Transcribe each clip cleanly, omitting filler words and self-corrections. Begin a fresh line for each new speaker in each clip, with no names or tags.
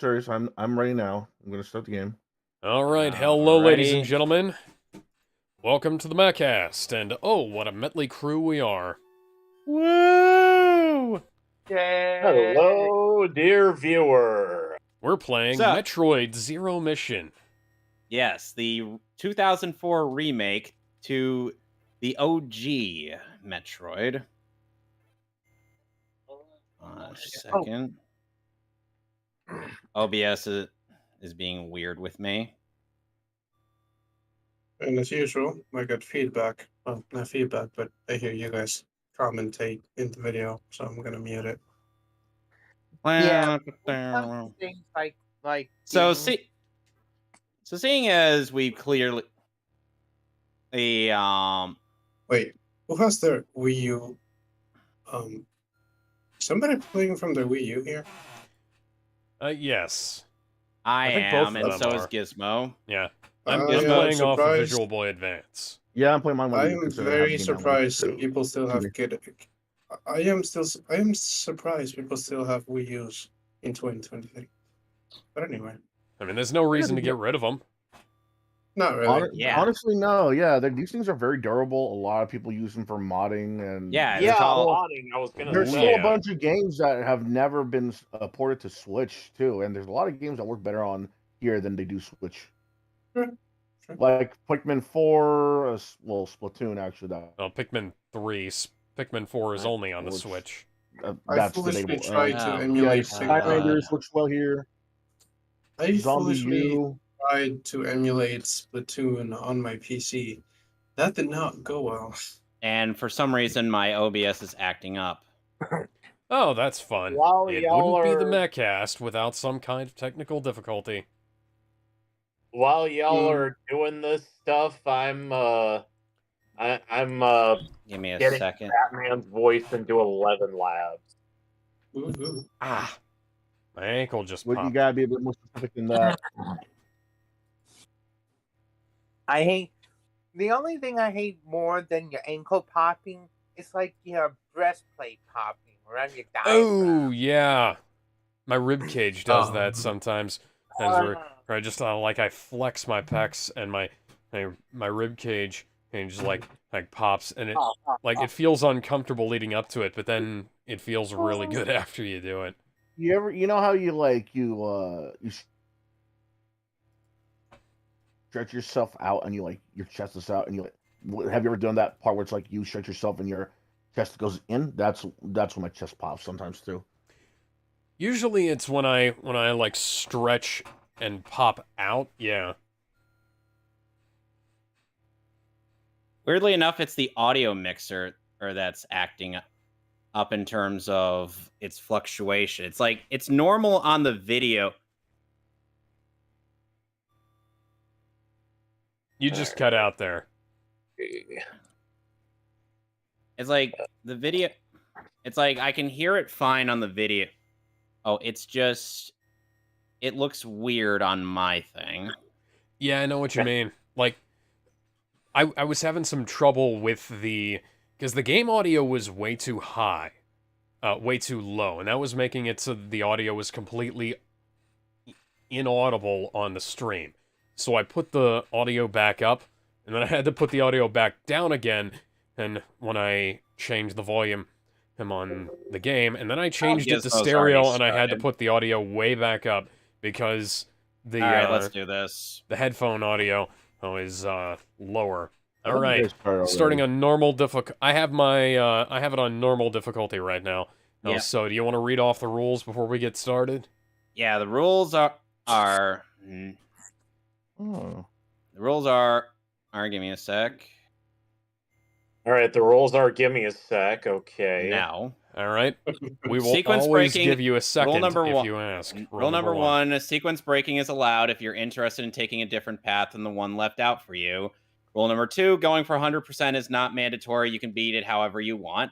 serious. I'm ready now. I'm gonna start the game.
All right, hello, ladies and gentlemen. Welcome to the Mehcast, and oh, what a motley crew we are. Woo!
Yay!
Hello, dear viewer.
We're playing
Sup?
Metroid Zero Mission.
Yes, the 2004 remake to the OG Metroid. A second. OBS is being weird with me.
And as usual, I got feedback. Well, not feedback, but I hear you guys commentate in the video, so I'm gonna mute it.
Yeah. Some things like
So seeing as we clearly
Wait, who has their Wii U? Somebody playing from the Wii U here?
Yes.
I
think both
am,
of
and
them
so is
are.
Gizmo.
Yeah. I'm
I am
playing off of
surprised.
Visual Boy Advance.
Yeah, I'm playing mine.
I am very surprised that people still have I am surprised people still have Wii U's in 2023. But anyway,
I mean, there's no reason to get rid of them.
not really.
Honestly, no. Yeah, these things are very durable. A lot of people use them for modding, and
Yeah,
Yeah,
it's all
modding. I was gonna
there's
say.
still a bunch of games that have never been ported to Switch too, and there's a lot of games that work better on here than they do Switch.
Sure.
Like Pikmin 4, well, Splatoon actually.
Well, Pikmin 3, Pikmin 4 is only on the
Which-
Switch.
I
That's
foolishly
debatable.
tried to emulate
Skylanders works well here.
I
Zombie
foolishly
U.
tried to emulate Splatoon on my PC. That did not go well.
and for some reason my OBS is acting up.
Oh, that's fun.
While
It
y'all
wouldn't be the
are-
Mehcast without some kind of technical difficulty.
While y'all are doing this stuff, I'm
Give me a
getting
second.
Batman's voice into 11 Labs.
Ooh.
Ah,
My ankle just
Well, you
popped.
gotta be a bit more specific than that.
I hate the only thing I hate more than your ankle popping is like your breastplate popping around your diaphragm.
Oh, yeah. My rib cage does
Oh.
that sometimes. Where I just like I flex my pecs and my rib cage and just like pops, and it feels uncomfortable leading up to it, but then it feels really good after you do it.
You know how you stretch yourself out and your chest is out, and have you ever done that part where it's like you stretch yourself and your chest goes in? That's when my chest pops sometimes too.
Usually it's when I like stretch and pop out. Yeah.
weirdly enough, it's the audio mixer that's acting up in terms of its fluctuation. It's like it's normal on the video.
You just cut out there.
It's like the video. It's like I can hear it fine on the video. Oh, it's just it looks weird on my thing.
Yeah, I know what you mean. Like, I was having some trouble with because the game audio was way too high, way too low, and that was making it so the audio was completely inaudible on the stream. So I put the audio back up, and then I had to put the audio back down again, and when I changed the volume on the game, and then I changed it to
Gizmo's
stereo,
already
and I had to
started.
put the audio way back up, because
All right, let's do this.
the headphone audio is lower.
I
All
think you
right,
guys started already.
starting on normal difficulty. I have it on normal difficulty right now.
Yeah.
So do you want to read off the rules before we get started?
Yeah, the rules are
Oh.
the rules are give me a sec.
All right, the rules are give me a sec. Okay.
Now,
All right. We will
Sequence
always
breaking,
give you a second
number
if
one-
you ask.
rule number one, sequence breaking is allowed if you're interested in taking a different path than the one left out for you. Rule number two, going for 100% is not mandatory. You can beat it however you want.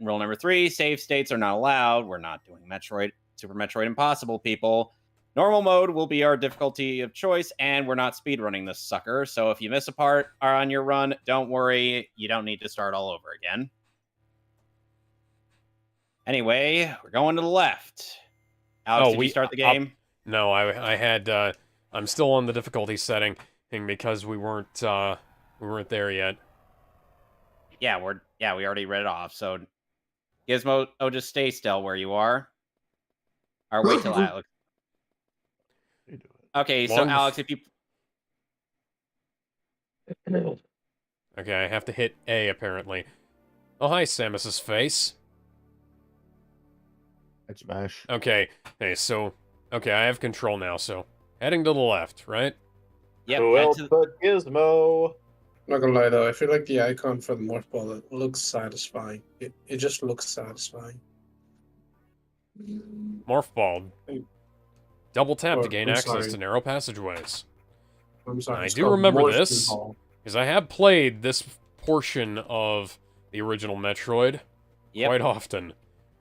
Rule number three, save states are not allowed. We're not doing Super Metroid Impossible, people. Normal mode will be our difficulty of choice, and we're not speedrunning this sucker. So if you miss a part on your run, don't worry. You don't need to start all over again. Anyway, we're going to the left. Alex, did you start the game?
No, I had I'm still on the difficulty setting because we weren't there yet.
Yeah, we already read it off. So Gizmo, just stay still where you are. Or wait till Alex.
You do it.
Okay, so
Long-
Alex, if you
Okay, I have to hit A apparently. Oh, hi, Samus's face.
I'd smash.
Okay, I have control now, so heading to the left, right?
yep,
Who
head
else
to
but Gizmo?
Not gonna lie though, I feel like the icon for the morph ball, it looks satisfying. It just looks satisfying.
Morph ball. Double tap to
Oh,
gain
I'm
access
sorry.
to narrow passageways.
I'm sorry.
I
it's
do
called
remember
morph
this.
ball.
Because I have played this portion of the original Metroid
Yep.
quite often.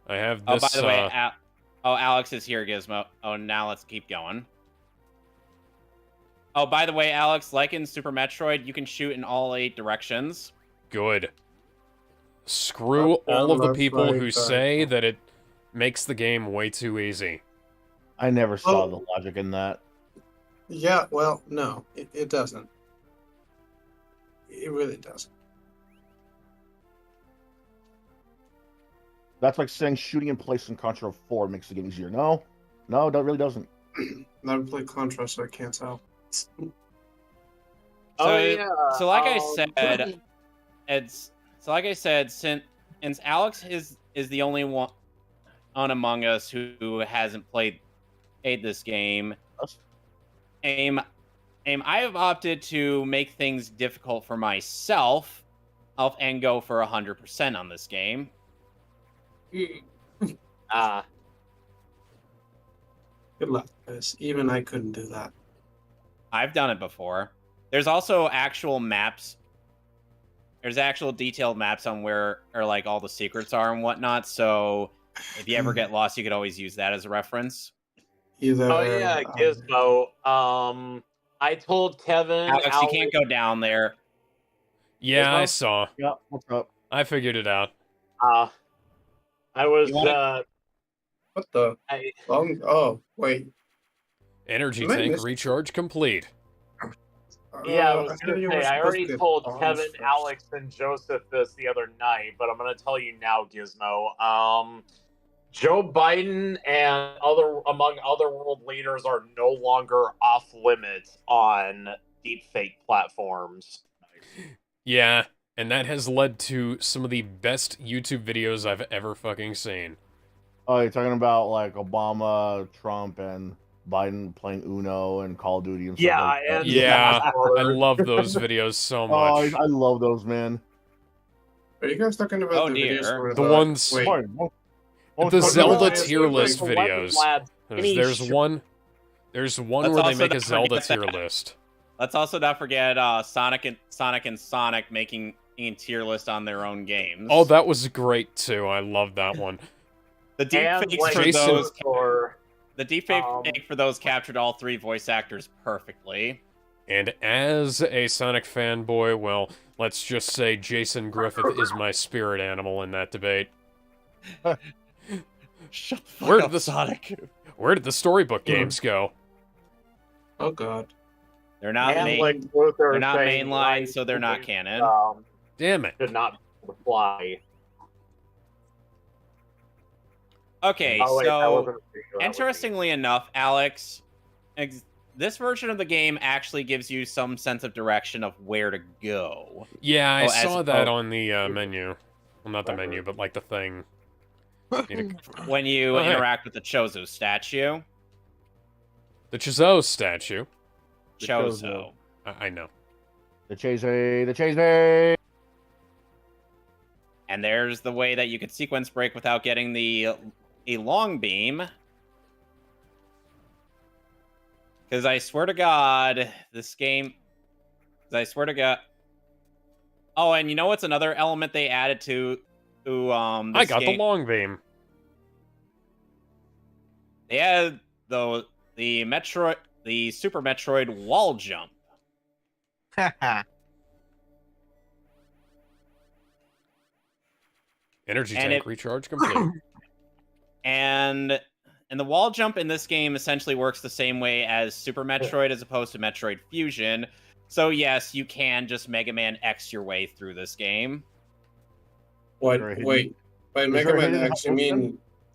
I have
Oh,
this.
by the way, Alex is here, Gizmo. Oh, now let's keep going. Oh, by the way, Alex, like in Super Metroid, you can shoot in all 8 directions.
Good. Screw
Up,
all
down,
of the
left,
people
right,
who
back.
say that it makes the game way too easy.
I never saw
Oh.
the logic in that.
Yeah, well, no, it doesn't. It really doesn't.
That's like saying shooting in place in Contra 4 makes the game easier. No, that really doesn't.
Never played Contra, so I can't tell.
So like I said, since Alex is the only one among us who hasn't played this game, I have opted to make things difficult for myself, and go for 100% on this game.
Good luck, guys. Even I couldn't do that.
I've done it before. There's also actual maps. There's actual detailed maps on where like all the secrets are and whatnot. So if you ever get lost, you could always use that as a reference.
Either.
Oh yeah, Gizmo. I told Kevin.
Alex, you can't go down there.
Yeah,
Gizmo?
I saw.
Yeah, what's up?
I figured it out.
I was.
You wanna-
What the? Oh, wait.
Energy
Am I
tank
missing-
recharge complete.
Yeah, I was
thought
gonna
you
say
were
I
supposed
already
to get
told
bombs
Kevin,
first.
Alex, and Joseph this the other night, but I'm gonna tell you now, Gizmo. Joe Biden and among other world leaders are no longer off limits on deepfake platforms.
Yeah, and that has led to some of the best YouTube videos I've ever fucking seen.
Oh, you're talking about like Obama, Trump, and Biden playing Uno and Call of Duty and stuff like that.
and
Yeah,
Smash
I
Brothers.
love those videos so
Oh,
much.
I love those, man.
Are you guys talking about
Oh,
the
dear.
videos where
The ones-
Wait,
Sorry,
The Zelda
videos
tier
where
list
they-
videos. There's one
Let's
where they
also
make a
not
Zelda
forget
tier
that.
list.
Let's also not forget Sonic and Sonic making a tier list on their own games.
Oh, that was great too. I love that one.
the
And
deepfakes
like
for
Jason-
those
or
the deepfake for those captured all 3 voice actors perfectly.
And as a Sonic fanboy, well, let's just say Jason Griffith is my spirit animal in that debate.
Shut the fuck
Where
up,
did the
Sonic?
Where did the storybook games go?
Oh god.
They're not
and
main.
like Luther
They're not
saying,
mainline,
like,
so they're not canon.
Damn it.
Should not be able to fly.
Okay,
Oh wait, that
so
wasn't a picture, that was
interestingly enough, Alex, this version of the game actually gives you some sense of direction of where to go.
Yeah, I
Oh, as-
saw that
oh.
on the menu. Well, not the menu, but like the thing.
When you
Oh, hey.
interact with the Chozo statue.
The Chizo statue.
The
Chozo.
I know.
The Chase.
And there's the way that you could sequence break without getting a long beam. Because I swear to God, this game. Because I swear to God. Oh, and you know what's another element they added to this
I got
game?
the long beam.
They had the Super Metroid wall jump.
Energy
And
tank
it-
recharge complete.
And And the wall jump in this game essentially works the same way as Super Metroid as opposed to Metroid Fusion. So yes, you can just Mega Man X your way through this game.
What?
Very hidden.
Wait. By
Is
Mega
there a
Man
hidden
X, you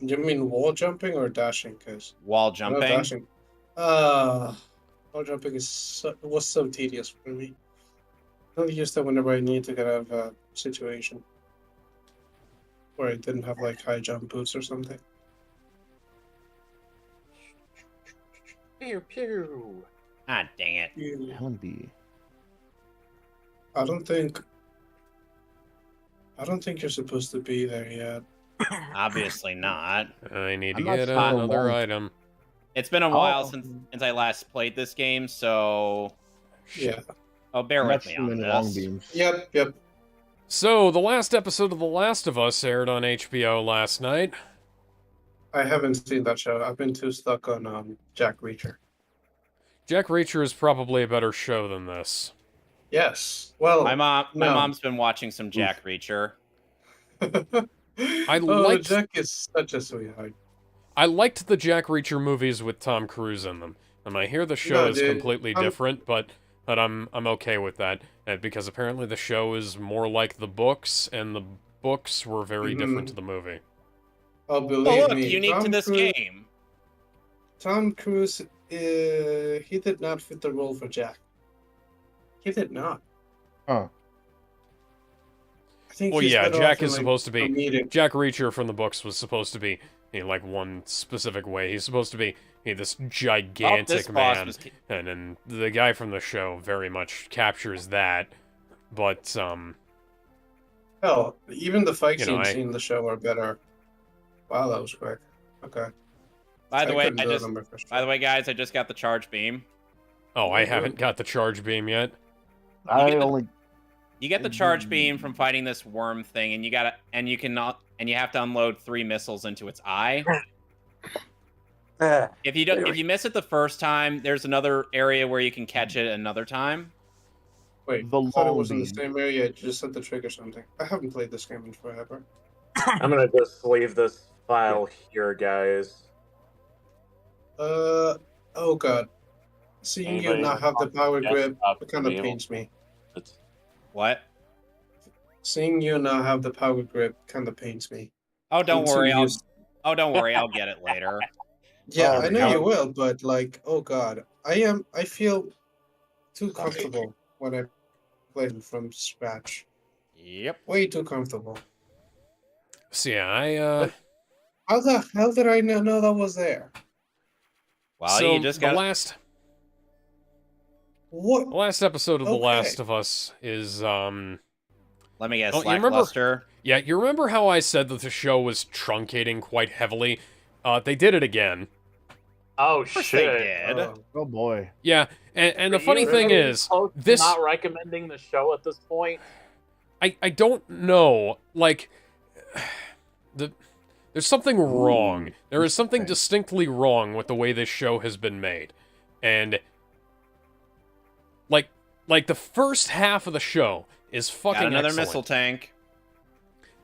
option?
mean wall jumping or dashing? Because
Wall
I know
jumping.
dashing. Wall jumping was so tedious for me. I only used it whenever I need to get out of a situation where I didn't have like high jump boots or something.
Pew pew.
Ah, dang it.
Helen B.
I don't think you're supposed to be there yet.
Obviously not.
I need to
I'm not
get
sure how
another
long-
item.
It's been a while
Oh.
since I last played this game, so
Yeah.
bear with
Not
me
too
on
many
this.
long beams.
Yep.
So, the last episode of The Last of Us aired on HBO last night.
I haven't seen that show. I've been too stuck on Jack Reacher.
Jack Reacher is probably a better show than this.
Yes. Well,
My
no.
mom's been watching some Jack Reacher.
liked-
Jack is such a sweetheart.
I liked the Jack Reacher movies with Tom Cruise in them. And I hear the show
No,
is
dude,
completely
I'm-
different, but I'm okay with that. Because apparently the show is more like the books, and the books were very different to the movie.
Oh, believe
Oh, look,
me.
unique to
Tom
this
Cruise,
game.
Tom Cruise, he did not fit the role for Jack. He did not.
Huh.
I think
Well,
he's
yeah,
better
Jack
off in,
is
like,
supposed to be...
comedic.
Jack Reacher from the books was supposed to be in, like, one specific way. He's supposed to be this gigantic
this boss
man.
was
And then the guy from the show very much captures that. But,
Hell, even the fight
You know,
scenes in the show are better. Wow, that was quick. Okay.
By the way,
couldn't
I
do that
just
number for sure.
by the way, guys, I just got the charge beam.
oh, I
Okay.
haven't got the charge beam yet.
I
get the-
only
You get the charge beam from fighting this worm thing, and you have to unload 3 missiles into its eye. If you miss it the first time, there's another area where you can catch it another time.
Wait,
the
I thought it
long
was in the
beam.
same area. You just had to trigger something. I haven't played this game in forever.
I'm gonna just leave this file here, guys.
Oh god. Seeing you
Anybody
not have the power
Yes,
grip,
up
it kind
to
of
me.
pains me.
What?
Seeing you not have the power grip kind of pains me.
Oh, don't
I'm too
worry.
used-
Don't worry. I'll get it later.
Yeah,
Oh,
I know
God.
you will, but like, oh god, I feel too comfortable when I play them from scratch.
Yep.
Way too comfortable.
So yeah,
How the hell did I not know that was there?
Well,
so
you just
the
got.
What?
the last episode of The
Okay.
Last of Us is
Let me guess.
Oh, you remember-
Lackluster.
yeah, you remember how I said that the show was truncating quite heavily? They did it again.
Oh
course they
shit!
did.
Oh boy.
Yeah, and the
Are
funny
you
thing
really
is,
close to
this
not recommending the show at this point.
I don't know, like there's something wrong. There is something
interesting.
distinctly wrong with the way this show has been made. And like the first half of the show is fucking
Got another
excellent.
missile tank.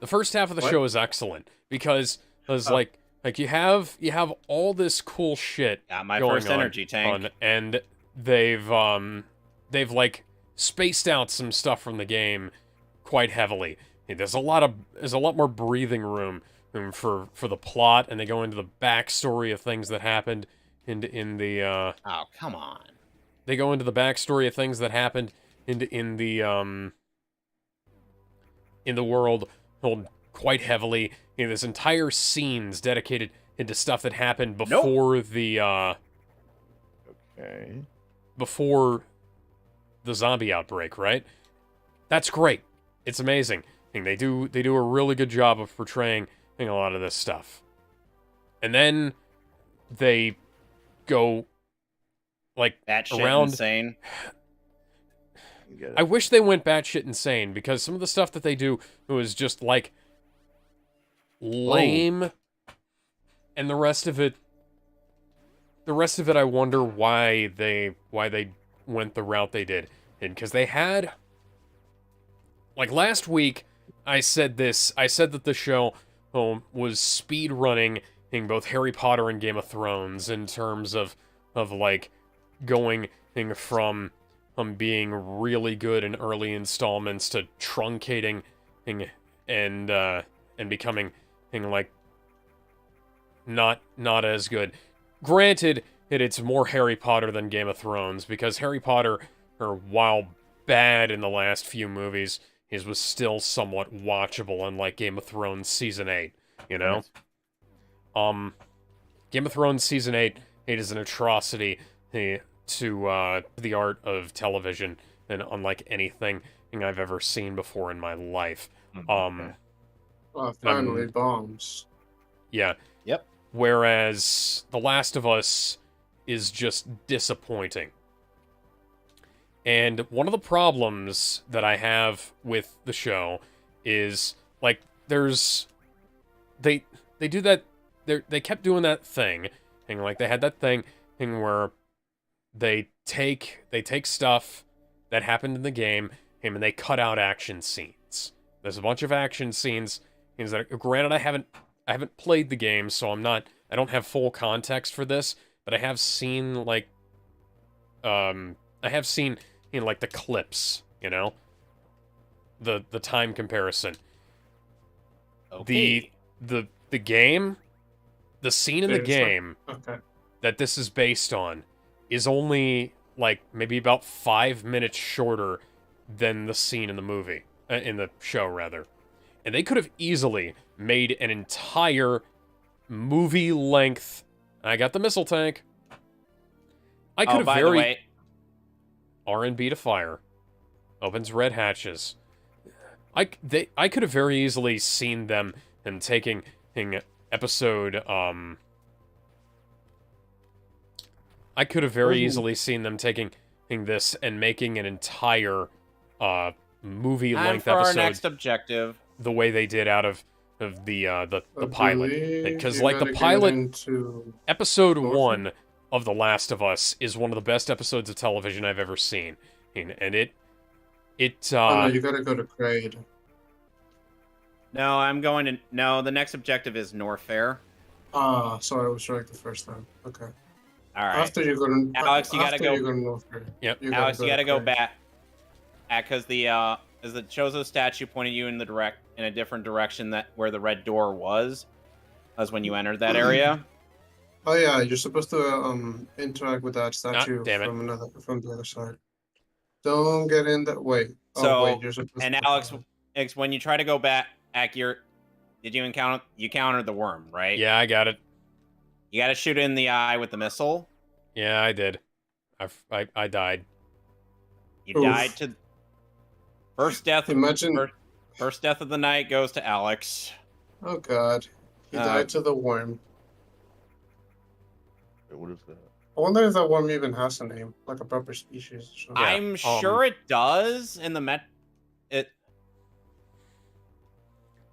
The first half of the
What?
show is excellent because
Oh.
like you have all this cool shit
Got my
going
first energy tank.
and they've like spaced out some stuff from the game quite heavily. There's a lot more breathing room for the plot, and they go into the backstory of things that happened in the
Oh, come on.
they go into the backstory of things that happened in the world quite heavily. There's entire scenes dedicated into stuff that happened before
Okay.
before the zombie outbreak, right? That's great. It's amazing. And they do a really good job of portraying a lot of this stuff. And then they go like
That shit
around
insane.
Get it.
I wish they went batshit insane, because some of the stuff that they do was just like lame, and the rest of it I wonder why they went the route they did. And because they had, like, last week I said that the show was speed running both Harry Potter and Game of Thrones in terms of like going from being really good in early installments to truncating and becoming like not as good. Granted, it's more Harry Potter than Game of Thrones, because Harry Potter, while bad in the last few movies, was still somewhat watchable, unlike Game of Thrones Season 8, you know? Game of Thrones Season 8 is an atrocity to the art of television, and unlike anything I've ever seen before in my life.
Finally, bombs.
Yeah.
Yep.
Whereas The Last of Us is just disappointing. And one of the problems that I have with the show is, like, they do that, they kept doing that thing, and like they had that thing where they take stuff that happened in the game and they cut out action scenes. There's a bunch of action scenes that, granted, I haven't played the game, so I don't have full context for this, but I have seen like like the clips, you know, the time comparison.
Okay.
The game, the scene in the game
Okay.
that this is based on is only like maybe about 5 minutes shorter than the scene in the movie, in the show rather. And they could have easily made an entire movie length. I got the missile tank. I could have
by the way,
R&B to fire. Opens red hatches. I could have very easily seen them taking episode I could have very easily seen them taking this and making an entire movie length
for
episode
our next objective.
the way they did out of the
I
pilot,
believe
because
you
like the
gotta get
pilot
into
episode
Northern?
1 of The Last of Us is one of the best episodes of television I've ever seen, and it
no, you gotta go to Krewe.
No, I'm going to. No, the next objective is Norfair.
Sorry, I was right the first time. Okay.
All right.
After you go to
Alex, you gotta
after
go-
You go to North Korea.
Yep.
Alex, you gotta go
Krewe.
back. Because the as the Chozo statue pointed you in a different direction that where the red door was when you entered that area.
Oh yeah, you're supposed to interact with that statue
damn it.
from the other side. Don't get in that way.
So,
wait, you're supposed
And
to
Alex, when you try to go back, did you countered the worm, right?
yeah, I got it.
You got to shoot it in the eye with the missile.
Yeah, I did. I died.
You
Oof.
died to first death.
Imagine.
First death of the night goes to Alex.
Oh god, he died to the worm.
What is that?
I wonder if that worm even has a name, like a proper species. Or something.
Yeah,
I'm sure it does in the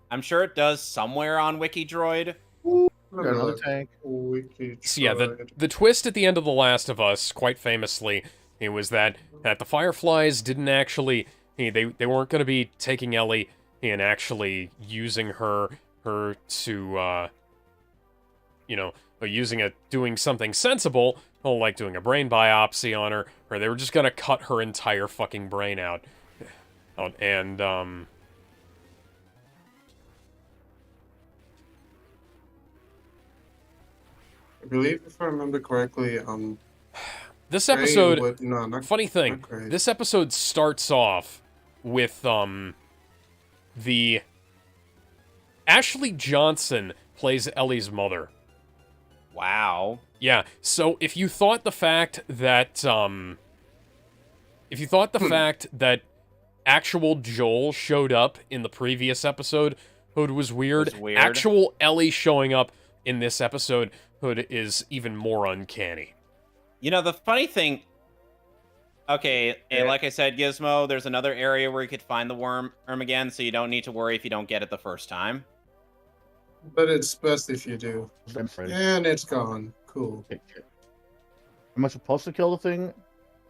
I'm sure it does somewhere on WikiDroid.
Got another tank.
So yeah, the twist at the end of The Last of Us, quite famously, it was that the Fireflies didn't actually, they weren't going to be taking Ellie and actually using her to, doing something sensible, like doing a brain biopsy on her, or they were just going to cut her entire fucking brain out. And,
I believe, if I remember correctly,
this
Krewe
episode,
would- no, not
funny thing,
not Krewe.
this episode starts off with, the Ashley Johnson plays Ellie's mother.
Wow.
Yeah, so if you thought the fact that, fact that actual Joel showed up in the previous episode was weird, actual Ellie showing up in this episode is even more uncanny.
You know, the funny thing... Okay, and like I said, Gizmo, there's another area where you could find the worm again, so you don't need to worry if you don't get it the first time.
But it's best if you do.
I'm afraid.
And it's gone. Cool.
Am I supposed to kill the thing?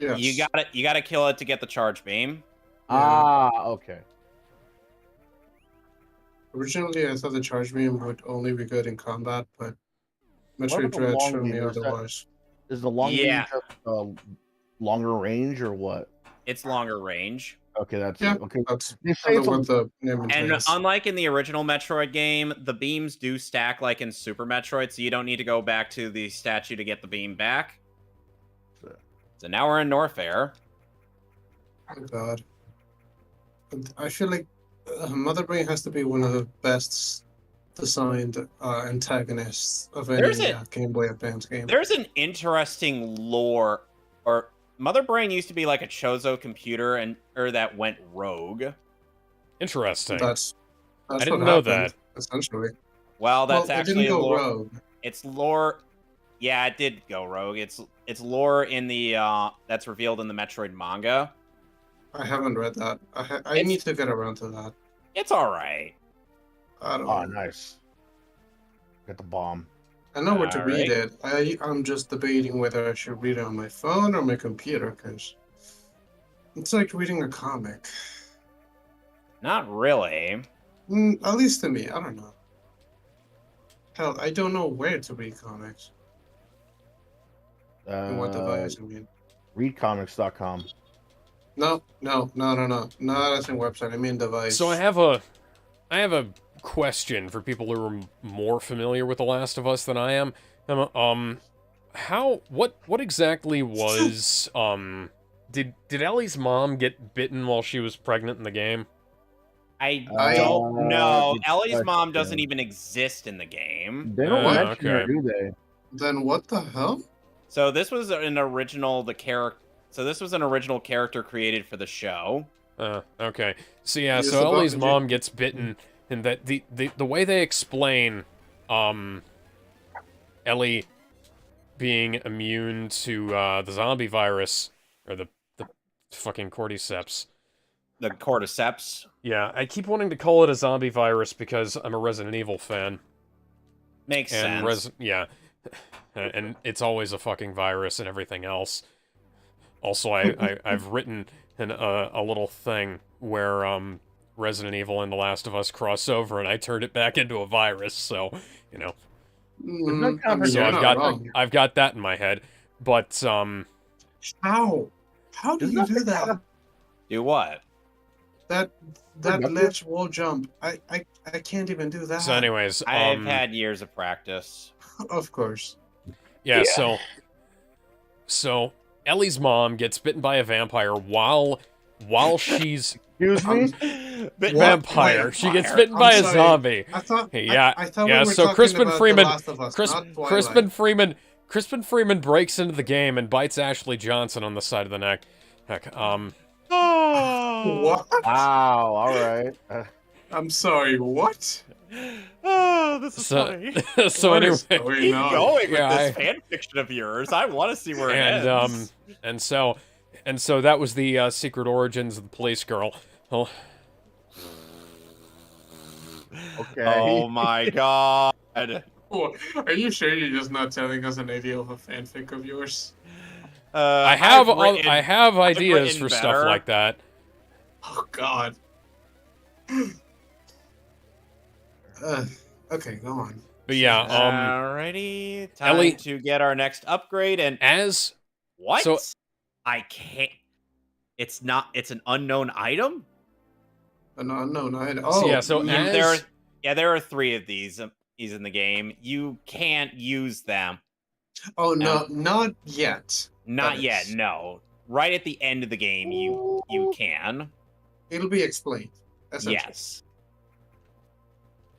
Yes.
You gotta kill it to get the charge beam.
Okay.
Originally, I thought the charge beam would only be good in combat, but
What
Metroid
about the
Dread
long
showed me
beam?
otherwise.
Is the long
Yeah.
beam just longer range or what?
It's longer range.
Okay, that's
Yeah,
okay.
that's
They say
kind
it's
of
a,
what the name
And
entails.
unlike in the original Metroid game, the beams do stack like in Super Metroid, so you don't need to go back to the statue to get the beam back. So now we're in Norfair.
Oh god. I feel like Mother Brain has to be one of the best designed antagonists of any
There's a-
Game Boy Advance game.
There's an interesting lore, or Mother Brain used to be like a Chozo computer that went rogue.
Interesting.
That's
I didn't
what
know
happened,
that.
essentially.
Well, that's
Well, it
actually
didn't go
lore.
rogue.
It's lore. Yeah, it did go rogue. It's lore in the that's revealed in the Metroid manga.
I haven't read that. I
It's-
need to get around to that.
It's all right.
I don't
oh,
know.
nice. Get the bomb.
I know where to read
Alright.
it. I'm just debating whether I should read it on my phone or my computer, because it's like reading a comic.
Not really.
At least to me, I don't know. Hell, I don't know where to read comics. And what device, I mean.
Readcomics.com.
No, not as a website, I mean device.
So I have a question for people who are more familiar with The Last of Us than I am. What exactly was did Ellie's mom get bitten while she was pregnant in the game?
I
I-
don't know.
good
Ellie's mom
question.
doesn't even exist in the game.
They don't
Oh,
mention her,
okay.
do they?
Then what the hell?
So this was an original character created for the show.
Okay. So yeah,
Yes,
so
about-
Ellie's mom gets bitten, and that the way they explain Ellie being immune to the zombie virus or the fucking cordyceps.
The cordyceps.
Yeah, I keep wanting to call it a zombie virus because I'm a Resident Evil fan.
Makes
And
sense.
yeah, and it's always a fucking virus and everything else. Also, I've written a little thing where Resident Evil and The Last of Us cross over, and I turned it back into a virus. So you know,
I mean,
so
you're
I've
not
got
wrong.
I've got that in my head. But
How? How do
Isn't
you
that
do
the
that?
kind of-
Do what?
That
Productive?
ledge wall jump. I can't even do that.
so anyways,
I've had years of practice.
Of course.
yeah. So Ellie's mom gets bitten by a vampire while she's
Excuse me?
vampire. She gets
Vampire?
bitten
I'm
by a
sorry.
zombie.
I thought.
Yeah,
I thought
yeah,
we were
so
talking
Crispin
about
Freeman-
The Last of Us, not Twilight.
Crispin Freeman breaks into the game and bites Ashley Johnson on the side of the neck. Heck,
What?
Wow, all right.
I'm sorry. What?
Oh, this is
so
funny.
so
What
anyway,
is going
Keep
on?
going with
Yeah,
this fan fiction of yours. I want to see where it
and
ends.
and so that was the secret origins of the police girl. Oh,
Okay.
Oh my god.
Oh, are you sure you're just not telling us an idea of a fanfic of yours?
I have
I've
I have ideas
written
for stuff
better.
like that.
Oh God. Okay, go on.
But yeah,
Alrighty, time
Ellie-
to get our next upgrade. And
as
what?
so-
I can't. It's not. It's an unknown item.
An unknown item.
So
Oh,
yeah, so as
There are 3 of these in the game. You can't use them.
oh no, not yet.
Not
That
yet.
is-
No. Right at the end of the game, you can.
It'll be explained. essentially.
Yes.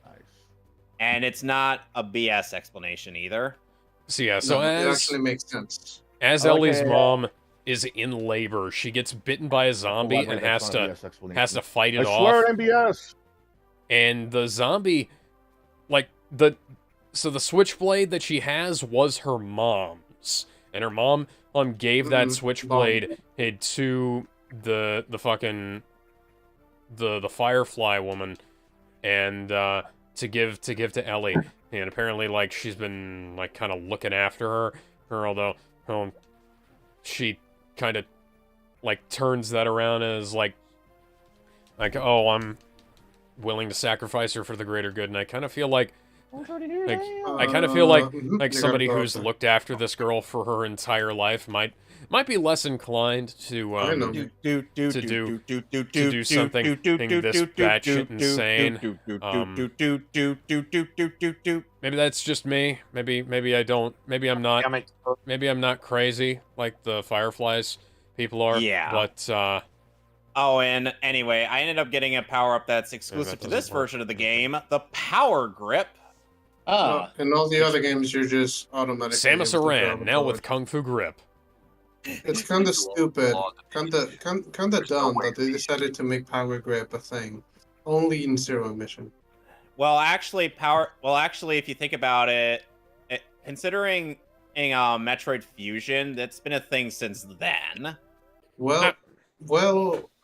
Nice.
And it's not a BS explanation either.
so yeah, so
No, it
as
actually makes sense.
as
Okay.
Ellie's mom is in labor, she gets bitten by a zombie
Wait,
and
that's
has
not a
to
BS explanation.
has to fight
I
it
swear
off.
at MBS.
And the zombie, like the switchblade that she has was her mom's, and her mom gave that
Mhm.
switchblade to the fucking the Firefly woman, and to give to Ellie. And apparently, like, she's been like kind of looking after her, although she kind of like turns that around as like oh, I'm willing to sacrifice her for the greater good. And I kind of feel like Like, I kind of feel like
mhm, you
somebody
gotta go
who's
up there.
looked after this girl for her entire life might be less inclined to
I know.
to do something this batshit insane. Maybe that's just me. Maybe I don't. Maybe I'm not. Maybe I'm not crazy like the Fireflies people are.
Yeah.
But
Oh, and anyway, I ended up getting a power-up that's exclusive to this
doesn't work.
version of the game, the Power Grip.
In all the other games, you're just automatically.
Samus
able to
Aran
grab
now
a
with Kung Fu Grip.
It's kind of stupid, kind of dumb that they decided to make Power Grip a thing, only in Zero Mission.
Well, actually, if you think about it, considering Metroid Fusion, that's been a thing since then.
Well,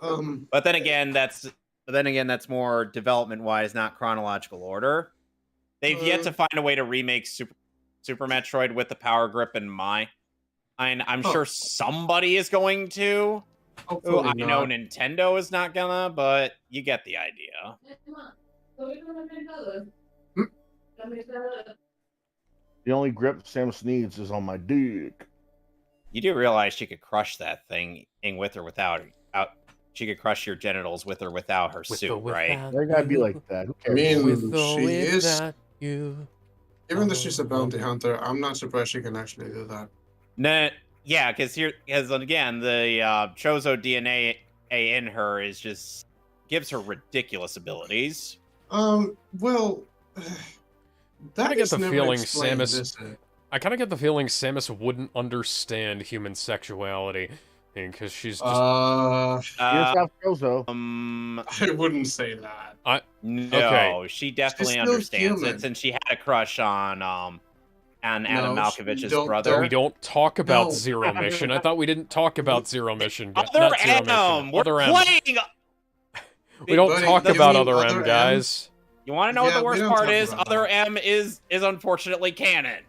But then again, that's more development-wise, not chronological order. They've yet to find a way to remake Super Metroid with the Power Grip in mind. I'm sure somebody is going to.
hopefully
I know
not.
Nintendo is not gonna, but you get the idea.
The only grip Samus needs is on my dick.
You do realize she could crush that thing with or without. She could crush your genitals with or without her suit, right?
They gotta be like that. Who
I
cares?
mean, she is.
you.
Even though she's a bounty hunter, I'm not surprised she can actually do that.
Nah, yeah, because again, the Chozo DNA in her gives her ridiculous abilities.
Well, that
I get
is
the
never
feeling
explained,
Samus.
is it?
I kind of get the feeling Samus wouldn't understand human sexuality, because she's just.
You just have Chozo.
I wouldn't say that.
No,
Okay.
she definitely
She's still
understands
human.
it since she had a crush on Adam Malkovich's brother.
We don't talk about
No.
Zero Mission. I thought we didn't talk about Zero Mission.
Other
not Zero
M!
Mission.
We're
Other M.
playing!
We don't
Buddy,
talk
you
about
mean
Other M,
Other M?
guys.
You want to know what
Yeah,
the
we
worst
don't
part
talk
is?
about
Other
that.
M is unfortunately canon.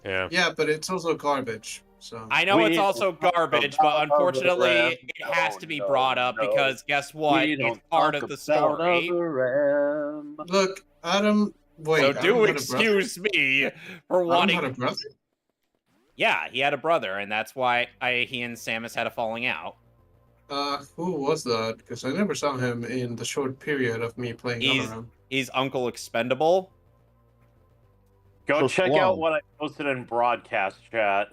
Yeah.
Yeah, but it's also garbage. So
I know it's also garbage, but unfortunately, it has to be brought up because guess what? It's part of the story.
look, Adam. Wait,
So
Adam
do
had a brother?
excuse me for
Adam
wanting.
had a brother.
Yeah, he had a brother, and that's why he and Samus had a falling out.
Who was that? Because I never saw him in the short period of me playing
He's-
Other M.
He's Uncle Expendable.
Go
So
check
Splum.
out what I posted in broadcast chat.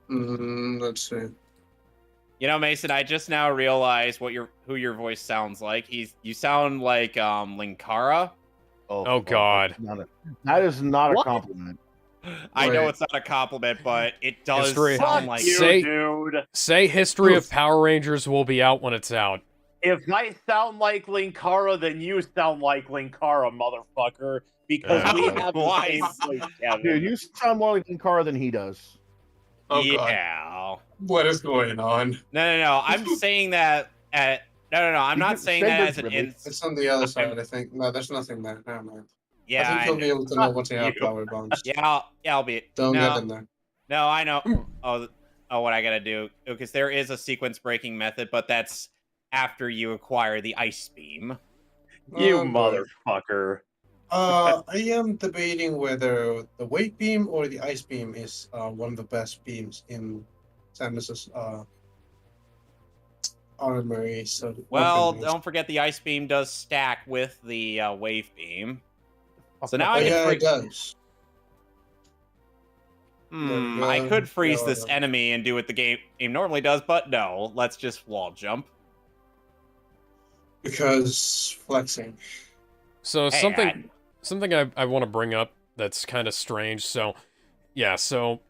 Let's see.
You know, Mason, I just now realized who your voice sounds like. You sound like Linkara.
Oh, God.
That is not a
What?
compliment.
I know
Wait.
it's not a compliment, but it does
History.
sound like
You,
Say-
dude.
Say History of
Oof.
Power Rangers will be out when it's out.
If I sound like Linkara, then you sound like Linkara, motherfucker. Because we have the
Why?
same voice, Kevin.
Dude, you sound more like Linkara than he does.
Oh, God.
yeah.
What is going on?
No. I'm saying that no. I'm
You
not
can
saying
say
that
that,
as an
Ridley.
ins.
It's on the other side, I think. No, there's nothing there. Never mind.
Yeah,
I think you'll be able to know once you have
You.
power bombs.
yeah, I'll be.
Don't
no,
get in there.
No, I know. Oh, what I gotta do? Because there is a sequence breaking method, but that's after you acquire the ice beam.
You
Oh, boy.
motherfucker.
I am debating whether the wave beam or the ice beam is one of the best beams in Samus's armory. So
Well,
weapons.
don't forget the ice beam does stack with the wave beam. So now
Oh,
I can
yeah,
free-
it does. There
I
we
could
go.
freeze
Yeah,
this
whatever.
enemy and do what the game normally does, but no. Let's just wall jump.
Because flexing.
So
Hey,
something I want to bring up that's kind of strange. So, yeah, so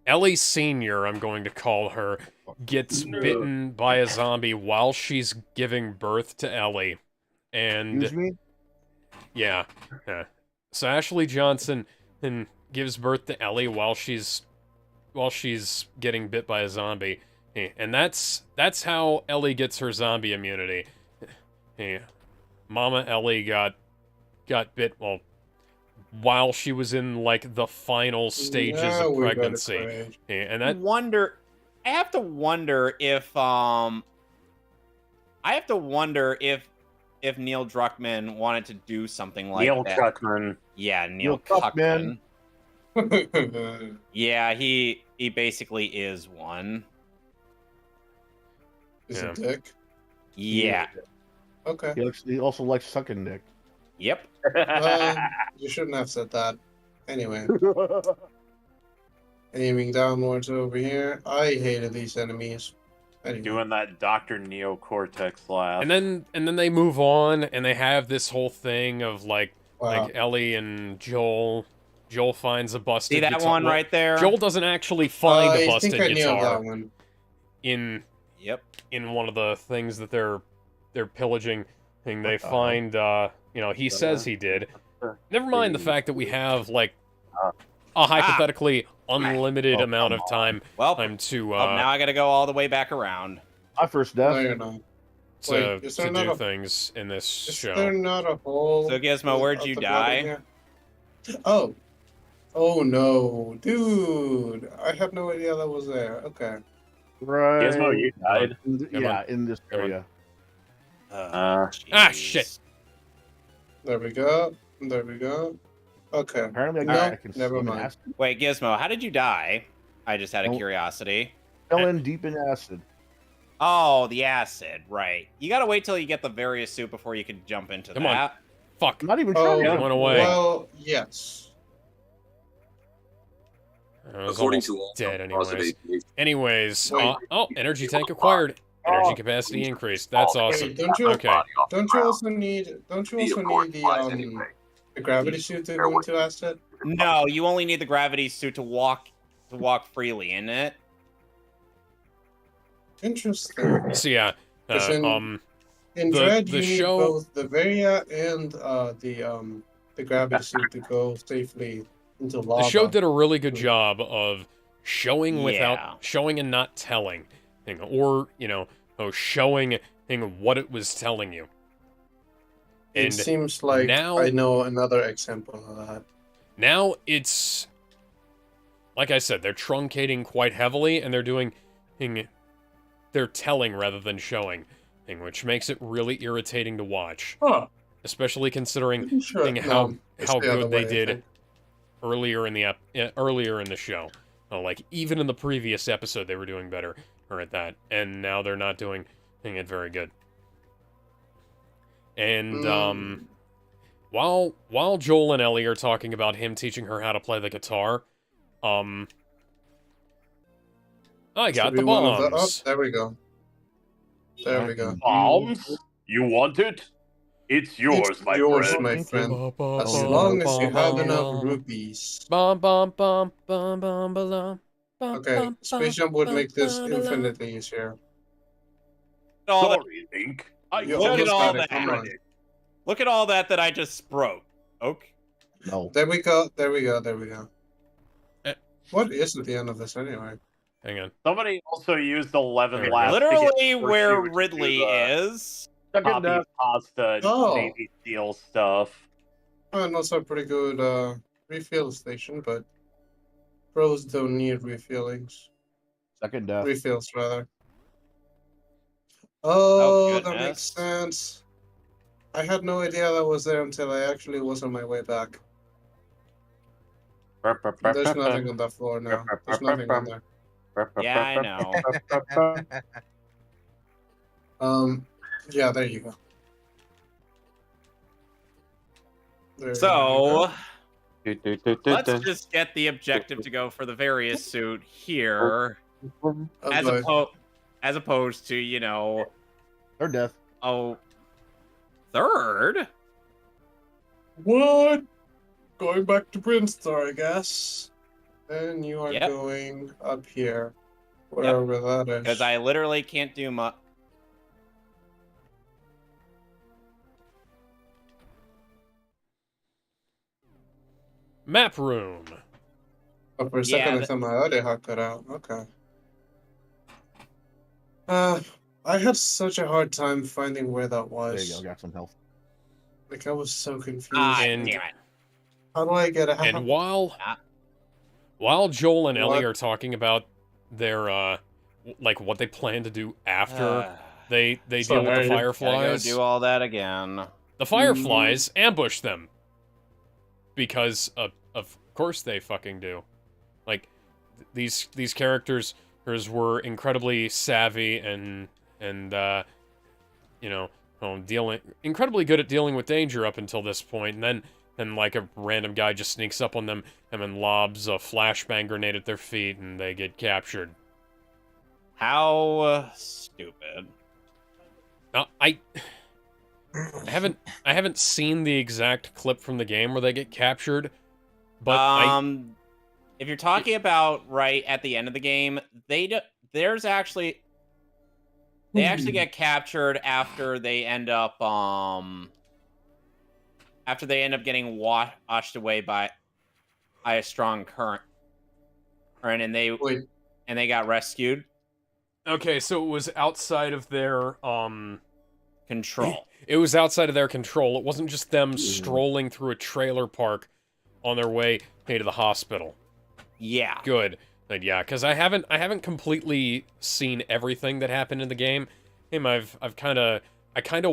Ellie Senior, I'm going to call her, gets bitten by a zombie while she's giving birth to Ellie, and
Excuse me?
yeah. So Ashley Johnson gives birth to Ellie while she's getting bit by a zombie, and that's how Ellie gets her zombie immunity. Mama Ellie got bit while she was in like the final stages
Now
of
we got it
pregnancy,
right.
and
I
that
have to wonder if Neil Druckmann wanted to do something like
Neil
that.
Druckmann.
Yeah, Neil
tough, man.
Cuckman. Yeah, he basically is one.
Is
Yeah.
a dick.
Yeah.
Okay.
He also likes sucking dick.
Yep.
You shouldn't have said that. Anyway, aiming downwards over here. I hated these enemies. Anyway.
Doing that Dr. Neocortex laugh.
And then they move on, and they have this whole thing of like Ellie and Joel. Joel finds a busted
See that
guitar.
one right there?
Joel doesn't actually find a busted
I think I nailed
guitar
that one.
in
Yep.
in one of the things that they're pillaging. Thing they find, he says he did. Never mind the fact that we have like a hypothetically unlimited amount of time.
Well,
to
now I gotta go all the way back around.
My first
No,
death.
you're not.
to
Wait, is there not
do
a-
things in this
Is
show.
there not a hole?
So, Gizmo, where'd you
at the bottom
die?
here? Oh. Oh no, dude! I had no idea that was there. Okay.
Right.
Gizmo, you died.
Yeah, in this area.
Shit.
There we go. There we go. Okay.
Apparently,
No,
I can
never
swim in
mind.
acid.
Wait, Gizmo, how did you die? I just had a
Nope.
curiosity.
Fell in deep in acid.
Oh, the acid, right. You gotta wait till you get the various suit before you can jump into
Come on.
that.
Fuck.
I'm not even
Oh,
trying.
It went away.
Well, yes.
I was
According
almost
to all
dead
positive
anyways.
Wait.
Energy tank acquired. Energy capacity increased. That's awesome.
Wait, don't you?
Okay.
Don't you also need the gravity suit to go into acid?
No, you only need the gravity suit to walk freely in it.
Interesting.
So yeah,
It's in- In
The-
Dread,
the
you need
show-
both the Varia and the gravity suit to go safely into lava.
the show did a really good job of showing
Yeah.
without showing and not telling, or showing what it was telling you.
It
And
seems like
now-
I know another example of that.
now it's like I said, they're truncating quite heavily, and they're doing they're telling rather than showing, which makes it really irritating to watch,
Huh.
especially considering
Sure.
how
it's the other
good they
way, I
did
think.
earlier in the show. Like even in the previous episode, they were doing better at that, and now they're not doing it very good. And while Joel and Ellie are talking about him teaching her how to play the guitar, I got
Should
the
be one of
bombs.
there we go. There we go.
Bombs? You want it? It's yours,
It's
my
yours,
friend.
my friend. As long as you have enough rupees.
Bum bum bum bum bum bum.
Okay, Space Jump would make this infinitely easier.
All that,
Sorry, Link. I
You
look
almost
at all
got it, come
that.
on.
Look at all that I just broke. Okay.
No.
There we go. There we go. There we go.
Eh.
What is at the end of this anyway?
Hang on.
Somebody also used 11
There we
laps.
go.
to get
Literally
Fortune
where
to do
Ridley
the
is.
Copy pasta,
Oh.
Navy SEAL stuff.
And also a pretty good refill station, but pros don't need refillings.
Second death.
Refills rather. Oh, that
goodness.
makes sense. I had no idea that was there until I actually was on my way back. There's nothing on that floor now. There's nothing on there.
Yeah, I know.
Yeah, there you go. There
So
you
let's just get the objective to go for the various suit here,
go.
as opposed to
Third death.
third.
What? Going back to Brinstar, I guess. And you are
Yep.
going up here. Wherever that is.
Because I literally can't do much.
Map room.
Oh, for a
Yeah,
second I thought my audio had cut out. Okay. I had such a hard time finding where that
There
was.
you go. Got some health.
Like I was so confused.
And-
Damn it.
How do I get out?
And while Joel and Ellie
What?
are talking about their like what they plan to do after they deal with the
Sorry.
Gotta go
Fireflies,
do all that again.
the Fireflies ambush them. because of course they fucking do. Like, these characters were incredibly savvy and you know, incredibly good at dealing with danger up until this point, and then like a random guy just sneaks up on them and then lobs a flashbang grenade at their feet, and they get captured.
How stupid.
I haven't seen the exact clip from the game where they get captured, but
if you're talking about right at the end of the game, they actually get captured after they end up getting washed away by a strong current, and they got rescued.
Okay, so it was outside of their
control.
It was outside of their control. It wasn't just them strolling through a trailer park on their way to the hospital.
Yeah.
Good. But yeah, because I haven't completely seen everything that happened in the game. I kind of.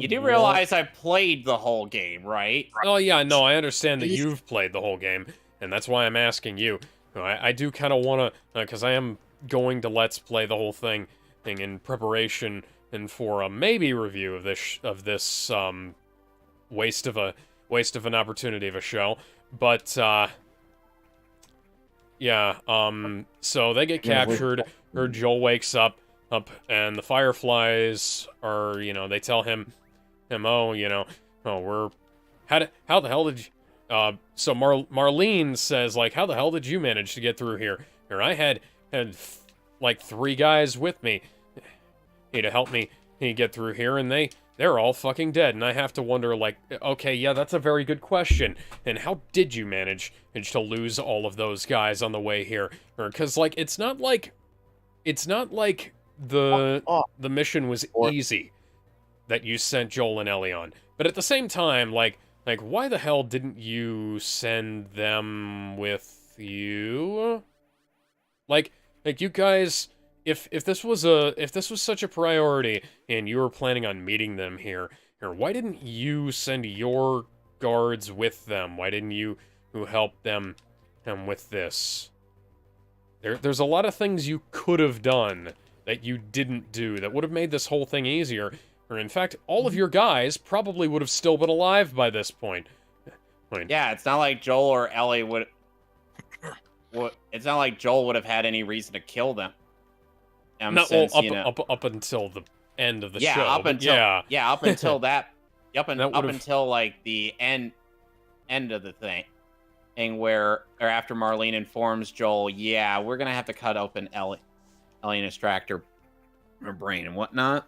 You do realize I played the whole game, right?
Oh yeah, no, I understand that you've played the whole game, and that's why I'm asking you. I do kind of want to, because I am going to Let's Play the whole thing in preparation and for a maybe review of this waste of an opportunity of a show. But yeah, so they get captured. Or Joel wakes up, and the Fireflies are, they tell him, how the hell did you, so Marlene says, like, how the hell did you manage to get through here? Or I had like 3 guys with me to help me get through here, and they're all fucking dead. And I have to wonder, like, okay, yeah, that's a very good question. And how did you manage to lose all of those guys on the way here? Or, because, like, it's not like the mission was easy that you sent Joel and Ellie on. But at the same time, like why the hell didn't you send them with you? Like you guys, if this was such a priority and you were planning on meeting them here, why didn't you send your guards with them? Why didn't you help them with this? There's a lot of things you could have done that you didn't do that would have made this whole thing easier. Or in fact, all of your guys probably would have still been alive by this point.
Yeah, it's not like Joel or Ellie would. It's not like Joel would have had any reason to kill them.
Up until the end of the show.
Up until
would've...
until like the end of the thing, or after Marlene informs Joel, yeah, we're gonna have to cut open Ellie and extract her brain and whatnot.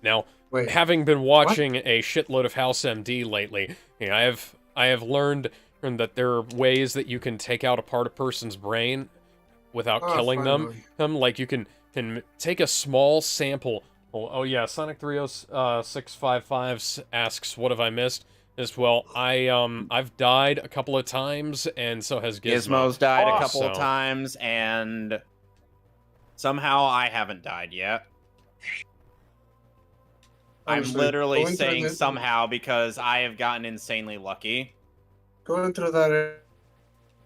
Now, having been watching a shitload of House MD lately, I have learned that there are ways that you can take out a part of a person's brain without killing them. Like you can take a small sample. Oh yeah, Sonic 30655 asks, "What have I missed?" As well, I've died a couple of times, and so has Gizmo.
Gizmo's died a couple of times, and somehow I haven't died yet. I'm literally saying somehow because I have gotten insanely lucky.
Going through that area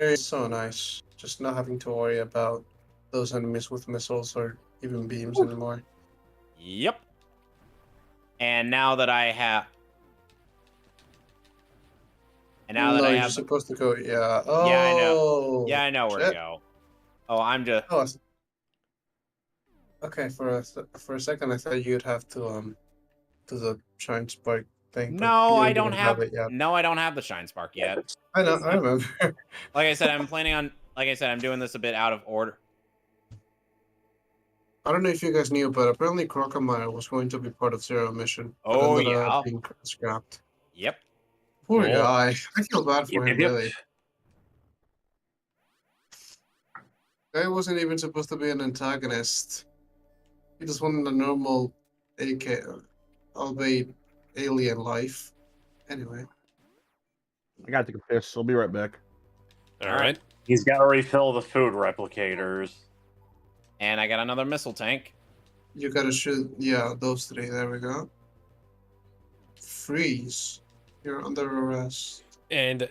is so nice. Just not having to worry about those enemies with missiles or even beams anymore.
Yep. And now that I have...
you're supposed to go, yeah. Oh,
yeah, I know. Yeah, I know where to go. Oh, I'm just...
Oh, okay, for a second I thought you'd have to do the Shine Spark thing.
No, I don't have it yet. No, I don't have the Shine Spark yet.
I know, I remember.
Like I said, I'm doing this a bit out of order.
I don't know if you guys knew, but apparently Crocomile was going to be part of Zero Mission.
Oh, yeah.
Being scrapped.
Yep.
Poor guy. I feel bad for him, really. Guy wasn't even supposed to be an antagonist. He just wanted a normal AK, albeit alien life. Anyway.
I got to take a piss. I'll be right back.
All right.
He's got to refill the food replicators.
And I got another missile tank.
You gotta shoot, yeah, those 3. There we go. Freeze. You're under arrest.
And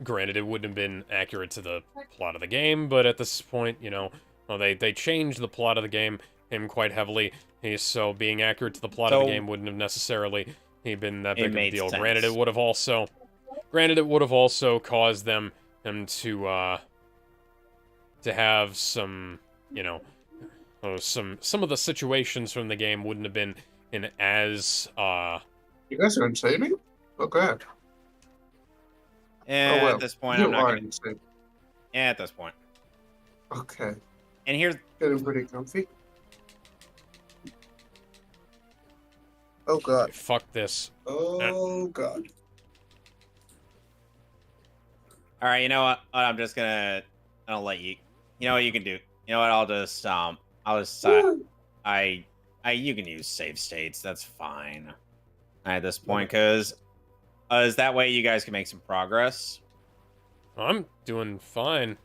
granted, it wouldn't have been accurate to the plot of the game, but at this point, well, they changed the plot of the game quite heavily, so being accurate to the plot of the game wouldn't have necessarily been that big of a deal.
sense.
Granted, it would have also caused them to have some, some of the situations from the game wouldn't have been in as
You guys are insane me? Okay.
And
well,
at this point,
you
I'm not
are
gonna.
insane.
Yeah, at this point.
Okay.
And here's
Getting pretty comfy. Oh god.
fuck this.
Oh god.
all right. You know what? I'm just gonna. I'll let you. You know what you can do. You know what? I'll just you can use save states. That's fine. At this point, because is that way you guys can make some progress.
I'm doing fine.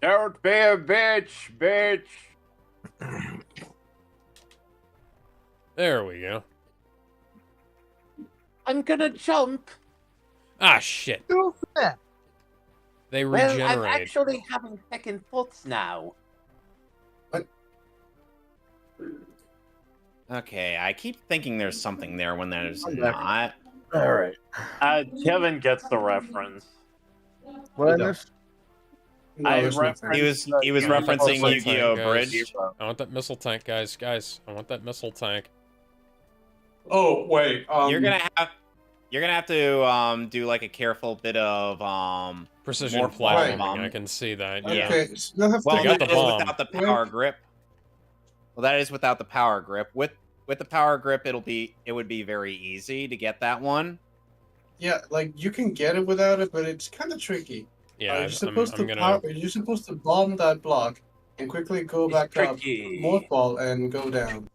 Don't be a bitch.
There we go.
I'm gonna jump.
Ah, shit.
Well,
They
I'm
regenerate.
actually having second thoughts now.
Okay, I keep thinking there's something there when there's
I'm back.
not.
All right.
Kevin gets the reference.
What I missed?
No,
I
there's
referenced
nothing.
He was
I want that
referencing
missile
Yu-Gi-Oh!
tank, guys.
Bridge.
I want that missile tank, guys. I want that missile tank.
Oh wait.
You're gonna have to do like a careful bit of
Precision
more
platforming,
bomb.
I can see that.
Yeah.
Okay. So you'll have
Well,
I got
that
the
is
bomb.
without the power grip. Well, that is without the power grip. With the power grip, it would be very easy to get that one.
Yeah, like you can get it without it, but it's kind of tricky.
Yeah,
you're supposed
I'm
to
gonna...
you're supposed to bomb that block and quickly go back up, morphball, and go down.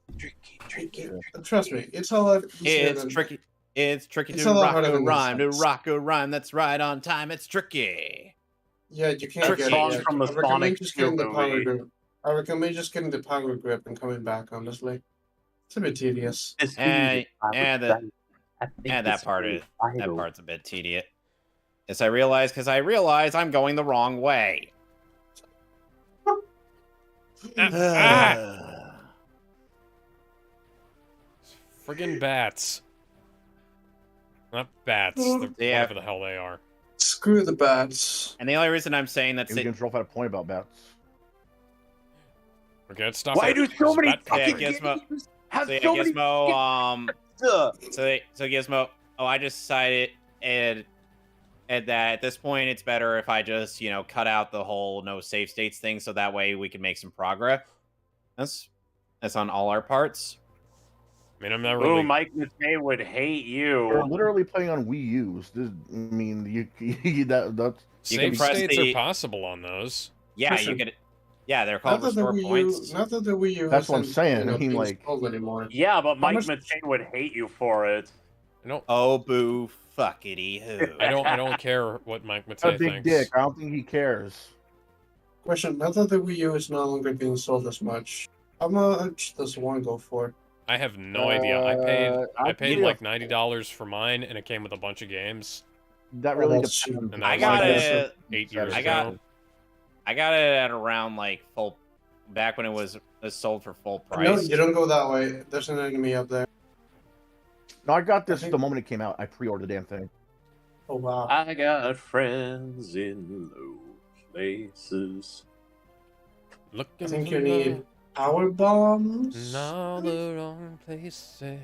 Tricky.
Trust me, it's a lot easier
It's
than...
tricky. It's tricky
It's
to
a lot
rock
harder
a
than
rhyme. To
this.
rock a rhyme that's right on time. It's tricky.
Yeah, you can't
That
get
song
it.
from the
I recommend
Sonic
just
2
getting the power
movie.
grip. I recommend just getting the power grip and coming back, honestly. It's a bit tedious.
And that part's a bit tedious. Yes, I realize I'm going the wrong way.
Friggin' bats. Not bats,
Yeah.
whatever the hell they are.
Screw the bats.
And the only reason I'm saying that's
You can drop out a point about bats.
We're gonna stop
Why
it.
do so
There's
many
bat
Yeah,
fucking
Gizmo.
games have
So yeah,
so many
Gizmo. So Gizmo. Oh, I just decided and that at this point it's better if I just cut out the whole no save states thing, so that way we can make some progress. That's on all our parts.
I mean, I'm not
Ooh,
really...
Mike Matei would hate
We're
you.
literally playing on Wii U's. This, I mean, that's
You can
Save
press
states
the-
are possible on those.
Yeah,
Listen,
you could. Yeah, they're
Not
called
that the
restore
Wii
points.
U, not that the Wii U
That's what I'm
hasn't,
saying. I mean,
been
like-
sold anymore.
Yeah, but Mike
much-
Matei would hate you for it.
I don't...
Oh, boo, fuckity hoo.
I don't care what Mike
a
Matei
big
thinks.
dick. I don't think he cares.
Question, now that the Wii U is no longer being sold as much, how much does one go for?
I have no idea. I paid
yeah.
like $90 for mine, and it came with a bunch of games.
That really
that's
depends.
cheap.
And
I
that
got
was like
it.
8 years
I
ago.
got it at around like full, back when it was sold for full price.
No, you don't go that way. There's an enemy up there.
No, I got this
I think-
the moment it came out. I pre-ordered the damn thing.
Oh wow.
I got friends in low places.
Looking
I think
for
you need
love
power bombs.
in all the wrong places.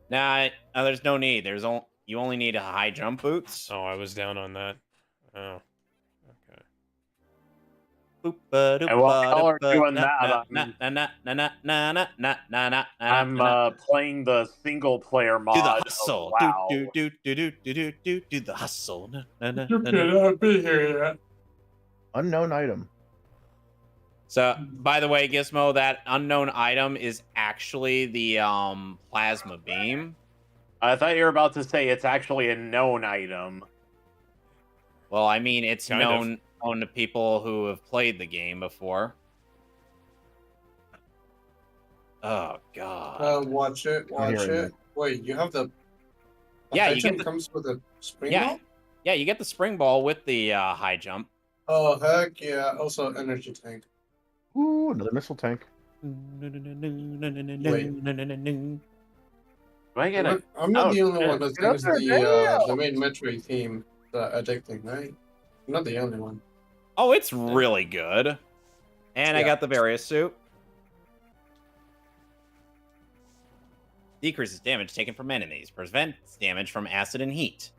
Nah, there's no need. You only need high jump boots.
Oh, I was down on that. Oh, okay.
And while y'all are doing that, I'm playing the single player mod.
Do the
of
hustle.
WoW.
Do the hustle.
You cannot be here yet.
Unknown item.
So, by the way, Gizmo, that unknown item is actually the plasma beam.
I thought you were about to say it's actually a known item.
Well, I mean, it's
Kind of.
known to people who have played the game before. Oh god.
Watch it.
I hear
Watch
it,
it.
man.
Wait, you have the
Yeah,
high
you get
jump
the
comes with a spring
yeah,
ball?
yeah. You get the spring ball with the high jump.
Oh heck yeah! Also energy tank.
Ooh, another missile tank.
Do I get a?
I'm not
Oh,
the only
shit.
one who
Get up
thinks
there,
the main Metroid theme addicting, right? I'm not the only one.
Oh, it's really good. And I
Yeah.
got the various suit. Decreases damage taken from enemies. Prevents damage from acid and heat.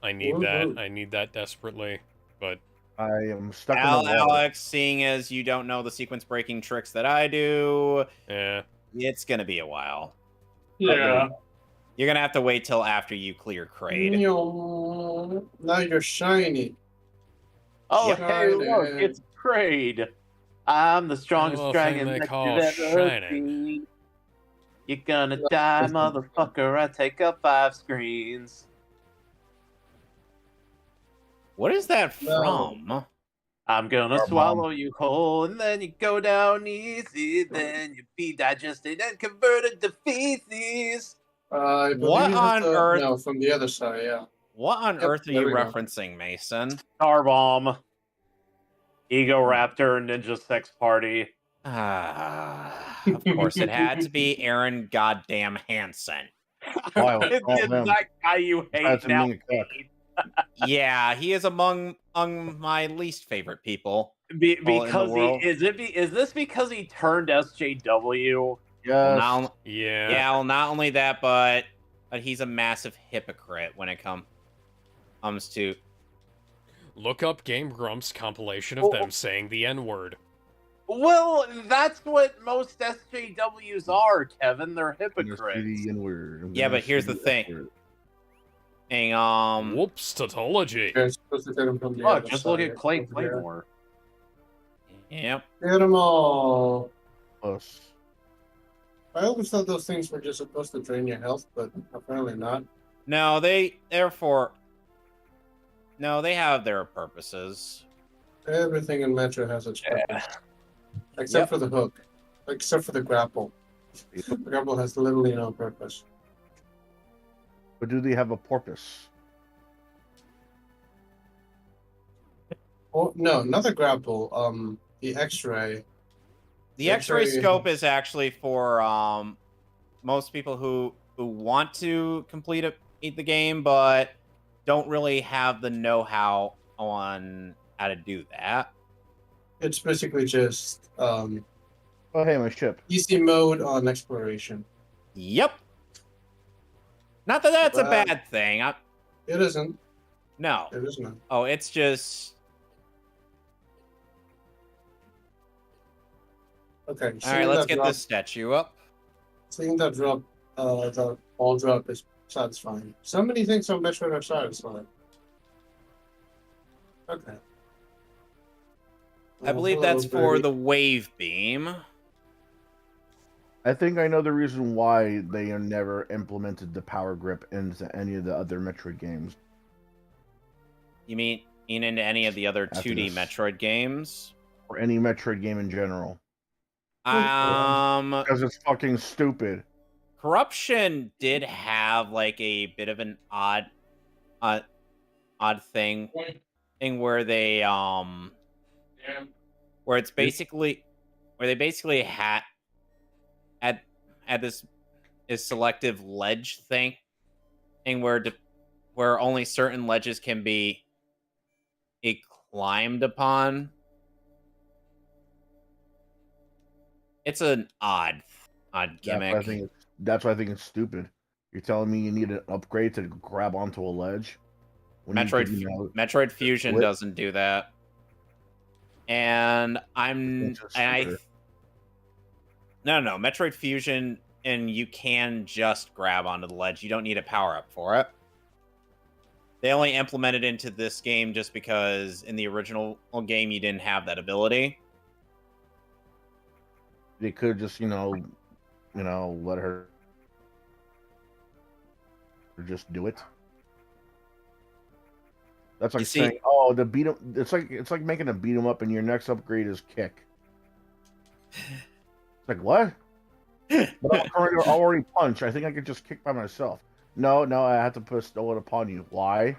I need that.
Woohoo.
I need that desperately. But
I am stuck in the water.
Alex, seeing as you don't know the sequence breaking tricks that I do,
yeah,
it's gonna be a while.
Yeah.
You're gonna have to wait till after you clear Kraid.
Now you're shiny.
Oh,
Yep.
hey, look, it's Kraid. I'm the strongest
little
dragon
thing they
that
call
you've ever
shining.
seen. You're gonna die, motherfucker. I take up 5 screens.
What is that
No.
from?
I'm gonna
Our
swallow you whole, and then you go down easy. Then you be digested and converted to feces.
I believe
What
you have
on
to-
earth?
No, from the other side, yeah.
What on
Yep,
earth are
there
you
we go.
referencing, Mason?
Starbomb. Ego Raptor, Ninja Sex Party.
Of course, it had to be Aaron Goddamn Hansen.
Wow,
It's
all them.
that guy you hate
That's a
now.
Mehcast.
Yeah, he is among my least favorite people. all in the
Because
world.
is this because he turned SJW?
Well,
Yes.
not,
yeah.
yeah, well, not only that, but he's a massive hypocrite when it comes to.
Look up Game Grumps compilation of them saying the N-word.
Well, that's what most SJWs are, Kevin. They're
I'm gonna
hypocrites.
see the N-word. I'm
Yeah,
gonna
but here's
see
the thing.
N-word.
Hang
Whoops, tautology.
You're supposed to get him from the
Look,
other
just
side.
look at Clay
over here.
Claymore.
Yep.
Get them all.
Plus.
I always thought those things were just supposed to drain your health, but apparently not.
No, No, they have their purposes.
Everything in Metro has its purpose. Except
Yep.
for the hook. Except for the grapple. The grapple has literally no purpose.
But do they have a porpoise?
Oh no, not the grapple. The X-ray.
The X-ray
X-ray-
scope is actually for most people who want to beat the game, but don't really have the know-how on how to do that.
It's basically just
Oh, hey, my ship.
easy mode on exploration.
Yep. Not that that's a
Wow.
bad thing.
It isn't.
No.
It isn't.
Oh, it's just.
Okay.
All right, let's get this statue up.
Seeing that drop, the ball drop is satisfying. So many things on Metroid are satisfying. Okay.
I believe
hello,
that's for
birdie.
the wave beam.
I think I know the reason why they never implemented the power grip into any of the other Metroid games.
You mean into any of the other
After
2D
this.
Metroid games?
Or any Metroid game in general.
Um,
Because it's fucking stupid.
Corruption did have like a bit of an odd thing where they where it's basically where they basically had this selective ledge thing where only certain ledges can be climbed upon. It's an odd gimmick.
That's why I think it's stupid. You're telling me you need an upgrade to grab onto a ledge? When you
Metroid
could, you know,
Metroid Fusion
split?
doesn't do that. And
It's just stupid.
No, Metroid Fusion, and you can just grab onto the ledge. You don't need a power up for it. They only implemented into this game just because in the original game you didn't have that ability.
They could just, you know, let her just do it. That's like
You see-
saying, "Oh, the beat 'em." It's like making a beat 'em up, and your next upgrade is kick. It's like what? But I'm currently already punched. I think I could just kick by myself. No, I have to bestow it upon you. Why?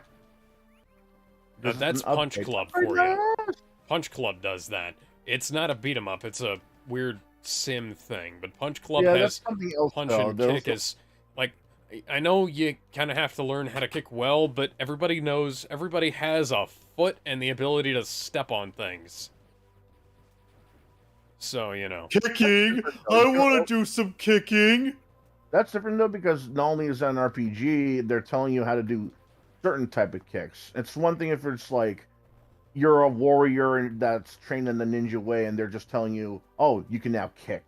Now,
Because it's
that's
an
Punch
update.
Club for you. Punch Club does that. It's not a beat 'em up. It's a weird sim thing. But Punch Club
Yeah,
has
that's something else.
punch
though.
and
There's
kick is like. I know you kind of have to learn how to kick well, but everybody knows everybody has a foot and the ability to step on things. So, you know.
Kicking! I want to do some kicking! That's different though, because not only is that an RPG, they're telling you how to do certain type of kicks. It's one thing if it's like you're a warrior that's trained in the ninja way, and they're just telling you, "Oh, you can now kick."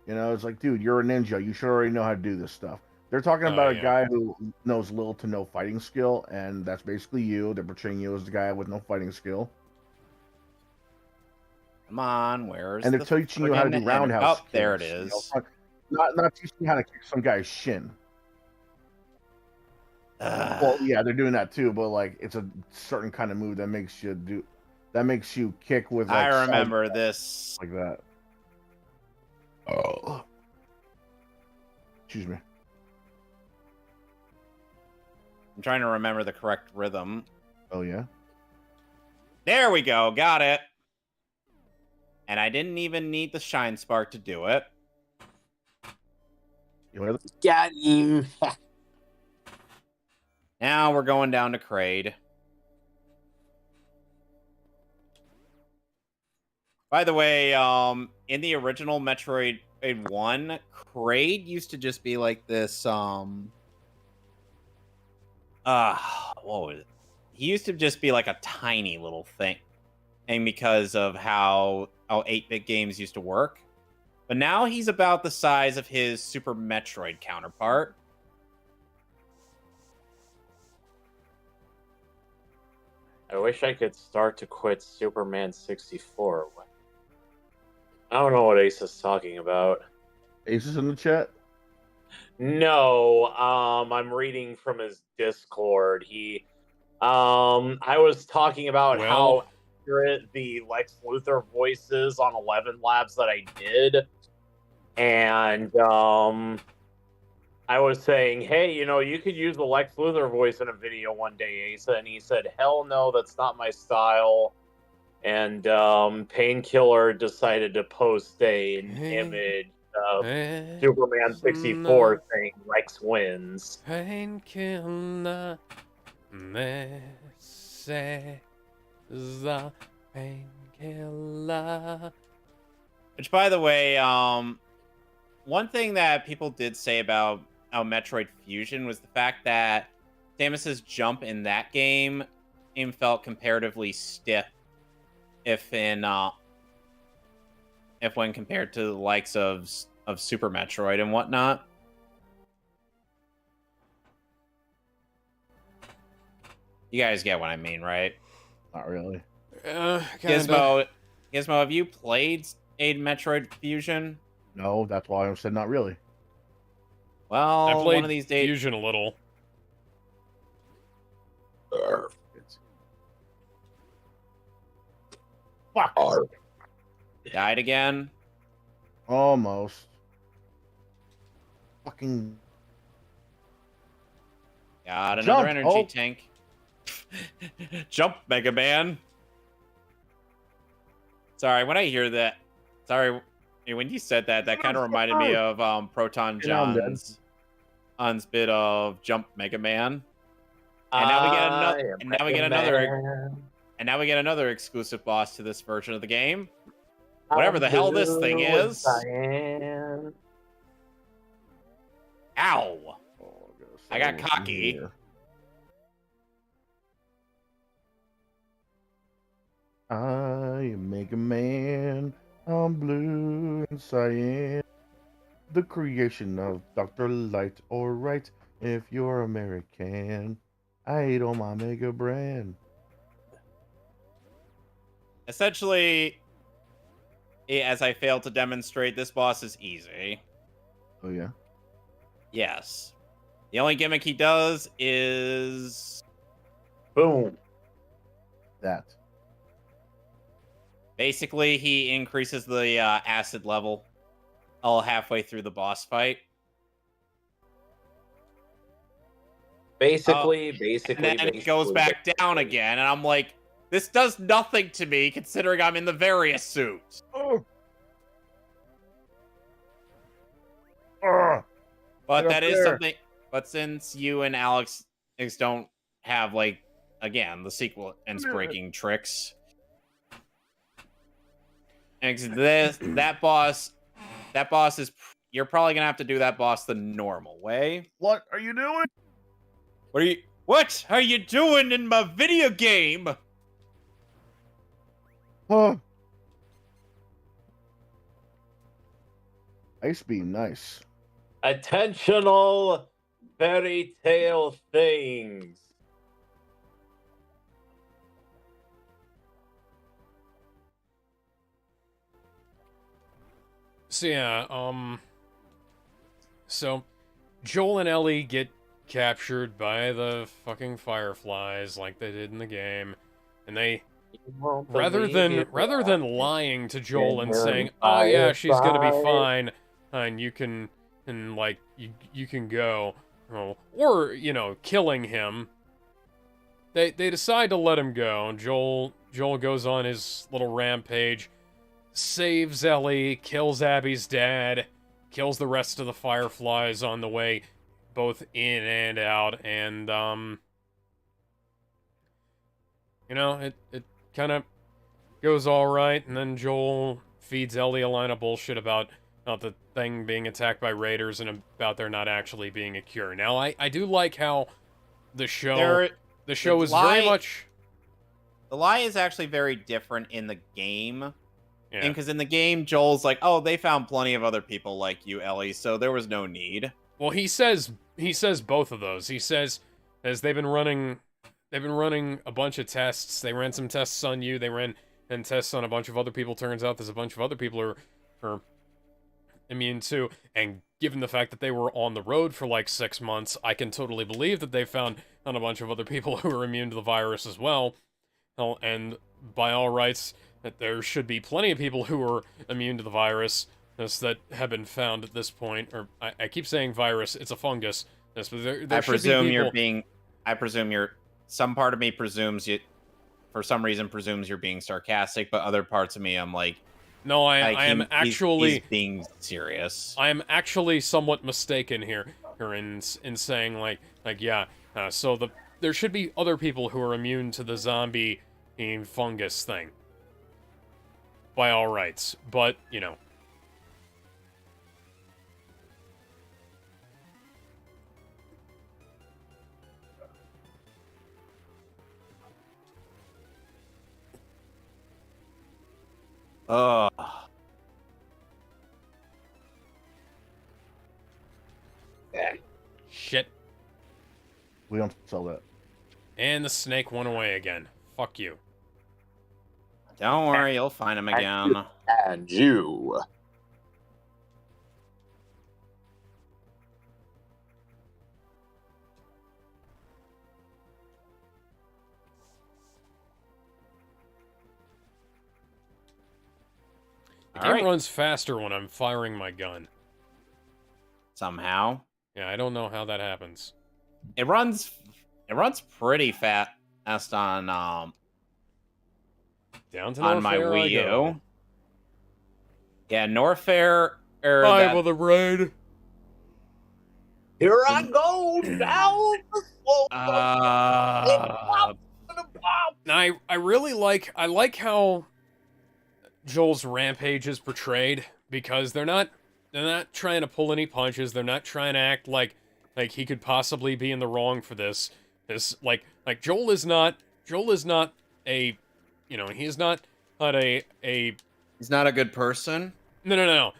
You know, it's like, dude, you're a ninja. You should already know how to do this stuff. They're talking about a
yeah.
guy who knows little to no fighting skill, and that's basically you. They're portraying you as the guy with no fighting skill.
Come on, where's
And they're
the
teaching you how to do
friggin'
roundhouse
Oh, there it
kicks,
is.
Not teaching you how to kick some guy's shin. Well, yeah, they're doing that too, but like it's a certain kind of move that makes you kick with. Like,
I remember this.
like that. Oh, excuse me.
I'm trying to remember the correct rhythm.
Oh yeah.
There we go, got it. And I didn't even need the Shine Spark to do it.
Got him.
Now we're going down to Krewe. By the way, in the original Metroid 1, Krewe used to just be like this, what was it? He used to just be like a tiny little thing. And because of how 8-bit games used to work. But now he's about the size of his Super Metroid counterpart.
I wish I could start to quit Superman 64. I don't know what Ace is talking about.
Ace is in the chat.
No, I'm reading from his Discord. I was talking about how accurate the Lex Luthor voices on 11 Labs that I did, and I was saying, hey, you could use the Lex Luthor voice in a video one day, Asa, and he said, hell no, that's not my style. And Painkiller decided to post an image of Superman 64 saying Lex wins.
Painkiller, this is the painkiller.
Which, by the way, one thing that people did say about Metroid Fusion was the fact that Samus's jump in that game felt comparatively stiff, if when compared to the likes of Super Metroid and whatnot. You guys get what I mean, right?
Not really.
Gizmo, have you played a Metroid Fusion?
No, that's why I said not really.
Well,
I played
one of these days.
Fusion a little.
Fuck.
Died again.
Almost. Fucking.
Got another
Jump.
energy tank. Jump, Mega Man. Sorry, when I hear that. Sorry, when you said that, that kind of reminded me of Proton John's bit of Jump, Mega Man. And now we get another. And now we get another exclusive boss to this version of the game. Whatever the hell this thing is. Ow! I got cocky.
I am Mega Man. I'm blue and cyan. The creation of Dr. Light, alright. If you're American, I ate on my Mega brand.
Essentially, as I failed to demonstrate, this boss is easy.
Oh, yeah?
Yes. The only gimmick he does is...
Boom.
That.
Basically, he increases the acid level all halfway through the boss fight.
Basically,
And then it goes back down again, and I'm like, this does nothing to me, considering I'm in the Various suit.
Oh.
But
Get
that
up
is
there.
something. But since you and Alex don't have, like, again, the sequence breaking tricks, and that boss is, you're probably gonna have to do that boss the normal way.
What are you doing?
What are you doing in my video game?
Huh. Ice beam, nice.
Attentional fairy tale things.
So yeah, so Joel and Ellie get captured by the fucking fireflies like they did in the game, and they rather than lying to Joel and saying, "Oh yeah, she's gonna be fine, and you can go," or you know, killing him, they decide to let him go. And Joel goes on his little rampage, saves Ellie, kills Abby's dad, kills the rest of the fireflies on the way, both in and out, and you know, it kind of goes all right, and then Joel feeds Ellie a line of bullshit about the thing being attacked by raiders and about there not actually being a cure. Now, I do like how the show is very much...
The lie is actually very different in the game.
Yeah.
Because in the game, Joel's like, oh, they found plenty of other people like you, Ellie, so there was no need.
Well, he says both of those. He says, as they've been running a bunch of tests. They ran some tests on you. They ran tests on a bunch of other people. Turns out there's a bunch of other people who are immune too. And given the fact that they were on the road for like 6 months, I can totally believe that they found on a bunch of other people who are immune to the virus as well. And by all rights, that there should be plenty of people who are immune to the virus that have been found at this point. Or I keep saying virus, it's a fungus. But there should be people...
I presume you're... Some part of me presumes you... For some reason, presumes you're being sarcastic, but other parts of me, I'm like...
No, I am actually...
He's being serious.
I am actually somewhat mistaken here in saying, yeah, so there should be other people who are immune to the zombie fungus thing. By all rights. But, you know. Shit.
We don't sell that.
And the snake went away again. Fuck you.
Don't worry, you'll find him again.
And you.
The game runs faster when I'm firing my gun.
Somehow.
Yeah, I don't know how that happens.
It runs pretty fast on
Down to
on my Wii U. Yeah, Norfair.
Bye with the raid.
Here I go down the slope.
Now, I really like how Joel's rampage is portrayed, because they're not trying to pull any punches. They're not trying to act like he could possibly be in the wrong for this. Like Joel is not a, you know, he's not a
he's not a good person.
No.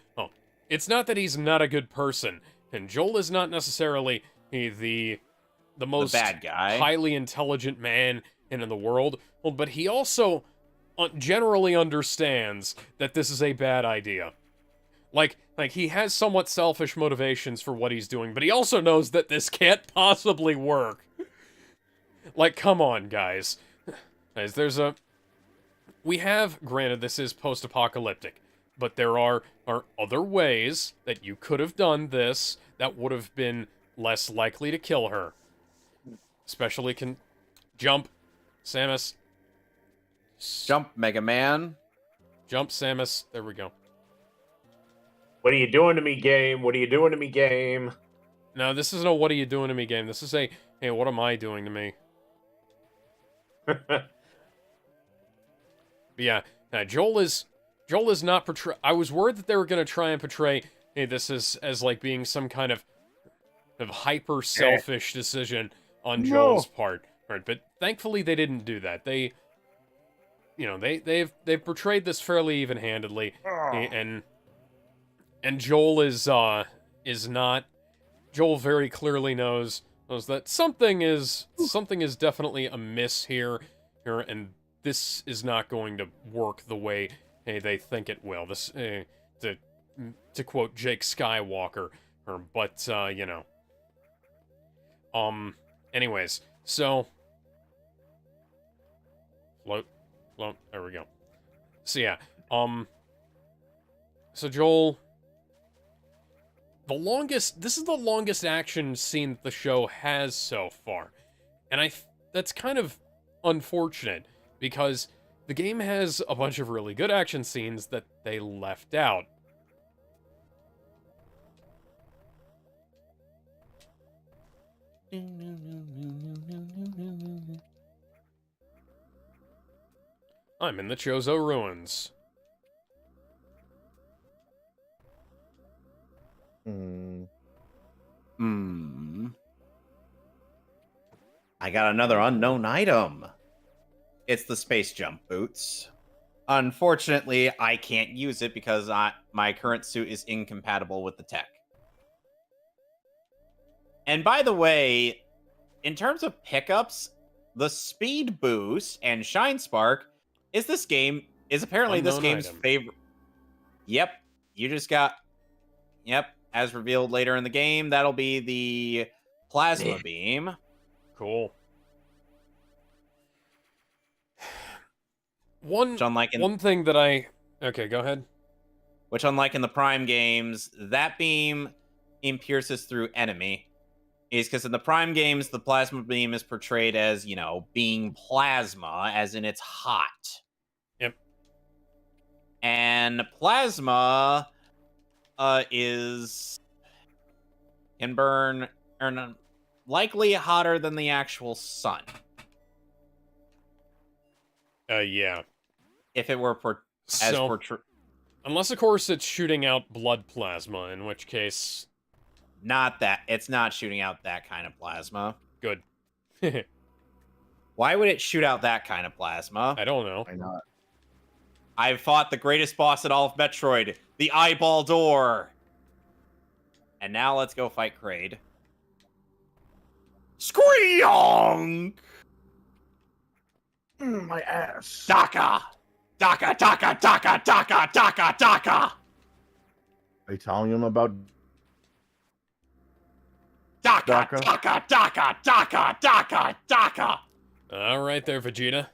It's not that he's not a good person, and Joel is not necessarily the most
bad guy,
highly intelligent man in the world. Well, but he also generally understands that this is a bad idea. Like he has somewhat selfish motivations for what he's doing, but he also knows that this can't possibly work. Like, come on, guys. We have, granted, this is post-apocalyptic, but there are other ways that you could have done this that would have been less likely to kill her. Especially jump, Samus.
Jump, Mega Man.
Jump, Samus. There we go.
What are you doing to me, game? What are you doing to me, game?
No, this isn't a what are you doing to me game. This is a, hey, what am I doing to me? But yeah, Joel is not portray. I was worried that they were going to try and portray, hey, this as like being some kind of hyper selfish decision on Joel's part, right? But thankfully they didn't do that. They, they've portrayed this fairly even-handedly, and Joel is not. Joel very clearly knows that something is definitely amiss here, and this is not going to work the way they think it will. This, to quote Jake Skywalker, but anyways, so float, there we go. So yeah, so Joel. This is the longest action scene that the show has so far. And that's kind of unfortunate, because the game has a bunch of really good action scenes that they left out. I'm in the Chozo Ruins.
I got another unknown item. It's the space jump boots. Unfortunately, I can't use it because my current suit is incompatible with the tech. And by the way, in terms of pickups, the speed boost and shine spark is apparently this game's favorite. Yep, you just got. Yep, as revealed later in the game, that'll be the plasma beam.
Cool. One thing that I... Okay, go ahead.
Which, unlike in the Prime games, that beam pierces through enemy. Is because in the Prime games, the plasma beam is portrayed as, being plasma, as in it's hot.
Yep.
And plasma can burn, or likely hotter than the actual sun.
Yeah.
If it were
unless, of course, it's shooting out blood plasma, in which case...
It's not shooting out that kind of plasma.
Good.
Why would it shoot out that kind of plasma?
I don't know.
Why not?
I've fought the greatest boss in all of Metroid, the Eyeball Door. And now let's go fight Krewe. Screong!
My ass.
Daka! Daka, Daka, Daka, Daka, Daka, Daka!
Are you telling him about
Daka, Daka, Daka, Daka, Daka, Daka!
All right there, Vegeta.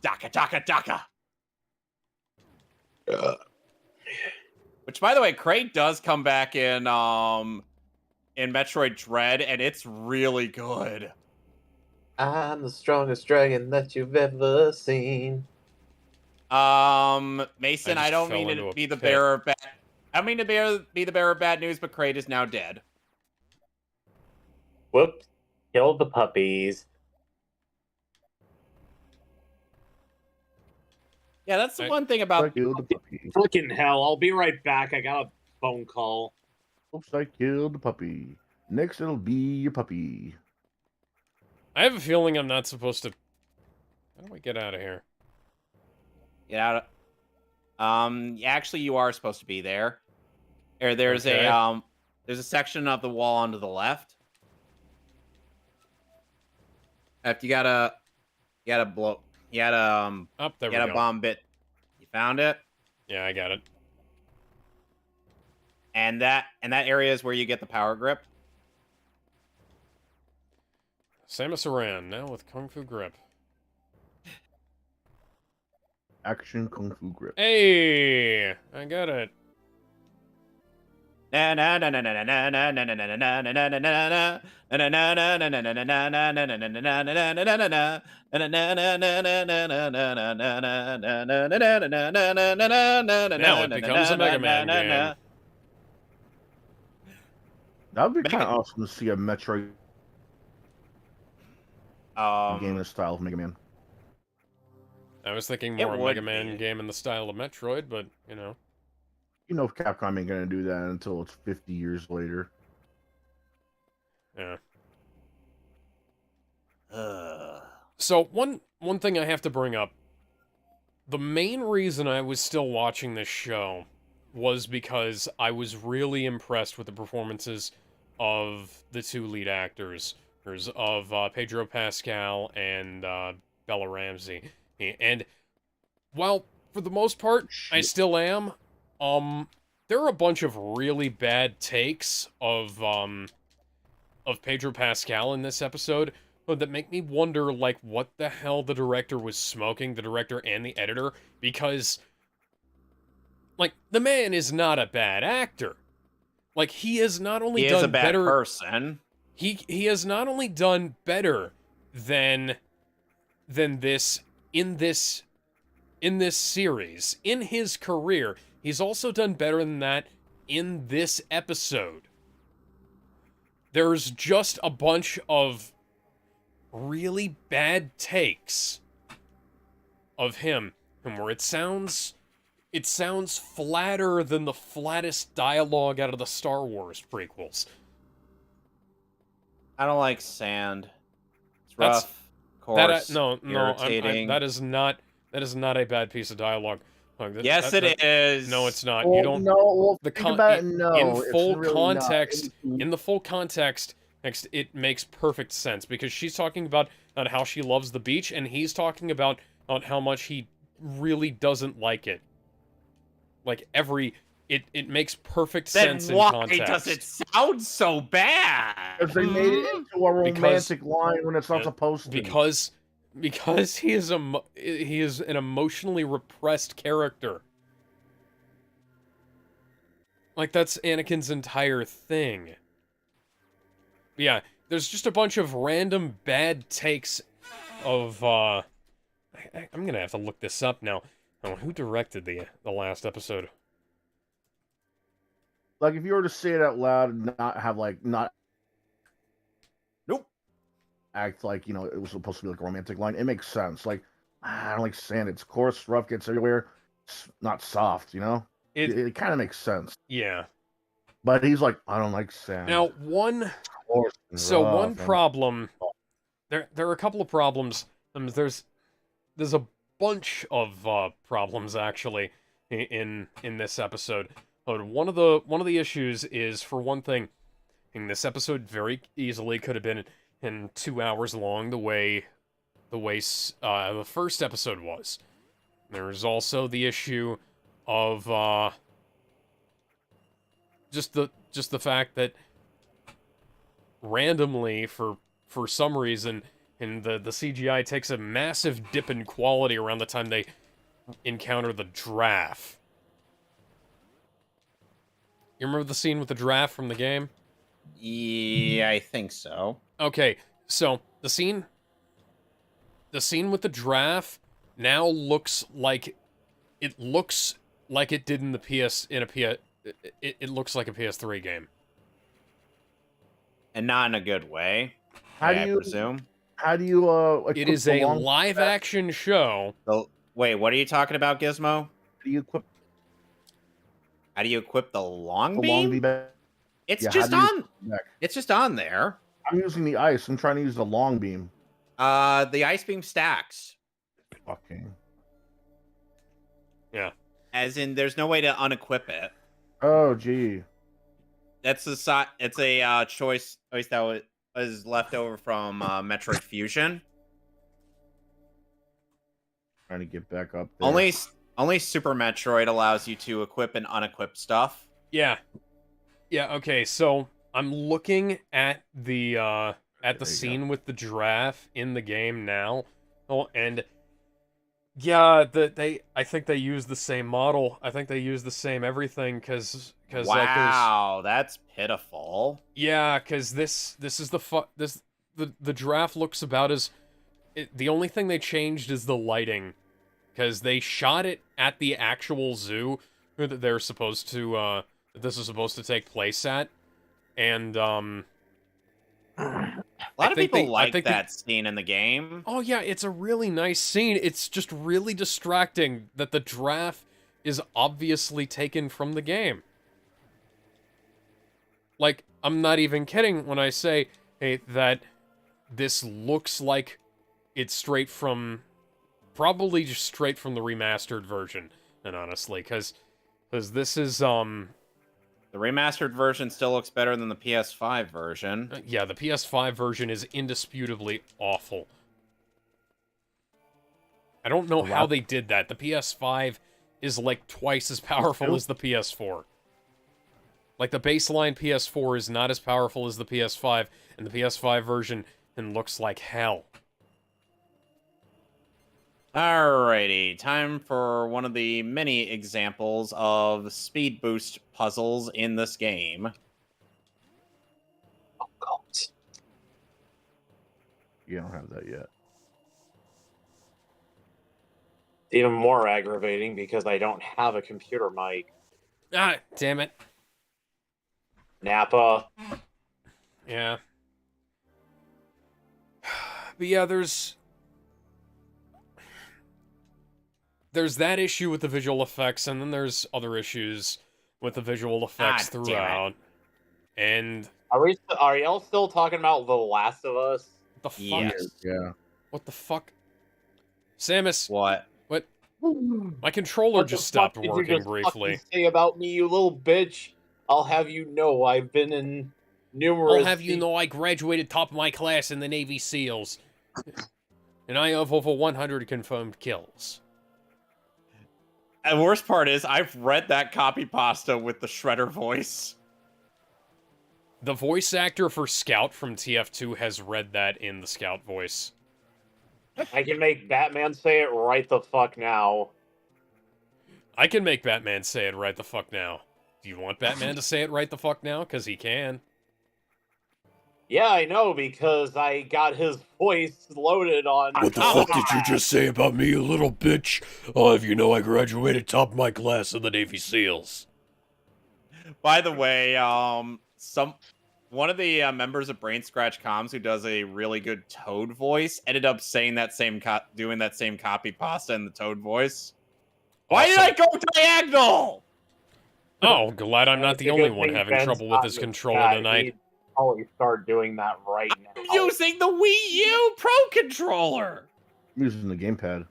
Daka, Daka, Daka! Which, by the way, Krewe does come back in Metroid Dread, and it's really good.
I'm the strongest dragon that you've ever seen.
Mason, I don't mean to be the bearer of bad. I don't mean to be the bearer of bad news, but Krewe is now dead.
Whoops! Kill the puppies.
Yeah, that's the one thing about.
Fucking hell! I'll be right back. I got a phone call.
Oops! I killed the puppy. Next, it'll be your puppy.
I have a feeling I'm not supposed to... How do I get out of here?
Get out of... Actually, you are supposed to be there. There's
Okay.
There's a section of the wall on to the left. You gotta blow... You gotta,
there we
you gotta
go.
bomb bit. You found it?
Yeah, I got it.
And that area is where you get the power grip.
Samus Aran, now with Kung Fu Grip.
Action Kung Fu Grip.
Hey, I got it. Now it becomes a Mega Man game.
That would be kind of awesome to see a Metroid game in the style of Mega Man.
I was thinking more a Mega Man game in the style of Metroid, but, you know.
You know, Capcom ain't gonna do that until it's 50 years later.
Yeah. So, one thing I have to bring up. The main reason I was still watching this show was because I was really impressed with the performances of the two lead actors, of Pedro Pascal and Bella Ramsey. And while for the most part I still am, there are a bunch of really bad takes of Pedro Pascal in this episode that make me wonder, like, what the hell the director was smoking, the director and the editor, because, like, the man is not a bad actor. Like, he has not only
he
done
is a bad
better
person.
He has not only done better than this in this series, in his career, he's also done better than that in this episode. There's just a bunch of really bad takes of him, and where it sounds flatter than the flattest dialogue out of the Star Wars prequels.
I don't like sand. It's rough, coarse, irritating.
That is not a bad piece of dialogue.
Yes, it is.
No, it's not.
Well,
You don't.
No, well,
The
think about it. No,
in
it's
full
really
context,
not.
in the full context, next it makes perfect sense because she's talking about how she loves the beach, and he's talking about how much he really doesn't like it. Like it makes perfect sense in context.
Then why does it sound so bad?
Because they made it into a romantic line when it's not supposed to.
Because he is an emotionally repressed character. Like, that's Anakin's entire thing. Yeah, there's just a bunch of random bad takes of I'm gonna have to look this up now. Oh, who directed the last episode?
Like, if you were to say it out loud and not have, like, not act like, you know, it was supposed to be like a romantic line, it makes sense. Like, I don't like sand. It's coarse, rough, gets everywhere. It's not soft, you know? It kind of makes sense.
Yeah.
But he's like, I don't like sand.
Now, one problem... There are a couple of problems. There's a bunch of problems, actually, in this episode. But one of the issues is, for one thing, this episode very easily could have been in 2 hours long, the way the first episode was. There's also the issue of just the fact that randomly, for some reason, and the CGI takes a massive dip in quality around the time they encounter the giraffe. You remember the scene with the giraffe from the game?
Yeah, I think so.
Okay, so the scene with the giraffe now looks like it did in the it looks like a PS3 game.
And not in a good way.
I
presume.
How do you
it is a live action show.
Wait, what are you talking about, Gizmo?
How do you equip
How do you equip the long beam? It's
Yeah,
just
how do
on. It's just on there.
I'm using the ice. I'm trying to use the long beam.
The ice beam stacks.
Fucking.
Yeah.
As in, there's no way to unequip it.
Oh, gee.
It's a choice that was left over from Metroid Fusion.
Trying to get back up there.
Only Super Metroid allows you to equip and unequip stuff.
Yeah. Yeah, okay, so I'm looking at the scene with the giraffe in the game now. Oh, and Yeah, I think they use the same model. I think they use the same everything because like there's
Wow, that's pitiful.
yeah, because this is the draft looks about as the only thing they changed is the lighting because they shot it at the actual zoo that they're supposed to that this is supposed to take place at, and
A
I
lot of
think
people
they I
like
think
that scene in the game.
oh yeah, it's a really nice scene. It's just really distracting that the draft is obviously taken from the game. Like, I'm not even kidding when I say, hey, that this looks like it's straight from, probably just straight from the remastered version, and honestly, because this is,
The remastered version still looks better than the PS5 version.
yeah, the PS5 version is indisputably awful. I don't know how they did that. The PS5 is like twice as powerful as the PS4. Like, the baseline PS4 is not as powerful as the PS5, and the PS5 version looks like hell.
Alrighty, time for one of the many examples of speed boost puzzles in this game.
Oh, God.
You don't have that yet.
Even more aggravating because I don't have a computer mic.
Ah, damn it.
Nappa.
Yeah. But yeah, there's that issue with the visual effects, and then there's other issues with the visual effects
damn it.
throughout. And
Are y'all still talking about The Last of Us?
the fuck?
Yes.
Yeah.
What the fuck? Samus,
What?
what? My controller
What the
just stopped
fuck did you
working
just
briefly.
fucking say about me, you little bitch? I'll have you know I've been in numerous.
I'll have you know I graduated top of my class in the Navy SEALs. And I have over 100 confirmed kills.
And the worst part is, I've read that copy pasta with the Shredder voice.
The voice actor for Scout from TF2 has read that in the Scout voice.
I can make Batman say it right the fuck now.
I can make Batman say it right the fuck now. Do you want Batman to say it right the fuck now? Because he can.
Yeah, I know, because I got his voice loaded on.
What the fuck did you just say about me, you little bitch? I'll have you know I graduated top of my class in the Navy SEALs.
By the way, one of the members of Brain Scratch Comms who does a really good Toad voice ended up saying that same doing that same copy pasta in the Toad voice. Why did I go diagonal?
Oh, glad I'm not the only one having trouble with his controller tonight.
He'd probably start doing that right now.
I'm using the Wii U Pro controller.
I'm using the gamepad.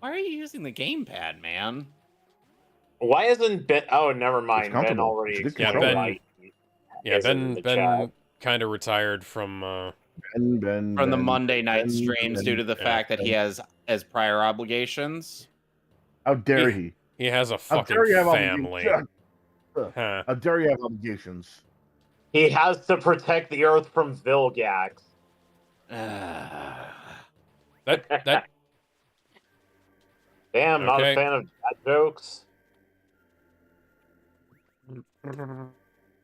Why are you using the gamepad, man?
Why isn't Ben? Oh, never mind. Ben
comfortable.
already.
It's a good
explained
controller.
why he
Yeah,
isn't in the
Ben
chat.
kind of retired from,
Ben,
From the
Ben,
Monday night
Ben,
streams
Ben,
due to the
yeah,
fact that he has prior obligations.
How dare he?
he has a
How
fucking
dare you have
family.
obligations?
Huh.
How dare you have obligations?
He has to protect the Earth from Vilgax.
That
Damn, not
Okay.
a fan of bad jokes.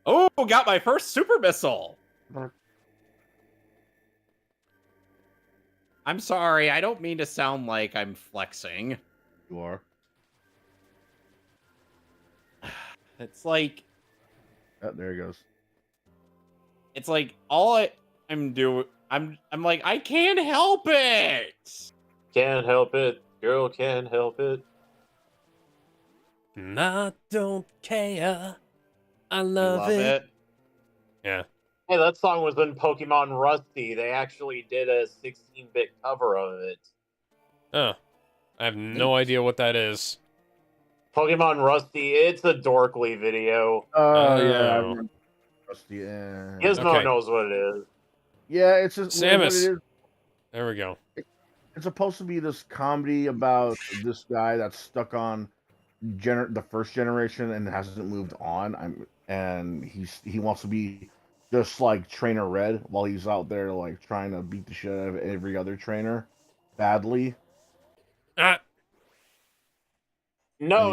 Oh, got my first super missile. I'm sorry, I don't mean to sound like I'm flexing.
You are.
It's like
Oh, there he goes.
it's like all I'm doing. I'm like I can't help it.
Can't help it. Girl can't help it.
I don't care. I love,
Love
it.
it.
Yeah.
Hey, that song was in Pokemon Rusty. They actually did a 16-bit cover of it.
Oh. I have no idea what that is.
Pokemon Rusty, it's a dorkly video.
Oh, yeah. I
Oh.
remember. Rusty, yeah.
Gizmo
Okay.
knows what it is.
Yeah, it's just what it
Samus.
is.
There we go.
It's supposed to be this comedy about this guy that's stuck on the first generation and hasn't moved on. And he wants to be just like Trainer Red while he's out there like trying to beat the shit out of every other trainer badly.
No,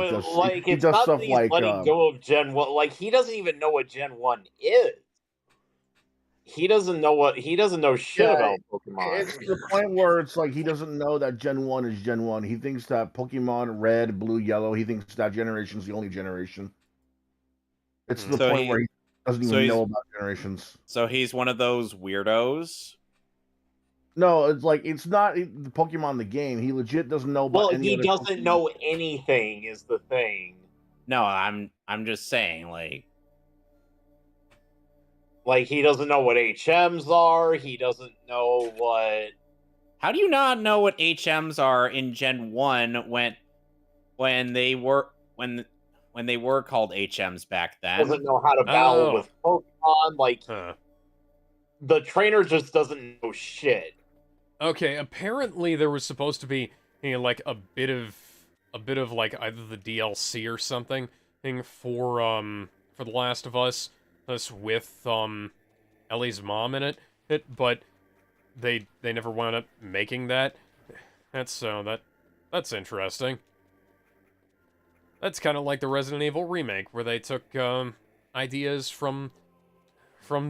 And he
it's
does
not
stuff
that he's
like
letting go of Gen 1. Like, he doesn't even know what Gen 1 is. He doesn't know shit about Pokemon.
it's to the point where it's like he doesn't know that Gen 1 is Gen 1. He thinks that Pokemon Red, Blue, Yellow, he thinks that generation is the only generation. It's to the
So
point
he-
where he doesn't
so
even
he's-
know about generations.
So he's one of those weirdos.
No, it's like it's not the Pokemon the game. He legit doesn't know about
Well,
any
he
other
doesn't
Pokemon.
know anything is the thing.
No, I'm just saying,
Like, he doesn't know what HMs are. He doesn't know what...
how do you not know what HMs are in Gen 1 when they were called HMs back then?
Doesn't know how to battle with Pokemon. Like,
Huh.
the trainer just doesn't know shit.
Okay, apparently there was supposed to be like a bit of like either the DLC or something for The Last of Us with Ellie's mom in it, but they never wound up making that. That's interesting. That's kind of like the Resident Evil remake where they took ideas from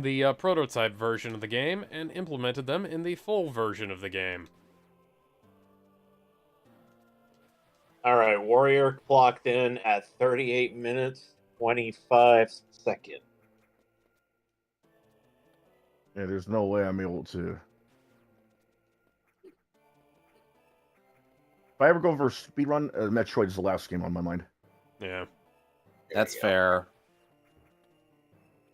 the prototype version of the game and implemented them in the full version of the game.
Alright, Warrior clocked in at 38 minutes, 25 seconds.
Yeah, there's no way I'm able to. If I ever go for a speedrun, Metroid is the last game on my mind.
Yeah.
That's fair.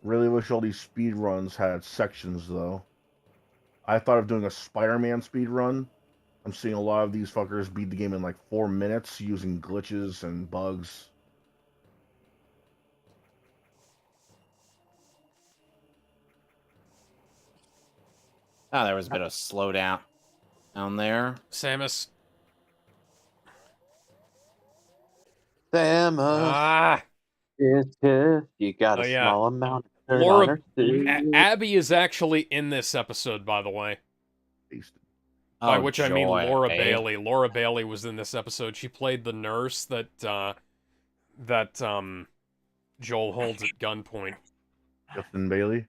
Really wish all these speedruns had sections, though. I thought of doing a Spider-Man speedrun. I'm seeing a lot of these fuckers beat the game in like 4 minutes using glitches and bugs.
Oh, there was a bit of slowdown down there.
Samus.
Samus,
Ah!
you got
Oh,
a
yeah.
small amount of dirt
Laura-
on her suit.
Abby is actually in this episode, by the way. By
Oh,
which I mean
joy.
Laura Bailey. Laura Bailey was in this episode. She played the nurse that Joel holds at gunpoint.
Justin Bailey.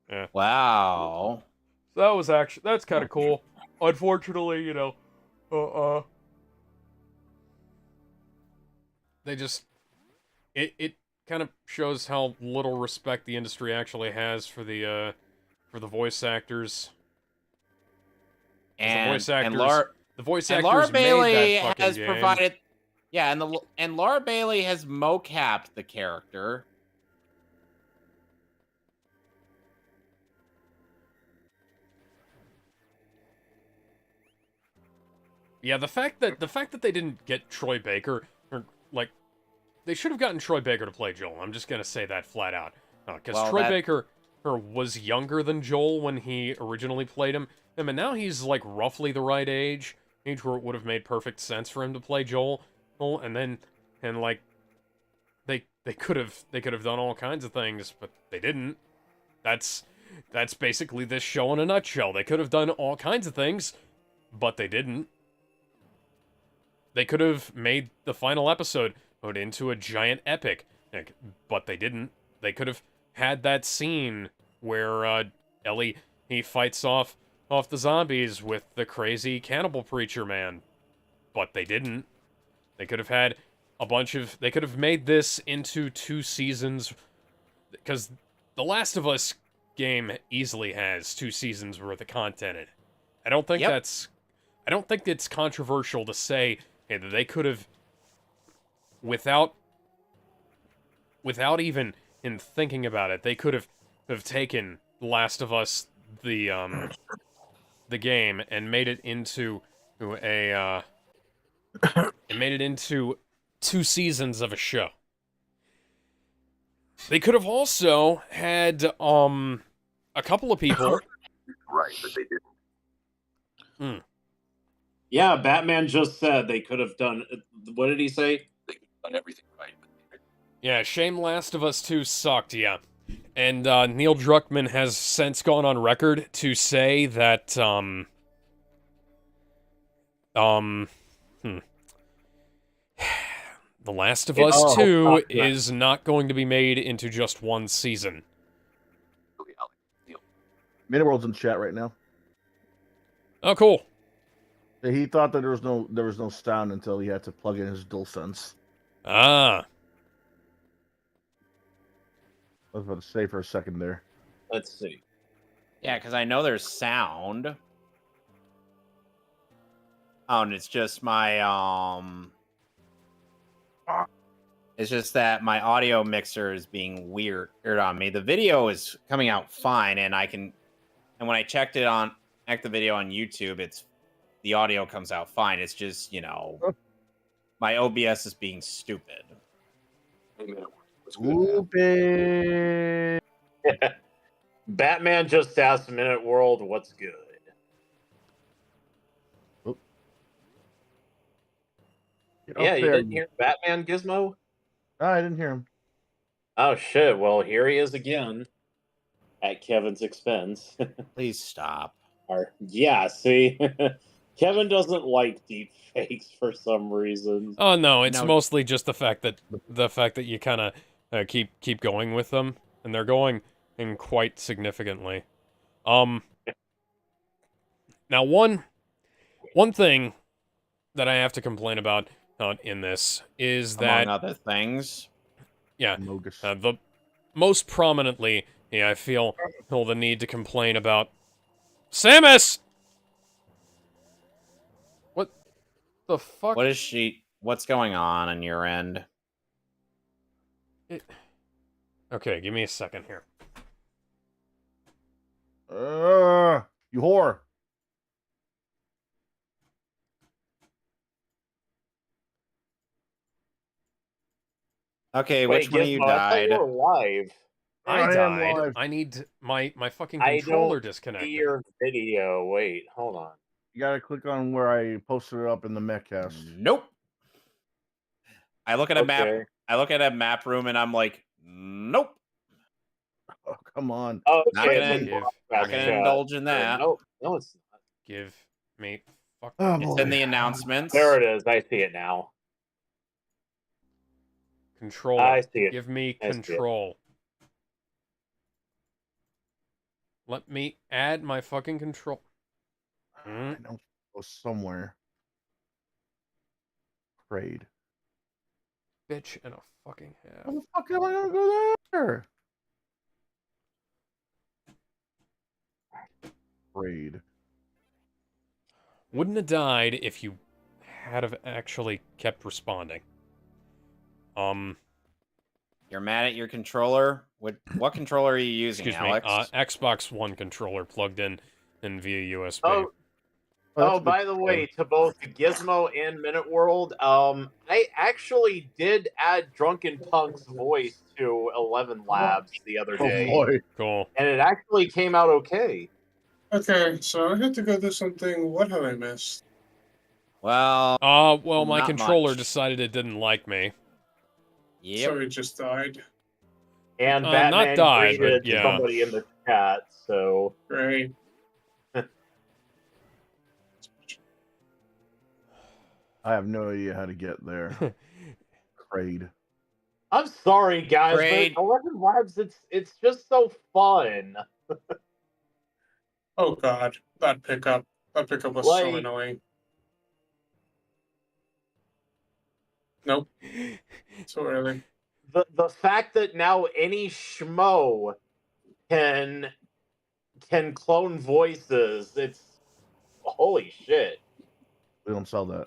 Yeah.
Wow.
So that's kind of cool. Unfortunately, they just it kind of shows how little respect the industry actually has for the voice actors.
And
The voice actors
Laura Bailey
made that fucking
has
game.
provided. Yeah, and Laura Bailey has mocapped the character.
Yeah, the fact that they didn't get Troy Baker, or like, they should have gotten Troy Baker to play Joel. I'm just gonna say that flat out, because Troy Baker was younger than Joel when he originally played him, and now he's like roughly the right age where it would have made perfect sense for him to play Joel. And like, they could have done all kinds of things, but they didn't. That's basically this show in a nutshell. They could have done all kinds of things, but they didn't. They could have made the final episode into a giant epic, but they didn't. They could have had that scene where Ellie, he fights off the zombies with the crazy cannibal preacher man, but they didn't. They could have had they could have made this into 2 seasons, because The Last of Us game easily has 2 seasons worth of content in it. I don't think it's controversial to say that they could have, without even in thinking about it, they could have taken The Last of Us the game and made it into 2 seasons of a show. They could have also had a couple of people.
Right, but they didn't.
Yeah, Batman just said they could have done... What did he say?
They could have done everything right, but they didn't.
Yeah, shame Last of Us 2 sucked, yeah. And Neil Druckmann has since gone on record to say that The Last of Us 2 is not going to be made into just one season.
Miniworld's in chat right now.
Oh, cool.
He thought that there was no sound until he had to plug in his DualSense.
Ah.
I was about to say for a second there.
Let's see.
Yeah, because I know there's sound. Oh, and it's just my it's just that my audio mixer is being weird on me. The video is coming out fine, and when I checked the video on YouTube, the audio comes out fine. It's just, my OBS is being stupid.
Stupid.
Batman just asked Minute World, what's good? Yeah, you didn't hear Batman, Gizmo?
No, I didn't hear him.
Oh, shit. Well, here he is again. At Kevin's expense.
Please stop.
Yeah, see? Kevin doesn't like deep fakes for some reason.
Oh no, it's mostly just the fact that you kind of keep going with them, and they're going in quite significantly. Now one thing that I have to complain about in this is that,
among other things,
the most prominently, I feel the need to complain about Samus. What the fuck?
What's going on your end?
Okay, give me a second here.
You whore.
Okay, which one of you died?
I thought you were live.
I died. I need my fucking controller disconnected.
See your video. Wait, hold on.
You gotta click on where I posted it up in the Mehcast.
Nope. I look at a map. I look at a map room, and I'm like, nope.
Oh, come on.
Oh,
not gonna indulge in that.
No, it's not.
Give me. Fuck.
It's in the announcements.
There it is. I see it now.
Controller.
I see it.
Give me control. Let me add my fucking control.
I know go somewhere. Prayed.
Bitch and a fucking half.
How the fuck am I gonna go there? Prayed.
Wouldn't have died if you had have actually kept responding.
You're mad at your controller? What controller are you using,
Excuse
Alex?
me, Xbox One controller plugged in via USB.
By the way, to both Gizmo and Minute World, I actually did add Drunken Punk's voice to 11 Labs the other day.
Oh boy.
Cool.
And it actually came out okay.
Okay, so I had to go do something. What have I missed?
Well,
my
not
controller
much.
decided it didn't like me.
Yep.
So it just died.
And
not
Batman
died, but
greeted
yeah.
somebody in the chat, so...
Great.
I have no idea how to get there. Crade.
I'm sorry, guys,
Great.
but 11 Labs, it's just so fun.
Oh god, that pickup. That pickup was so annoying. Nope. So early.
The fact that now any schmo can clone voices, it's holy shit.
We don't sell that.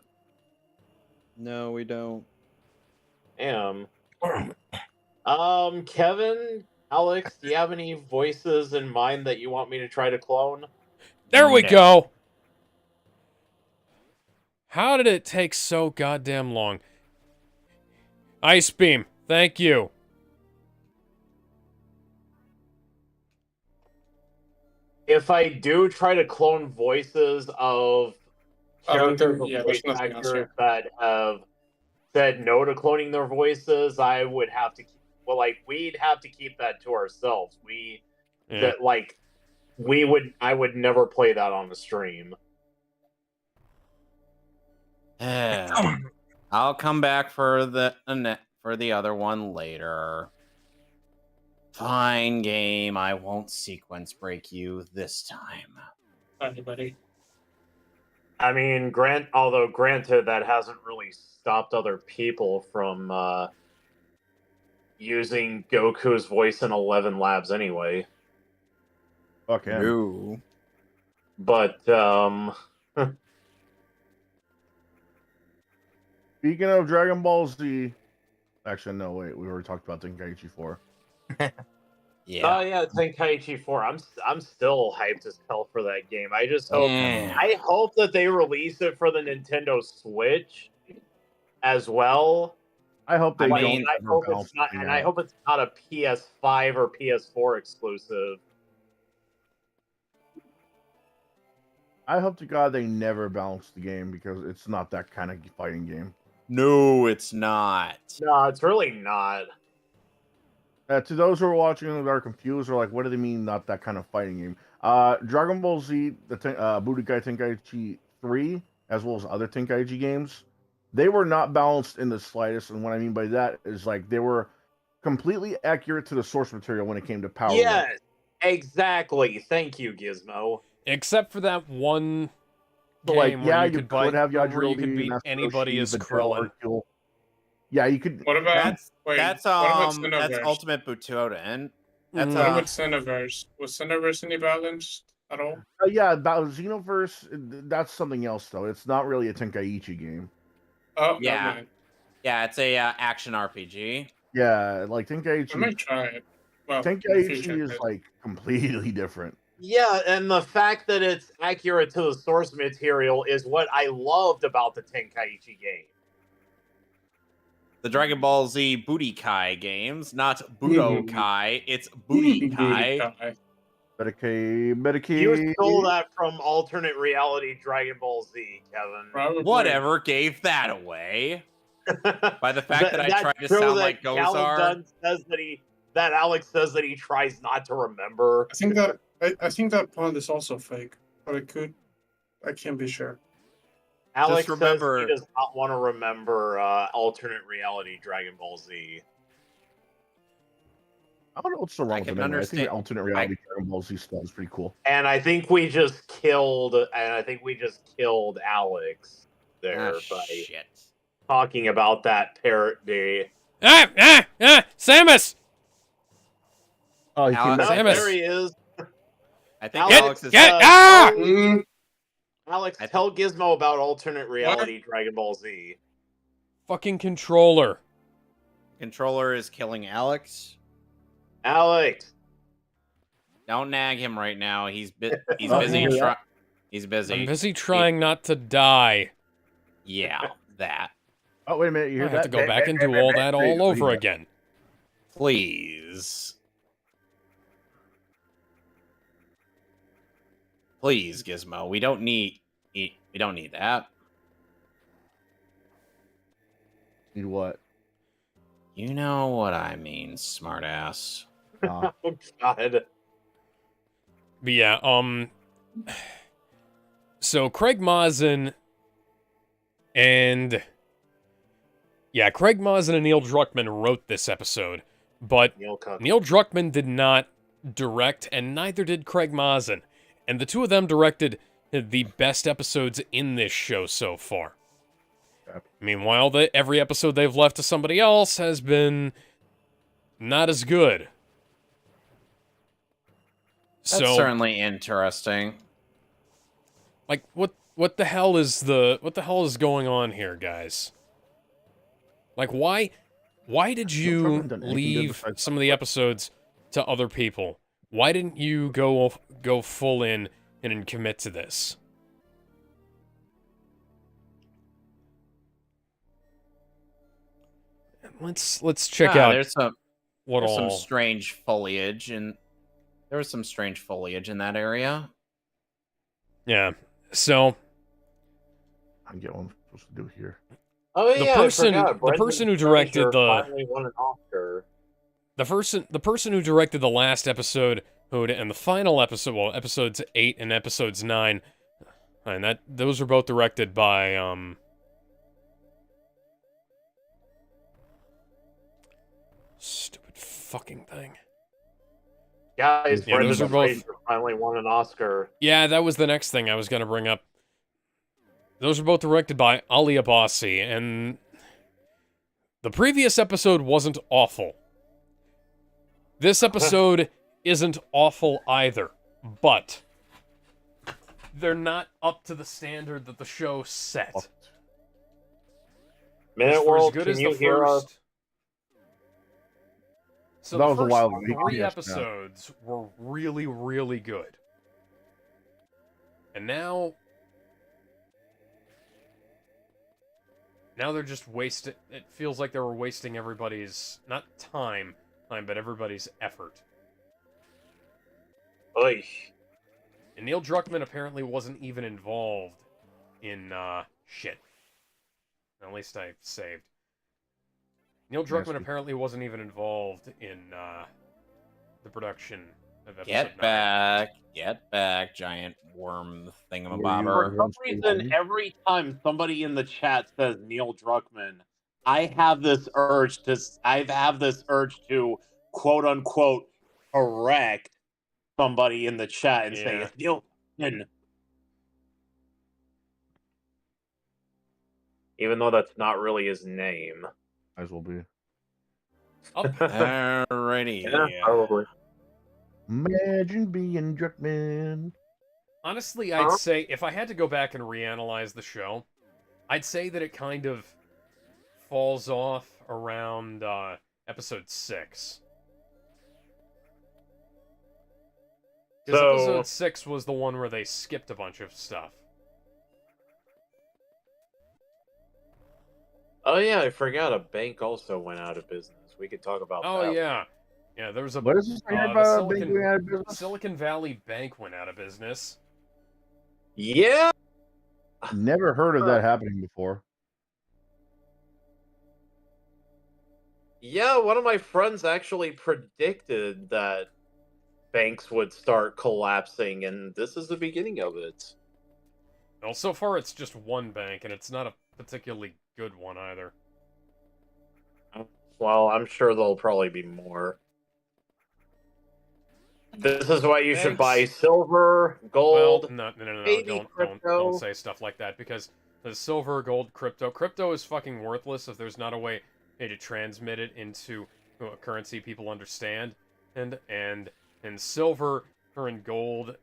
No, we don't.
Damn. Kevin, Alex, do you have any voices in mind that you want me to try to clone?
There we go. How did it take so goddamn long? Ice Beam, thank you.
If I do try to clone voices of characters or voice actors that have said no to cloning their voices, I would have to we'd have to keep that to ourselves. I would never play that on the stream.
I'll come back for the other one later. Fine game. I won't sequence break you this time.
Anybody?
I mean, granted, that hasn't really stopped other people from using Goku's voice in 11 Labs anyway.
Fuck him.
No.
But
Speaking of Dragon Ball Z, actually no, wait, we already talked about Tenkaichi 4.
Yeah.
oh yeah, Tenkaichi 4. I'm still hyped as hell for that game. I just hope I hope that they release it for the Nintendo Switch as well.
I hope they
I
don't.
mean,
I hope
balance
it's not,
the
and
game
I
out.
hope it's not a PS5 or PS4 exclusive.
I hope to God they never balance the game because it's not that kind of fighting game.
No, it's not.
No, it's really not.
To those who are watching that are confused, or like, what do they mean not that kind of fighting game? Dragon Ball Z, the Budokai Tenkaichi 3, as well as other Tenkaichi games, they were not balanced in the slightest. And what I mean by that is like they were completely accurate to the source material when it came to power.
Yes, exactly. Thank you, Gizmo.
Except for that one
So,
game
like,
where
yeah,
you could buy,
have
where you
Yajirobe,
could beat
Master
anybody
Roshi,
as
Vegeta,
Krillin.
Hercule. Yeah, you could.
What about
That's
what about
that's
Xenoverse?
Ultimate Butoden. That's
What about Xenoverse? Was Xenoverse any balanced at all?
Yeah, about Xenoverse, that's something else though. It's not really a Tenkaichi game.
Oh,
Yeah.
never mind.
yeah, it's a action RPG.
Yeah, like
I
Tenkaichi.
might try it. Well, in the
Tenkaichi
future,
is
but-
like completely different.
Yeah, and the fact that it's accurate to the source material is what I loved about the Tenkaichi game.
The Dragon Ball Z Budokai games, not Budokai, it's Budokai.
Medicaid.
You stole that from alternate reality Dragon Ball Z, Kevin.
Probably.
Whatever gave that away by the fact that I
That's
tried to
true
sound
that
like
Callum
Gozar.
Dunn says that Alex says that he tries not to remember.
I think that pond is also fake, but I can't be sure.
Alex
remember-
says he does not want to remember alternate reality Dragon Ball Z.
I don't know what's so wrong
I
with
can
it. Anyway. I
understand-
think the alternate reality Dragon Ball Z stuff is pretty cool.
And I think we just killed Alex there by
Shit.
talking about that parrot day.
Samus!
Oh, he came
Alex-
back.
Samus.
There he is.
I think
Get-
Alex is
Alex, tell Gizmo about alternate reality Dragon Ball Z.
Fucking controller.
controller is killing Alex.
Alex,
Don't nag him right now. He's busy.
yeah.
He's busy.
I'm busy trying not to die.
Yeah, that.
Oh, wait a minute. You hear
I
that?
have to go back and do all that all over again.
Please. Please, Gizmo. We don't need that.
Need what?
You know what I mean, smartass.
Nah.
oh god.
But yeah, so Craig Mazin and Neil Druckmann wrote this episode, but
Neil Cook.
Neil Druckmann did not direct, and neither did Craig Mazin. And the two of them directed the best episodes in this show so far. Meanwhile, every episode they've left to somebody else has been not as good.
That's certainly interesting.
Like, what the hell is going on here, guys? Like, why did you
Druckmann done anything good
leave
besides
some of the episodes to other people? Why didn't you go full in and commit to this? Let's check out
There's some
all.
strange foliage, and there was some strange foliage in that area.
Yeah. So
I get what I'm supposed to do here.
Oh
The
yeah,
person-
I forgot.
the person who
Brendan
directed
Fraser finally won an Oscar.
the person who directed the last episode and the final episode, well, episodes 8 and episodes 9, and those were both directed by fucking thing.
Guys,
Yeah, those
Brendan
are both-
Fraser finally won an Oscar.
Yeah, that was the next thing I was going to bring up. Those are both directed by Ali Abbasi, and the previous episode wasn't awful. This episode isn't awful either, but they're not up to the standard that the show set.
Minute
Which, for
World,
as good
can
as
you
the
hear us?
first... So
That
the
was a
first
while ago.
3
Yes,
episodes were really, really good. And now they're just wasting... It feels like they were wasting everybody's... Not time, but everybody's effort.
Oy.
And Neil Druckmann apparently wasn't even involved in, shit. At least I saved. Neil Druckmann apparently wasn't even involved in, the production of episode 9.
Get back, giant worm
For
thingamabobber.
some reason, every time somebody in the chat says Neil Druckmann, I have this urge to quote unquote correct somebody in the chat and say
Yeah.
it's Neil Druckmann. Even though that's not really his name.
Might as well be.
Up.
Alrighty.
Yeah, probably.
Imagine being Druckmann.
Honestly, I'd say, if I had to go back and reanalyze the show, I'd say that it kind of falls off around, episode 6. Because
So-
episode 6 was the one where they skipped a bunch of stuff.
Oh yeah, I forgot a bank also went out of business. We could talk about that.
Oh, yeah. Yeah, there was a...
What is this thing
the
about being going out of business?
Silicon Valley Bank went out of business.
Yeah.
Never heard of that happening before.
Yeah, one of my friends actually predicted that banks would start collapsing, and this is the beginning of it.
Well, so far it's just one bank, and it's not a particularly good one either.
Well, I'm sure there'll probably be more. This is why you should buy silver, gold.
Well, no,
maybe
don't
crypto.
say stuff like that, because the silver, gold, crypto is fucking worthless if there's not a way to transmit it into a currency people understand. And silver and gold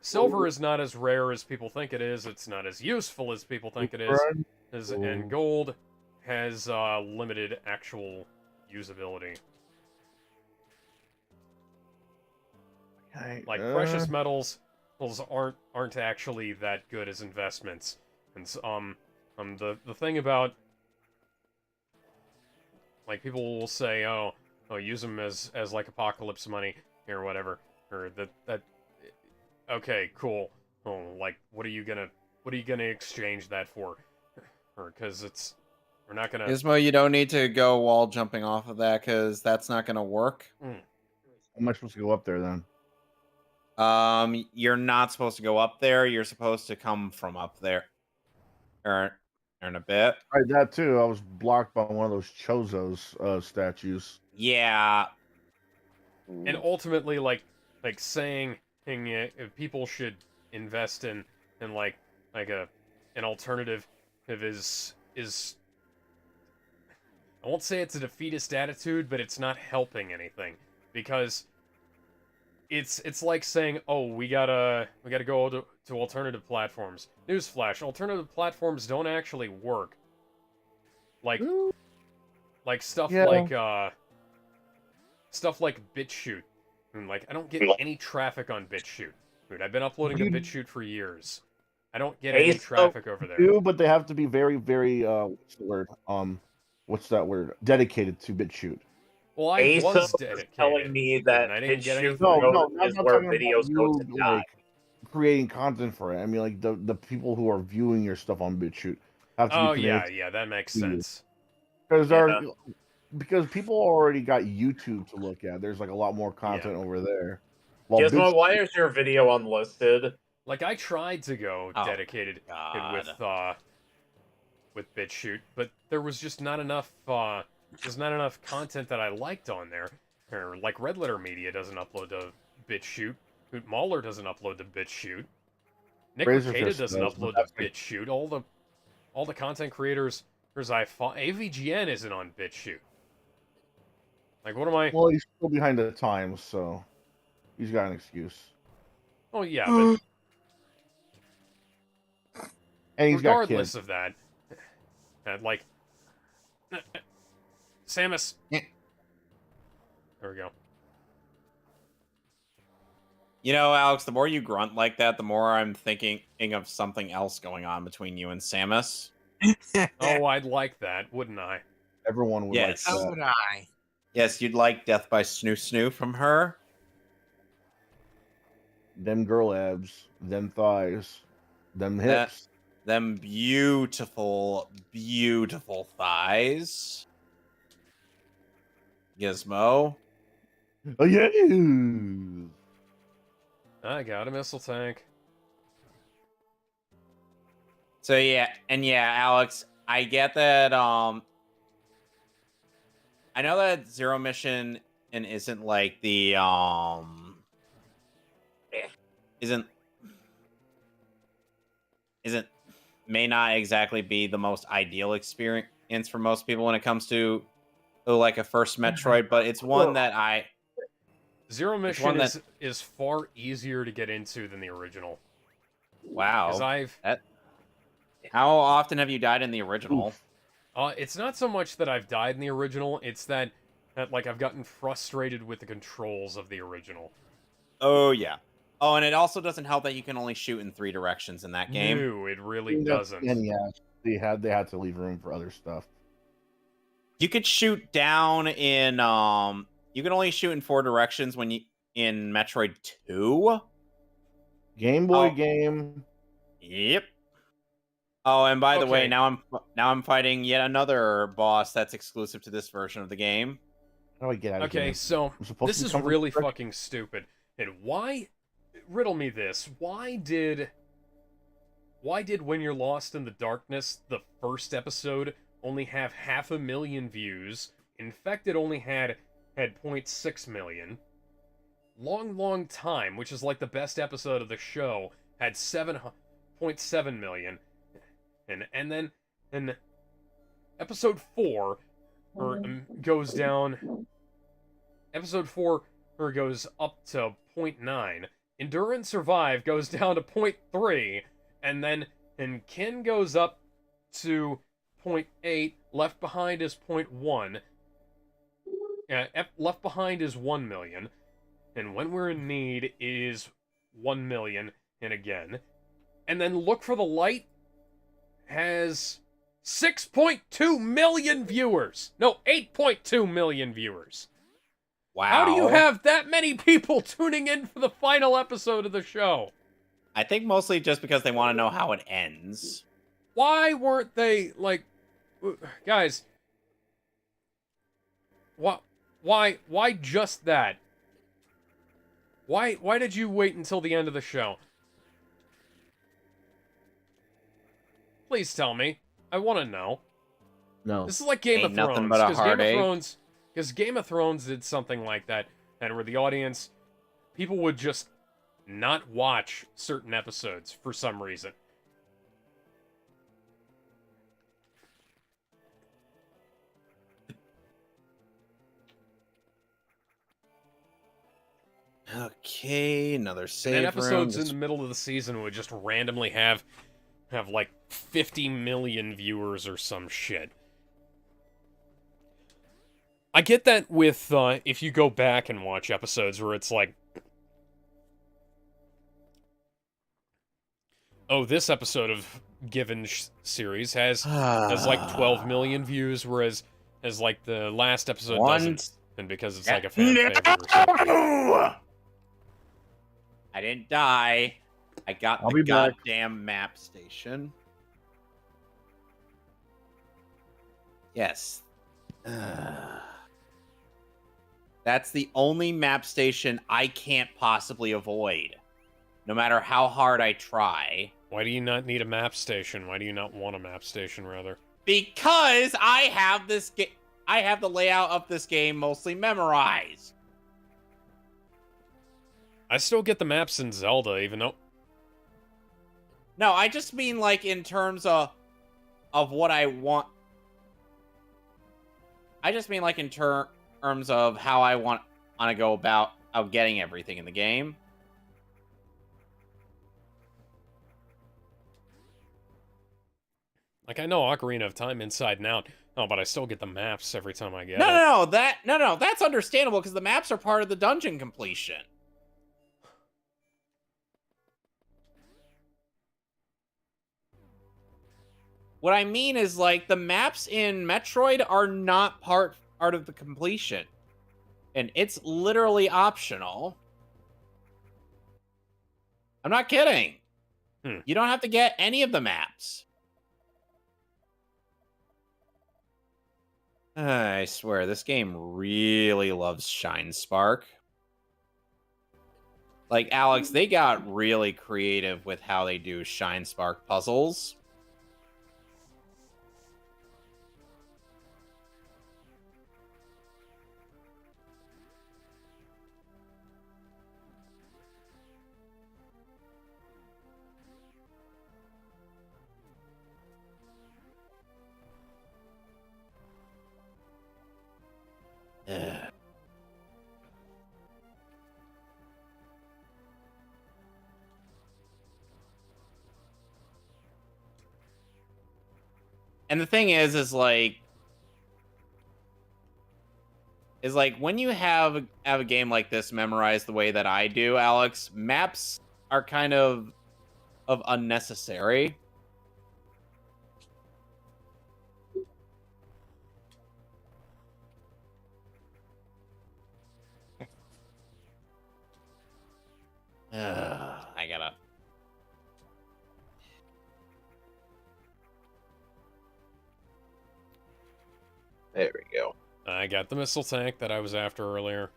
silver is not as rare as people think it is. It's not as useful as people think it is. And gold has limited actual usability. Like precious metals aren't actually that good as investments. And the thing about, like, people will say, oh use them as like apocalypse money or whatever, or that okay, cool. Oh, like, what are you gonna exchange that for? Or because we're not gonna...
Gizmo, you don't need to go wall jumping off of that, because that's not going to work.
How am I supposed to go up there then?
You're not supposed to go up there. You're supposed to come from up there. Or in a bit.
Right, that too. I was blocked by one of those Chozos statues.
Yeah.
And ultimately, like saying people should invest in like an alternative is I won't say it's a defeatist attitude, but it's not helping anything, because it's like saying, oh, we gotta go to alternative platforms. Newsflash: alternative platforms don't actually work. Like stuff like BitChute. And like, I don't get any traffic on BitChute. Dude, I've been uploading to BitChute for years. I don't get any traffic over there.
Do, but they have to be very, very what's the word? What's that word? Dedicated to BitChute.
Well, I
Asa
was dedicated.
telling me that
and I didn't get
BitChute
anything.
is where videos go to die.
Like, creating content for it. I mean, like the people who are viewing your stuff on BitChute have to
Oh
be
yeah, that makes sense.
Because people already got YouTube to look at. There's like a lot more content over there. Well,
Gizmo, why is your video unlisted?
Like, I tried to go dedicated with BitChute, but there was just not enough there's not enough content that I liked on there. Or, like, Red Letter Media doesn't upload to BitChute. Hoot Mauler doesn't upload to BitChute. Nick
Razor
Ricada
Fist
doesn't
does, but
upload to
that's like-
BitChute. All the content creators, AVGN isn't on BitChute. Like, what am I...
Well, he's still behind the times, so he's got an excuse.
Oh, yeah, but
And he's got
regardless
kids.
of that, like... Samus...
Yeah.
There we go.
You know, Alex, the more you grunt like that, the more I'm thinking of something else going on between you and Samus.
Oh, I'd like that, wouldn't I?
Everyone would
Yes.
like
So
that.
would I.
Yes, you'd like Death by Snoo Snoo from her.
Them girl abs, them thighs, them hips.
Them beautiful, beautiful thighs. Gizmo.
Oh yeah.
I got a missile tank.
So yeah, Alex, I get that I know that Zero Mission and isn't like the may not exactly be the most ideal experience for most people when it comes to like a first Metroid, but it's one that
Zero Mission
one that-
is far easier to get into than the original.
wow.
Because
How often have you died in the original?
it's not so much that I've died in the original, it's that like I've gotten frustrated with the controls of the original.
Oh yeah. Oh, and it also doesn't help that you can only shoot in 3 directions in that game.
No, it really doesn't.
And yeah, they had to leave room for other stuff.
You could shoot down in you can only shoot in 4 directions when you in Metroid 2.
Game Boy
Oh.
game.
Yep. Oh, and by the way,
Okay.
now I'm fighting yet another boss that's exclusive to this version of the game.
How do I get out of
Okay,
here?
so
I'm supposed
this
to
is
come from
really
the-
fucking stupid. And why... Riddle me this. Why did When You're Lost in the Darkness, the first episode, only have 500,000 views? Infected only had 0.6 million. Long Time, which is like the best episode of the show, had 7.7 million. And then episode 4 goes down. Episode 4 goes up to 0.9. Endure and Survive goes down to 0.3, and Kin goes up to 0.8. Left Behind is 0.1. Left Behind is 1 million, and When We're in Need is 1 million, and again. And then Look for the Light has 6.2 million viewers. No, 8.2 million viewers.
Wow.
How do you have that many people tuning in for the final episode of the show?
I think mostly just because they want to know how it ends.
Why weren't they, like... Guys... Why just that? Why did you wait until the end of the show? Please tell me. I want to know.
No.
This is like Game
Ain't
of
nothing
Thrones.
but a
Because Game of
heartache.
Thrones... Because Game of Thrones did something like that, and where the audience... People would just not watch certain episodes for some reason.
Okay, another save
And
room.
episodes in the middle of the season would just randomly have like 50 million viewers or some shit. I get that with if you go back and watch episodes where it's like, oh, this episode of given series has like 12 million views, whereas like the last episode doesn't, and because it's like a fan favorite or something.
I didn't die. I got
I'll
the
be back.
goddamn map station. Yes. That's the only map station I can't possibly avoid. No matter how hard I try.
Why do you not need a map station? Why do you not want a map station, rather?
Because I have this game. I have the layout of this game mostly memorized.
I still get the maps in Zelda, even though...
No, I just mean like in terms of what I want. I just mean like in terms of how I want to go about getting everything in the game.
Like, I know Ocarina of Time inside and out. Oh, but I still get the maps every time I get it.
No, that's understandable because the maps are part of the dungeon completion. What I mean is, like, the maps in Metroid are not part of the completion. And it's literally optional. I'm not kidding. You don't have to get any of the maps. I swear, this game really loves Shine Spark. Like, Alex, they got really creative with how they do Shine Spark puzzles. Ugh. And the thing is like when you have a game like this memorized the way that I do, Alex, maps are kind of unnecessary. I gotta. There we go.
I got the missile tank that I was after earlier.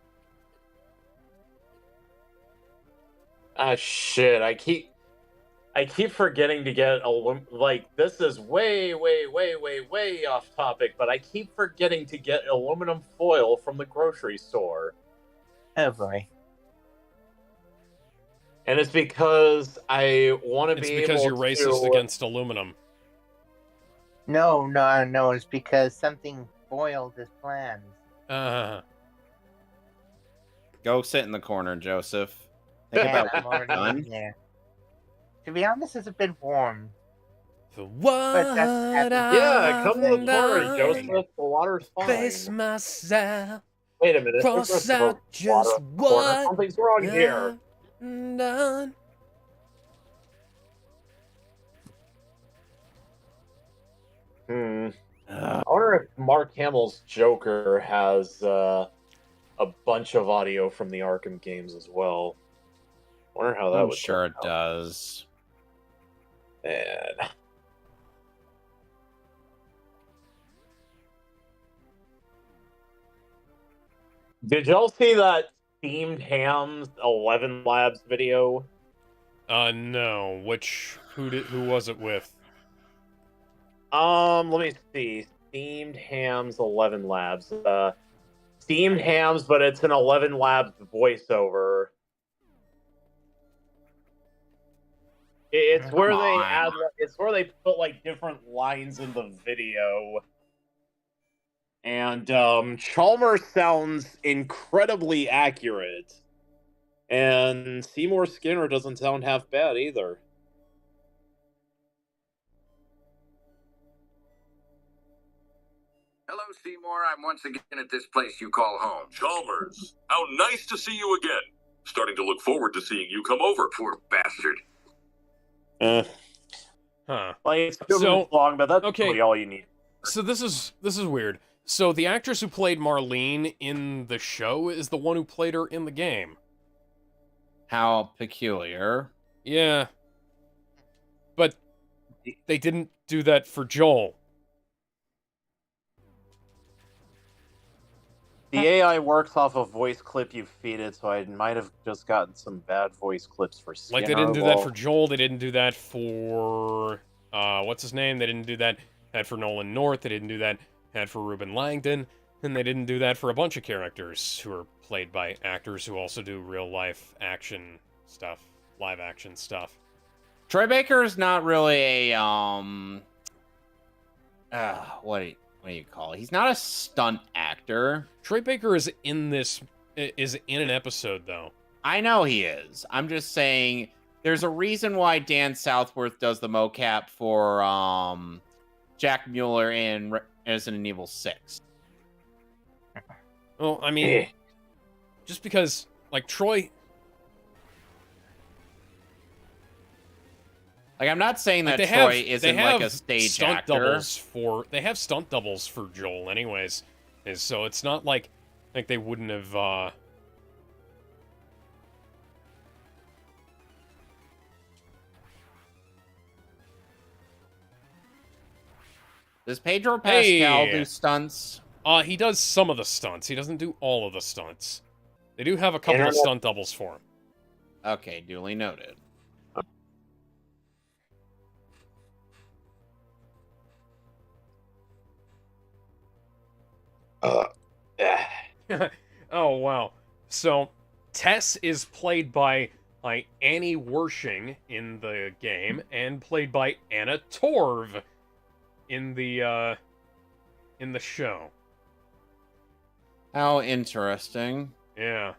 Ah, shit. I keep forgetting to get like, this is way off topic, but I keep forgetting to get aluminum foil from the grocery store.
Oh boy.
And it's because I want to be able to...
It's because you're racist against aluminum.
No, it's because something foiled his plans.
Go sit in the corner, Joseph. Think
Yeah,
about
I'm
what you've
already
done.
there. To be honest, it's a bit warm.
For what
Yeah, come to the corner,
I've
Joseph. The water's fine.
face myself.
Wait a minute.
Cross
There's a
out just
water corner.
what
Something's wrong here.
I've done.
I wonder if Mark Hamill's Joker has a bunch of audio from the Arkham games as well. Wonder how that
I'm
would
sure
turn
it does.
out. Man. Did y'all see that Themed Hams 11 Labs video?
No. Who was it with?
Let me see. Themed Hams 11 Labs. Themed Hams, but it's an 11 Labs voiceover. It's
Come
where
on.
it's where they put like different lines in the video. And Chalmers sounds incredibly accurate. And Seymour Skinner doesn't sound half bad either.
Hello, Seymour. I'm once again at this place you call home.
Chalmers, how nice to see you again. Starting to look forward to seeing you come over.
Poor bastard.
Huh.
Like, it's 2
So,
minutes long, but that's
okay.
really all you need.
So this is weird. So the actress who played Marlene in the show is the one who played her in the game.
How peculiar.
Yeah. But they didn't do that for Joel.
The AI works off a voice clip you feed it, so I might have just gotten some bad voice clips for Skinner.
Like, they didn't do that for Joel, they didn't do that for, what's his name? They didn't do that for Nolan North, they didn't do that for Ruben Langdon. And they didn't do that for a bunch of characters who are played by actors who also do real-life action stuff, live-action stuff.
Troy Baker is not really a what do you call it? He's not a stunt actor.
Troy Baker is in an episode though.
I know he is. I'm just saying there's a reason why Dan Southworth does the mocap for Jack Mueller in Resident Evil 6.
Well, I mean, just because like Troy.
Like, I'm not saying that Troy isn't like a stage actor.
They have stunt doubles for Joel, anyways. So it's not like they wouldn't have.
Does Pedro Pascal do stunts?
He does some of the stunts. He doesn't do all of the stunts. They do have a couple of stunt doubles for him.
Okay, duly noted.
Oh, wow. So, Tess is played by Annie Wershing in the game, and played by Anna Torv in the show.
How interesting.
Yeah.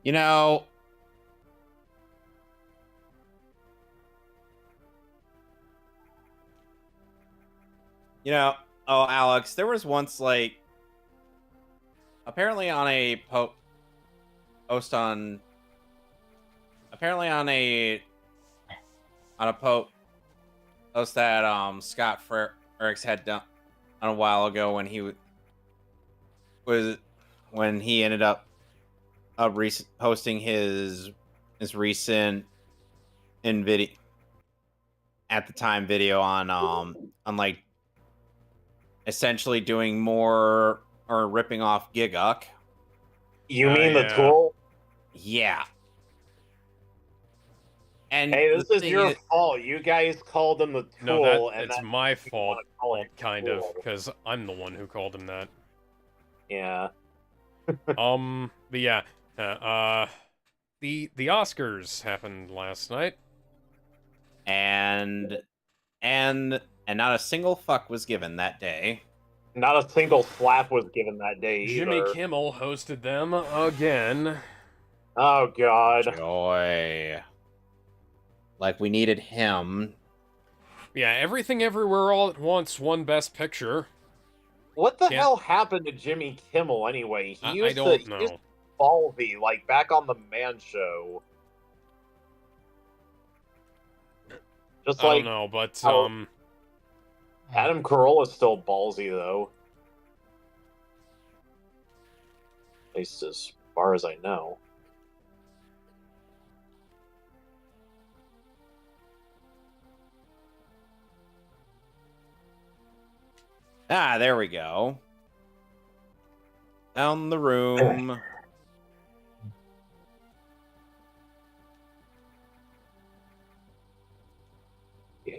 You know, oh, Alex, there was once, like, apparently on a post that Scott Frericks had done a while ago when he ended up posting his recent video on like essentially doing more or ripping off Giguk.
You mean the tool?
Yeah. And
hey, this is your fault. You guys called him the tool.
No, it's my fault, kind of, because I'm the one who called him that.
Yeah.
But yeah, the Oscars happened last night,
and not a single fuck was given that day.
Not a single slap was given that day either.
Jimmy Kimmel hosted them again.
Oh God.
Joy. Like we needed him.
Yeah, Everything Everywhere All at Once won Best Picture.
What the hell happened to Jimmy Kimmel anyway?
I don't know.
He used to be ballsy, like back on the Man Show. Just
I don't know, but
Adam Carolla's still ballsy though. At least as far as I know.
Ah, there we go. Down the room.
Yeah.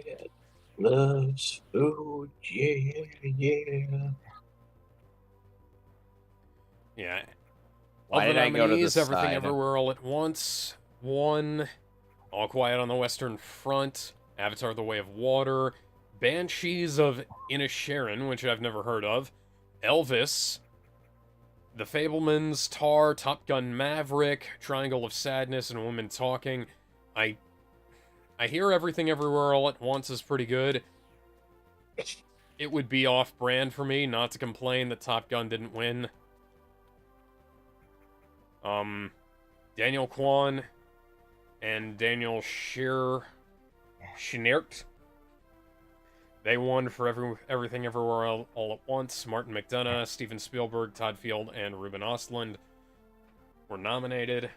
Loves food, yeah.
yeah.
Why did I go to this
Everything
side?
Everywhere All at Once won. All Quiet on the Western Front, Avatar: The Way of Water, Banshees of Inisherin, which I've never heard of, Elvis, The Fablemans, Tar, Top Gun Maverick, Triangle of Sadness, and Women Talking. I hear Everything Everywhere All at Once is pretty good. It would be off-brand for me not to complain that Top Gun didn't win. Daniel Kwan and Daniel Schneert. They won for Everything Everywhere All at Once. Martin McDonagh, Steven Spielberg, Todd Field, and Ruben Östlund were nominated.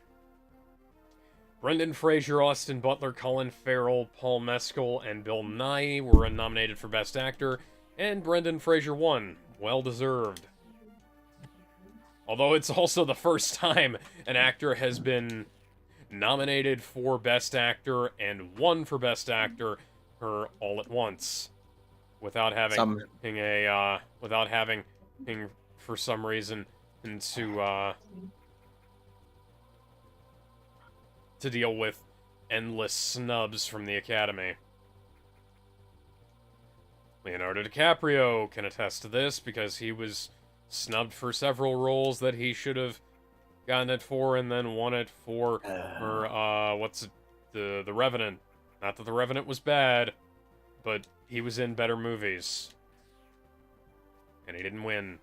Brendan Fraser, Austin Butler, Colin Farrell, Paul Mescal, and Bill Nighy were nominated for Best Actor, and Brendan Fraser won. Well deserved. Although it's also the first time an actor has been nominated for Best Actor and won for Best Actor all at once, without having for some reason to deal with endless snubs from the Academy. Leonardo DiCaprio can attest to this because he was snubbed for several roles that he should have gotten it for, and then won it for The Revenant. Not that The Revenant was bad, but he was in better movies, and he didn't win.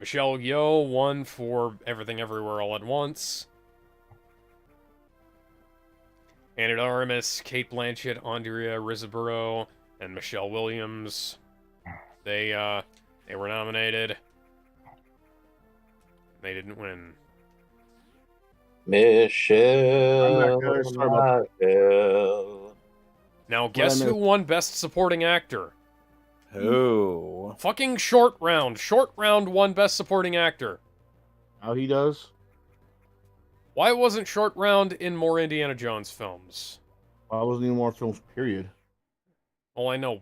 Michelle Yeoh won for Everything Everywhere All at Once. Ana de Armas, Kate Blanchett, Andrea Riseborough, and Michelle Williams. They were nominated. They didn't win.
Michelle.
Now, guess who won Best Supporting Actor?
Who?
Fucking Short Round. Short Round won Best Supporting Actor.
How he does?
Why wasn't Short Round in more Indiana Jones films?
Why wasn't he in more films, period?
Well, I know.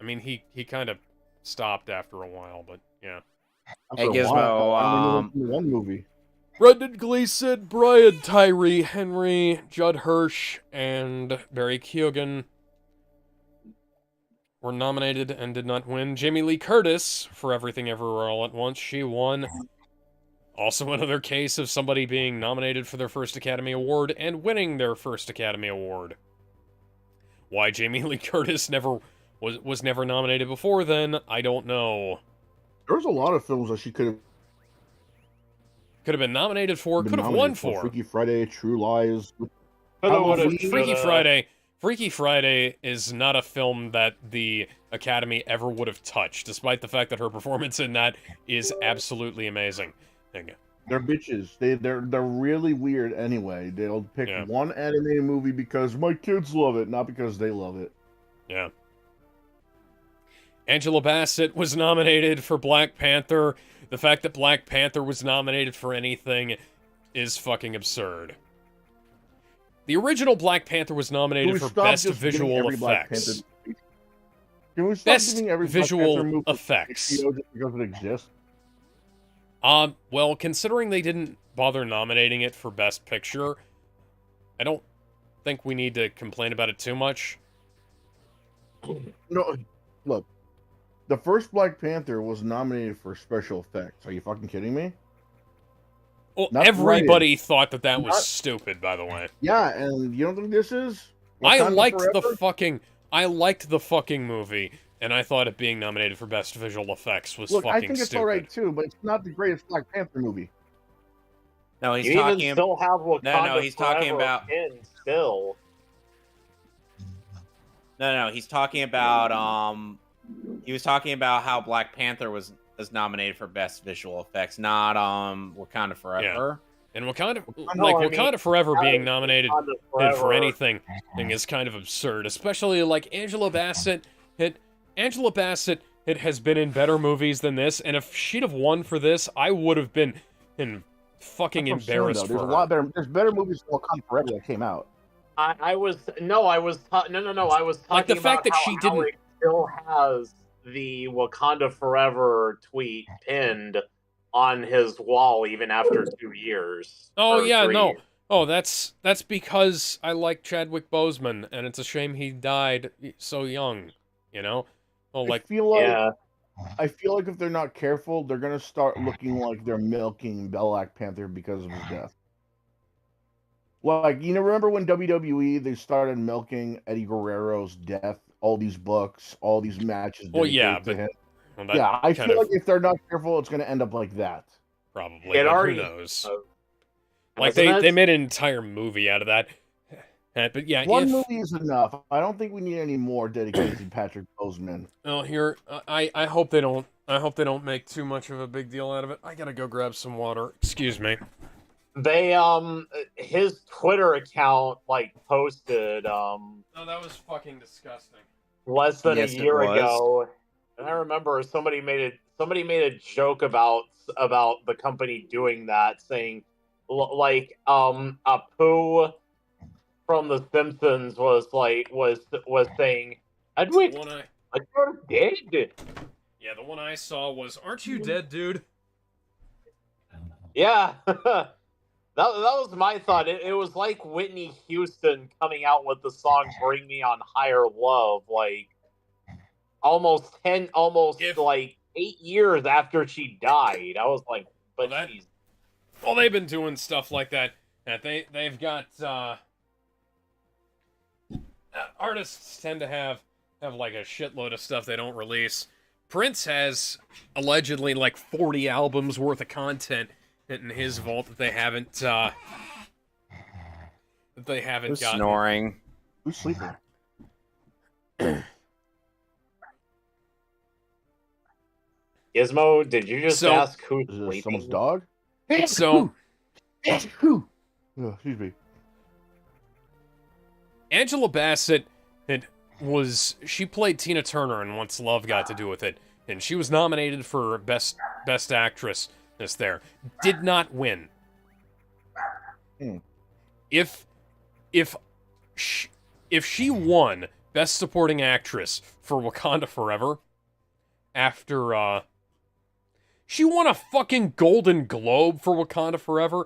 I mean, he kind of stopped after a while, but yeah.
Hey, Gizmo,
one movie.
Brendan Gleeson, Brian Tyree Henry, Judd Hirsch, and Barry Keoghan were nominated and did not win. Jamie Lee Curtis for Everything Everywhere All at Once. She won. Also another case of somebody being nominated for their first Academy Award and winning their first Academy Award. Why Jamie Lee Curtis was never nominated before then, I don't know.
There was a lot of films that she could
have been nominated for, could have won for.
Freaky Friday, True Lies.
Freaky Friday is not a film that the Academy ever would have touched, despite the fact that her performance in that is absolutely amazing.
They're bitches. They're really weird anyway. They'll pick one animated movie because my kids love it, not because they love it.
Yeah. Angela Bassett was nominated for Black Panther. The fact that Black Panther was nominated for anything is fucking absurd. The original Black Panther was nominated for Best Visual Effects. Best Visual Effects.
Just because it exists?
Well, considering they didn't bother nominating it for Best Picture, I don't think we need to complain about it too much.
No, look. The first Black Panther was nominated for special effects. Are you fucking kidding me?
Well, everybody thought that was stupid, by the way.
Yeah, and you don't think this is?
I liked the fucking movie, and I thought it being nominated for Best Visual Effects was fucking stupid.
I think it's alright too, but it's not the greatest Black Panther movie.
No, he's
you
talking.
Even still have Wakanda
he's talking about.
Still.
No, he's talking about. He was talking about how Black Panther was nominated for Best Visual Effects, not Wakanda Forever.
Yeah. And Wakanda Forever being nominated for anything is kind of absurd, especially like Angela Bassett. Angela Bassett has been in better movies than this, and if she'd have won for this, I would have been fucking embarrassed for her.
There's better movies than Wakanda Forever that came out.
I was talking
like the fact that she didn't.
Still has the Wakanda Forever tweet pinned on his wall even after 2 years.
Oh yeah, no. Oh, that's because I like Chadwick Boseman, and it's a shame he died so young. You know. Oh, like
I feel like if they're not careful, they're gonna start looking like they're milking Black Panther because of his death. Like, remember when WWE they started milking Eddie Guerrero's death? All these books, all these matches.
Well, yeah, but
him. I feel like if they're not careful, it's going to end up like that.
Probably. Who knows? Like they made an entire movie out of that. But yeah,
one movie is enough. I don't think we need any more dedicated to Patrick Boseman.
Oh, here I hope they don't. I hope they don't make too much of a big deal out of it. I gotta go grab some water. Excuse me.
They his Twitter account posted
Oh, that was fucking disgusting.
Less than a year ago. And I remember somebody made a joke about the company doing that, saying like Apu from The Simpsons was saying, Edward,
The one I,
you're dead.
yeah, the one I saw was, "Aren't you dead, dude?"
Yeah, that was my thought. It was like Whitney Houston coming out with the song "Bring Me on Higher Love," like almost
If-
like 8 years after she died. I was like, but
Well,
she's
Well, they've been doing stuff like that. That they've got artists tend to have like a shitload of stuff they don't release. Prince has allegedly like 40 albums worth of content in his vault that they haven't
Who's
gotten.
snoring?
Who's sleeping?
Gizmo. Did you just ask who's
Is it
sleeping?
someone's dog?
So
Oh, excuse me.
Angela Bassett she played Tina Turner in Once Love Got to Do with It, and she was nominated for best actress there. Did not win. If she won Best Supporting Actress for Wakanda Forever, after she won a fucking Golden Globe for Wakanda Forever.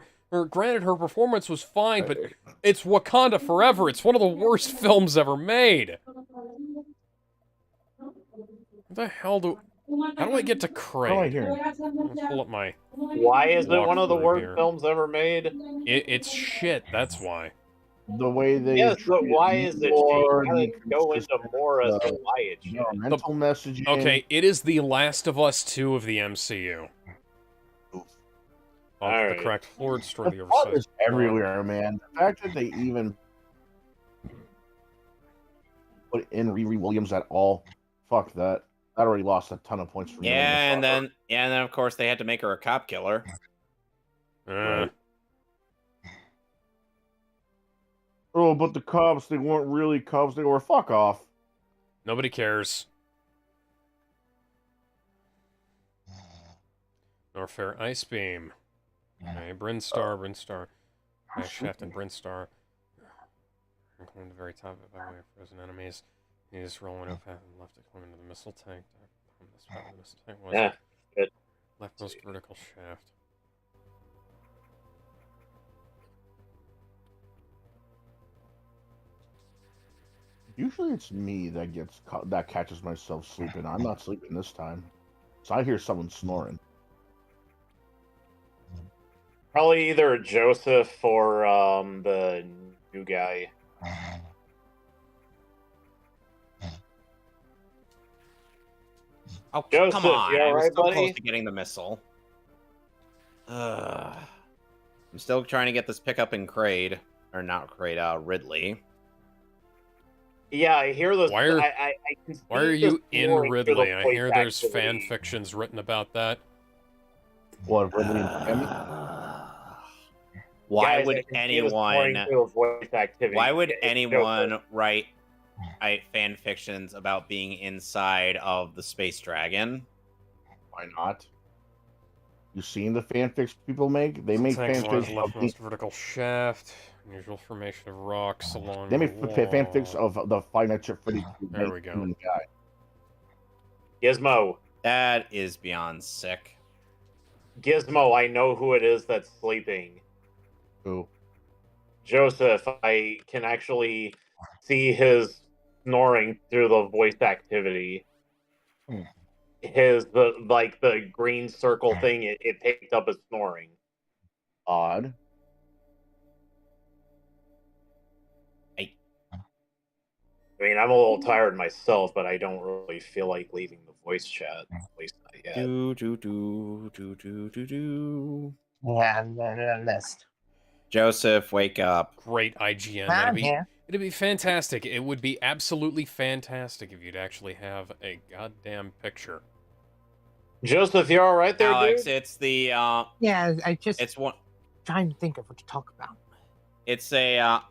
Granted, her performance was fine, but it's Wakanda Forever. It's one of the worst films ever made. What the hell how do I get to Krewe?
What am I hearing?
Let's pull up my...
Why is it one of the
walkthrough
worst
here.
films ever made?
It's shit, that's why.
The way they
Yes, but
treat
why is it?
more
You
the
gotta go into more as to
consistent,
why it's shit.
mental messaging.
Okay, it is The Last of Us 2 of the MCU. The
Alright.
correct forward story,
The
the
plot
oversized...
is everywhere, man. The fact that they even put in Riri Williams at all, fuck that. That already lost a ton of points for me.
Yeah, and then of course they had to make her a cop killer.
Right. Oh, but the cops, they weren't really cops. They were fuck off.
Nobody cares. Norfair Ice Beam. Okay, Brinstar. Ice Shaft and Brinstar. Climb to the very top of it by way of frozen enemies. He's rolling up path and left to climb into the missile tank. This part of the missile tank was
Yeah, good.
leftmost vertical shaft.
Usually it's me that that catches myself sleeping. I'm not sleeping this time. So I hear someone snoring.
Probably either Joseph or the new guy.
Oh,
Joseph,
come on.
you
I was
alright,
so
buddy?
close to getting the missile. I'm still trying to get this pickup in Kraid. Or not Kraid, Ridley.
Yeah, I hear this.
Why are-
I can
Why are
see
you
this
in
snoring through the
Ridley? I hear
voice
there's
activity.
fan fictions written about that.
What, Ridley and Tammy?
Why
Guys,
would
I can see this snoring
anyone?
through the voice activity.
Why would
It's
anyone
Joseph.
write fan fictions about being inside of the space dragon?
Why not? You seen the fanfics people make? They make
Tank was
fanfics of
leftmost vertical shaft. Unusual formation of rocks along
they
the
make fanfics
wall.
of the Five Nights at Freddy's.
There we go.
human guy.
Gizmo.
That is beyond sick.
Gizmo, I know who it is that's sleeping.
Who?
Joseph, I can actually see his snoring through the voice activity. The green circle thing, it picked up his snoring.
Odd.
I mean, I'm a little tired myself, but I don't really feel like leaving the voice chat. At least not yet.
Do.
Yeah, and then a list.
Joseph, wake up.
Great IGN.
I'm here.
It'd be fantastic. It would be absolutely fantastic if you'd actually have a goddamn picture.
Joseph, you're all right there,
Alex,
dude?
it's the
Yeah, I just
it's one
trying to think of what to talk about.
it's one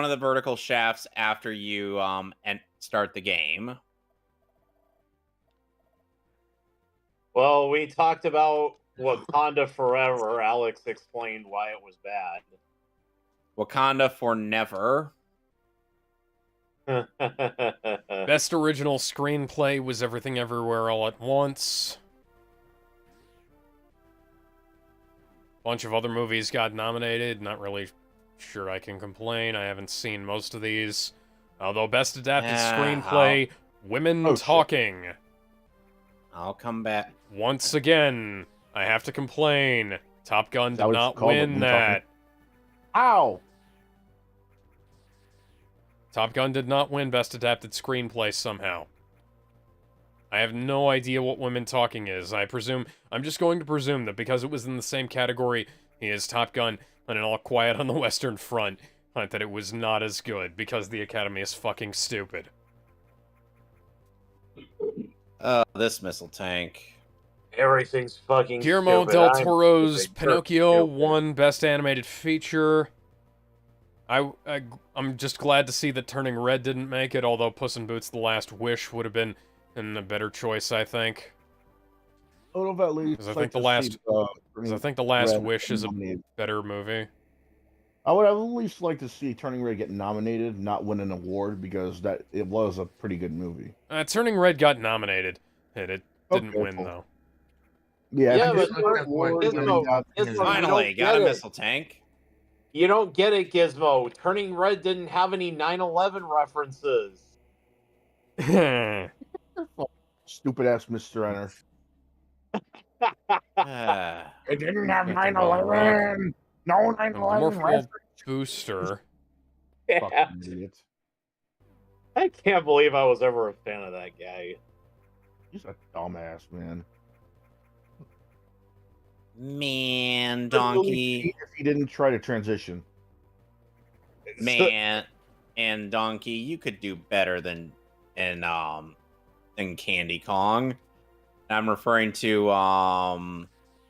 of the vertical shafts after you and start the game.
Well, we talked about Wakanda Forever. Alex explained why it was bad.
Wakanda for never.
Best original screenplay was Everything Everywhere All at Once. Bunch of other movies got nominated. Not really sure I can complain. I haven't seen most of these. Although Best Adapted Screenplay, Women Talking.
Shit. I'll come back.
Once again, I have to complain. Top Gun did not win that.
Ow!
Top Gun did not win Best Adapted Screenplay somehow. I have no idea what Women Talking is. I'm just going to presume that because it was in the same category as Top Gun and All Quiet on the Western Front, that it was not as good because the Academy is fucking stupid.
This missile tank.
Everything's fucking
Guillermo
stupid.
del Toro's
stupid.
Pinocchio won Best Animated Feature. I'm just glad to see that Turning Red didn't make it, although Puss in Boots: The Last Wish would have been a better choice, I think.
I would have at least.
Because I think The Last Wish is a better movie.
I would at least like to see Turning Red get nominated, not win an award, because it was a pretty good movie.
Turning Red got nominated, and it didn't win though.
Yeah,
but
finally got a missile tank.
You don't get it, Gizmo. Turning Red didn't have any 9/11 references.
Stupid ass Mr. Enter.
It
didn't have 9/11. No 9/11
Booster.
Yeah. I can't believe I was ever a fan of that guy.
He's a dumbass, man.
Man, Donkey.
If he didn't try to transition.
Man, and Donkey, you could do better than Candy Kong. I'm referring to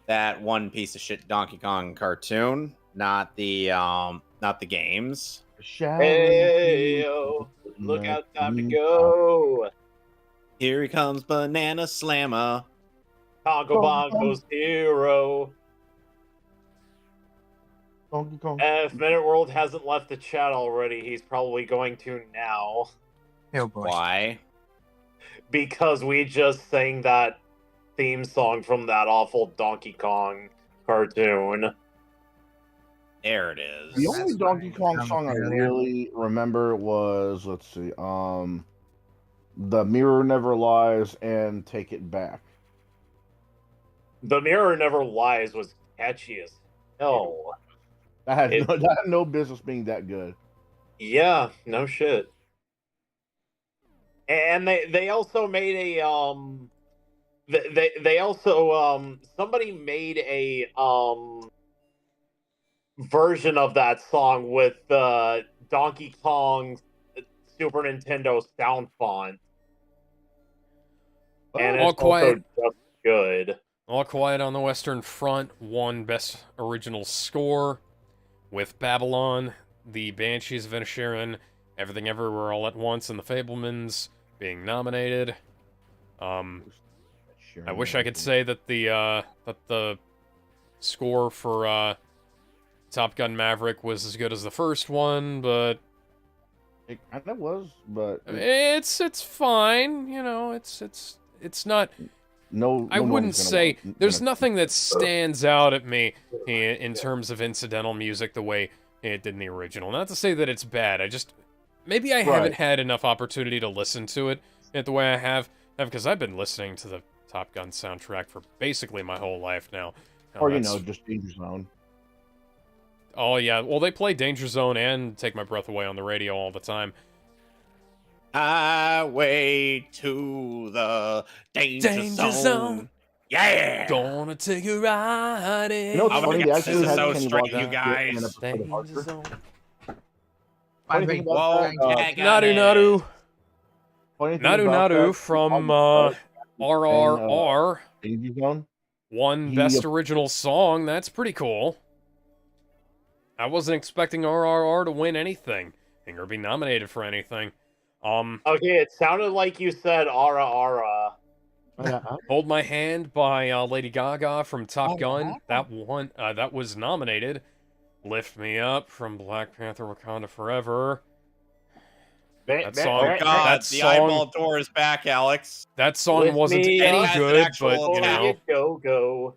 that one piece of shit Donkey Kong cartoon, not the games.
Hey, yo, look out, time to go.
Here he comes, Banana Slammer.
Congo Bongo's hero.
Donkey Kong.
If Minute World hasn't left the chat already, he's probably going to now.
Oh boy.
Why?
Because we just sang that theme song from that awful Donkey Kong cartoon.
There it is.
The only Donkey Kong song I really remember was, let's see, The Mirror Never Lies and Take It Back.
The Mirror Never Lies was catchy as hell.
That had no business being that good.
Yeah, no shit. And they also made a they also somebody made a version of that song with Donkey Kong Super Nintendo sound font. And it's also just good.
All Quiet on the Western Front won Best Original Score, with Babylon, The Banshees of Inisherin, Everything Everywhere All at Once, and The Fabelmans being nominated. I wish I could say that the score for Top Gun Maverick was as good as the first one, but
it kind of was, but
it's fine. You know, it's not.
No,
I wouldn't say there's nothing that stands out at me in terms of incidental music the way it did in the original. Not to say that it's bad. Maybe I haven't had enough opportunity to listen to it the way I have, because I've been listening to the Top Gun soundtrack for basically my whole life now.
Or just Danger Zone.
Oh yeah, well they play Danger Zone and Take My Breath Away on the radio all the time.
Highway to the danger zone. Yeah!
Gonna take a ride in.
You know what's funny? They actually had
so
Kenny
straight,
Loggins
you guys.
in an episode of Archer.
I think
Nadu from RRR
Danger Zone
won Best Original Song. That's pretty cool. I wasn't expecting RRR to win anything or be nominated for anything.
Okay, it sounded like you said ara ara.
Hold My Hand by Lady Gaga from Top Gun. That one, that was nominated. Lift Me Up from Black Panther: Wakanda Forever. That song,
Oh God,
that
the
song,
eyeball door is back, Alex.
that song
Lift
wasn't
me
any
up.
Has an
good,
actual
but you know.
Go, go.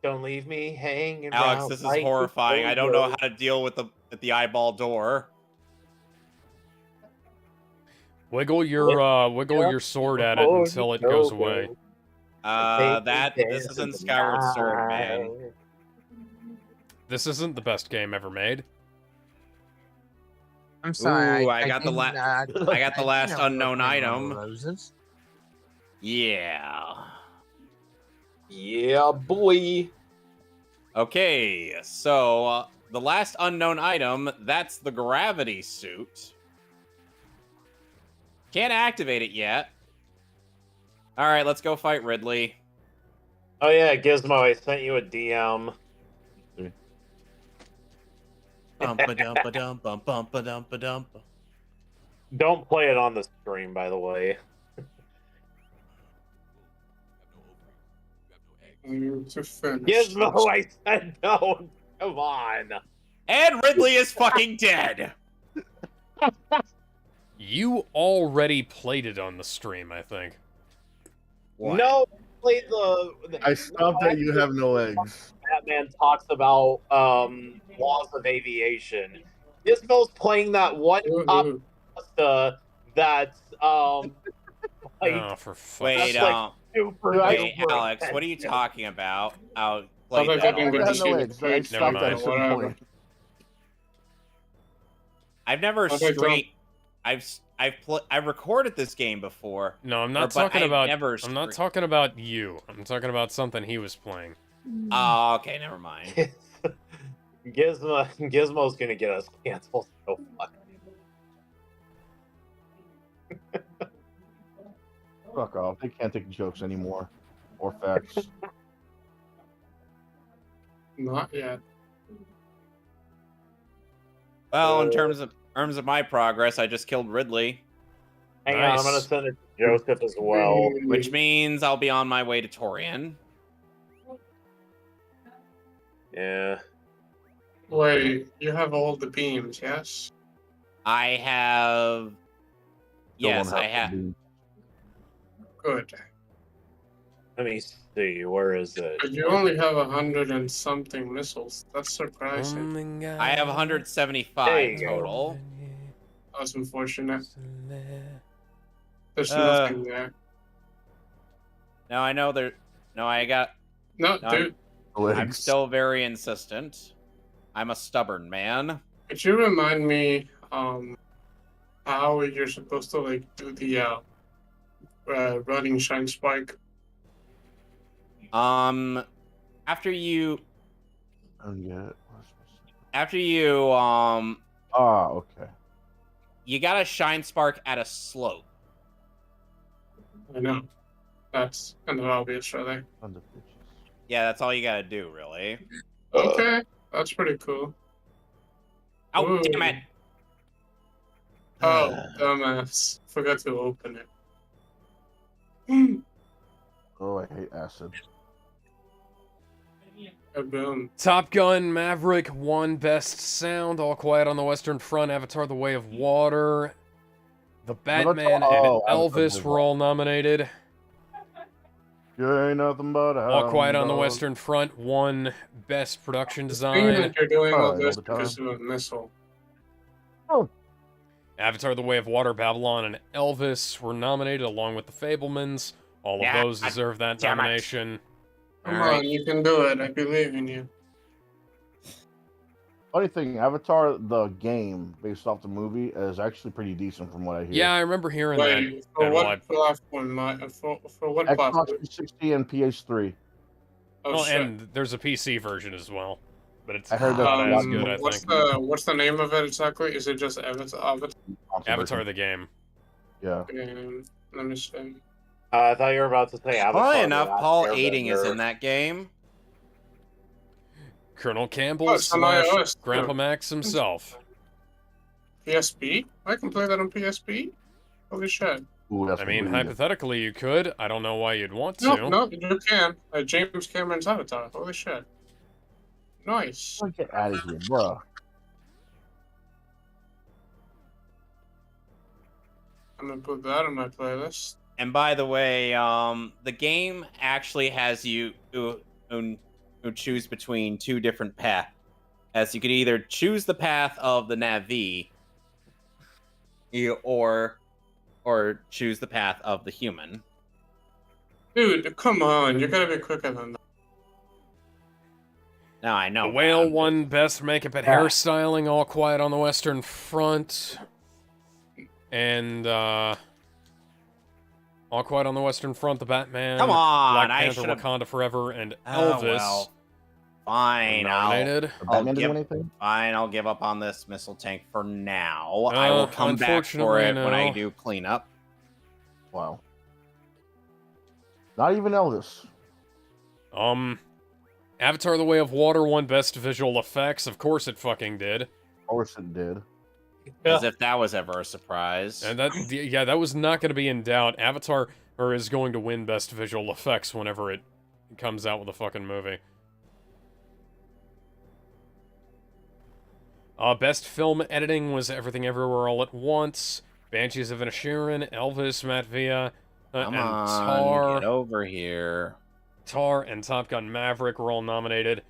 Don't leave me hanging
Alex,
around
this is
like a
horrifying. I don't know
go-go.
how to deal with the eyeball door.
Wiggle your sword at it
Before
until
you
it
go,
goes
go.
away.
This isn't Skyward Sword, man.
This isn't the best game ever made.
I'm sorry.
Ooh, I got the last
know we were
unknown
playing Rumble
item.
Roses.
Yeah.
Yeah, boy.
Okay, so the last unknown item, that's the gravity suit. Can't activate it yet. All right, let's go fight Ridley.
Oh yeah, Gizmo, I sent you a DM.
Bum-ba-dum-ba-dum-bum-bum-ba-dum-ba-dum.
Don't play it on the stream, by the way.
To finish.
Gizmo, I said no. Come on.
And Ridley is fucking dead.
You already played it on the stream, I think.
What?
No, play the.
I stopped that you have no eggs.
Batman talks about laws of aviation. Gizmo's playing that one Costa that's like
Oh, for fuck's
Wait,
sake.
like super.
wait,
duper
Alex, what are you
expensive.
talking about? I'll
How
play
about
that
getting
I
the
have
already.
no
DC
eggs. I
page
stopped
Never
at a
mind.
certain
whatever.
point.
I've never
How about
streamed. I've recorded this game before.
No, I'm not
But
talking
I've
about.
never
I'm not
streamed.
talking about you. I'm talking about something he was playing.
Oh, okay, never mind.
Gizmo's gonna get us canceled so fucking.
Fuck off. They can't take jokes anymore. Or facts.
Not yet.
Well, in terms of my progress, I just killed Ridley,
Hang on, I'm
Nice.
gonna send it to Joseph as well.
which means I'll be on my way to Torian.
Yeah.
Wait, you have all the beams, yes?
I have.
Still
Yes,
don't
I
have
have.
to be-
Good.
Let me see. Where is it?
But you only have 100 and something missiles. That's surprising.
I have 175
There you go.
total.
That's unfortunate. There's
Uh,
nothing there.
No, I know there. No, I got.
No,
no,
dude.
no
I'm
eggs.
still very insistent. I'm a stubborn man.
Could you remind me how you're supposed to like do the running shine spike?
After you
Oh, yeah. Okay.
you got a shine spark at a slope.
I know. That's kind of obvious, really.
On the bitches.
Yeah, that's all you gotta do, really.
Okay, that's pretty cool.
Oh,
Ooh.
damn it!
Oh, dumbass. Forgot to open it.
Oh, I hate acid.
Boom.
Top Gun Maverick won Best Sound. All Quiet on the Western Front. Avatar: The Way of Water. The Batman and
Avatar
Elvis were all nominated.
You ain't nothing but a
All Quiet on the
hound dog.
Western Front won Best Production
Thing
Design.
that you're doing all
All
this
the
because
time.
of a missile.
Avatar: The Way of Water, Babylon, and Elvis were nominated along with The Fablemans. All of
Yeah,
those deserve that
damn it.
nomination.
Come
Alright.
on, you can do it. I believe in you.
Funny thing, Avatar, the game based off the movie, is actually pretty decent from what I hear.
Yeah, I remember hearing that.
Wait, for
and
what
like-
platform? For what
Xbox
platform?
360 and PS3.
Oh,
Well,
shit.
and there's a PC version as well, but it's
I heard
not
that's
as good. I
what's
think.
what's the name of it exactly? Is it just Avatar?
Avatar the game.
Yeah.
Let me see.
I thought you were about to say Avatar.
Funny
The
enough,
Last
Paul
Airbender.
Aiding is in that game.
Colonel Campbell
Oh, it's on iOS,
/ Grandpa
too.
Max himself.
PSP? I can play that on PSP? Holy shit.
Ooh, that's
I mean,
completely
hypothetically, you could. I don't know why you'd want to.
No, you can. James Cameron's Avatar. Holy shit. Nice.
different. Get out of here, bro.
I'm gonna put that on my playlist.
And by the way, the game actually has you who choose between two different paths. As you could either choose the path of the Navi, or choose the path of the human.
Dude, come on. You gotta be quicker than that.
Now I know.
The Whale won Best Makeup and Hairstyling, All Quiet on the Western Front. And, All Quiet on the Western Front, The Batman,
Come on,
Black
I
Panther,
should've-
Wakanda Forever, and
Oh,
Elvis.
well. Fine,
nominated.
Batman
give,
do anything?
fine, I'll give up on this missile tank for now. I will come back for
unfortunately,
it when I
no.
do cleanup.
Wow. Not even Elvis.
Avatar: The Way of Water won Best Visual Effects. Of course it fucking did.
Of course it did.
As if that was ever a surprise.
And that was not going to be in doubt. Avatar is going to win Best Visual Effects whenever it comes out with a fucking movie. Best Film Editing was Everything Everywhere All at Once, Banshees of Inisherin, Elvis, Matvia,
Come
and
on,
Tar.
get over here.
Tar and Top Gun Maverick were all nominated.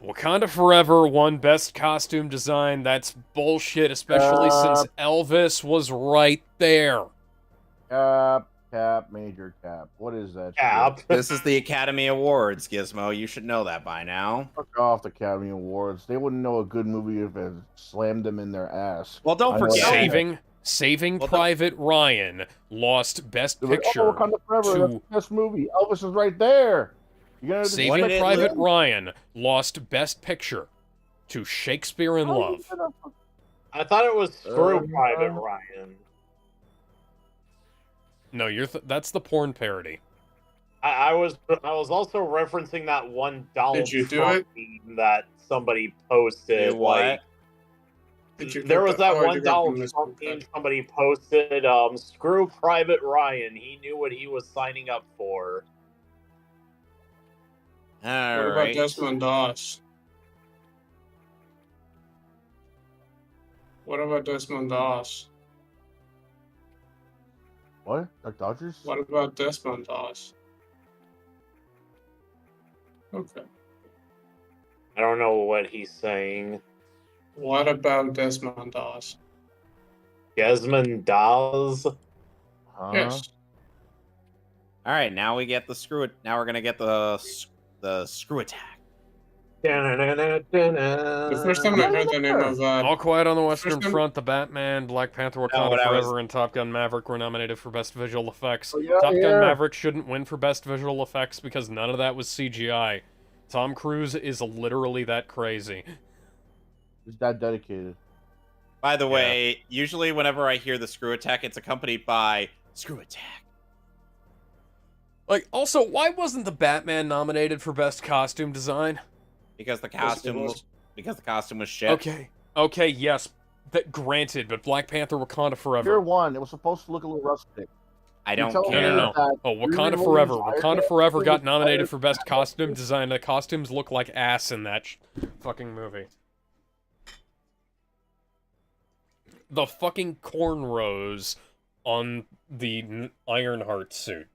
Wakanda Forever won Best Costume Design. That's bullshit, especially since Elvis was right there.
Cap, major cap. What is that?
Cap.
shit?
This is the Academy Awards, Gizmo. You should know that by now.
Fuck off the Academy Awards. They wouldn't know a good movie if it slammed them in their ass.
Well, don't
I know
forget.
that.
Saving
Well,
Private Ryan lost Best
They're like,
Picture
oh, Wakanda Forever, that's
to
the best movie. Elvis is right there. You gonna
Saving
did
Private
it-
Ryan lost Best Picture to Shakespeare in Love.
I thought it was Screw
Uh,
Private Ryan.
No, that's the porn parody.
I was also referencing that one Donald
Did you do
Trump meme that somebody posted.
Do what?
Like,
Did you
there
get
was
the-
that
oh,
one
you got
Donald
the
Trump
missile
meme
tank.
somebody posted. Screw Private Ryan. He knew what he was signing up for.
What
All
about
right.
Desmond Doss? What about Desmond Doss?
What? Like Dodgers?
What about Desmond Doss? Okay.
I don't know what he's saying.
What about Desmond Doss?
Desmond Dawes.
Huh?
Yes.
All right, now we get the screw. Now we're gonna get the screw attack.
The first time I heard the name of
All Quiet on the Western
First time-
Front, The Batman, Black Panther, Wakanda
what I was-
Forever, and Top Gun Maverick were nominated for Best Visual Effects.
Oh, yeah,
Top Gun
yeah.
Maverick shouldn't win for Best Visual Effects because none of that was CGI. Tom Cruise is literally that crazy.
He's that dedicated.
By the way, usually whenever I hear the screw attack, it's accompanied by screw attack.
Like, also, why wasn't the Batman nominated for Best Costume Design?
Because the
Yes, it
costume
was.
was shit.
Okay, yes, granted, but Black Panther, Wakanda
Year
Forever.
one, it was supposed to look a little rustic.
I don't
telling me
care.
No.
that
Oh,
You're
Wakanda
gonna
Forever.
lose
Wakanda
Iron
Forever
Man,
got nominated
Iron
for Best
Man.
Costume Design. The costumes look like ass in that fucking movie. The fucking cornrows on the Ironheart suit.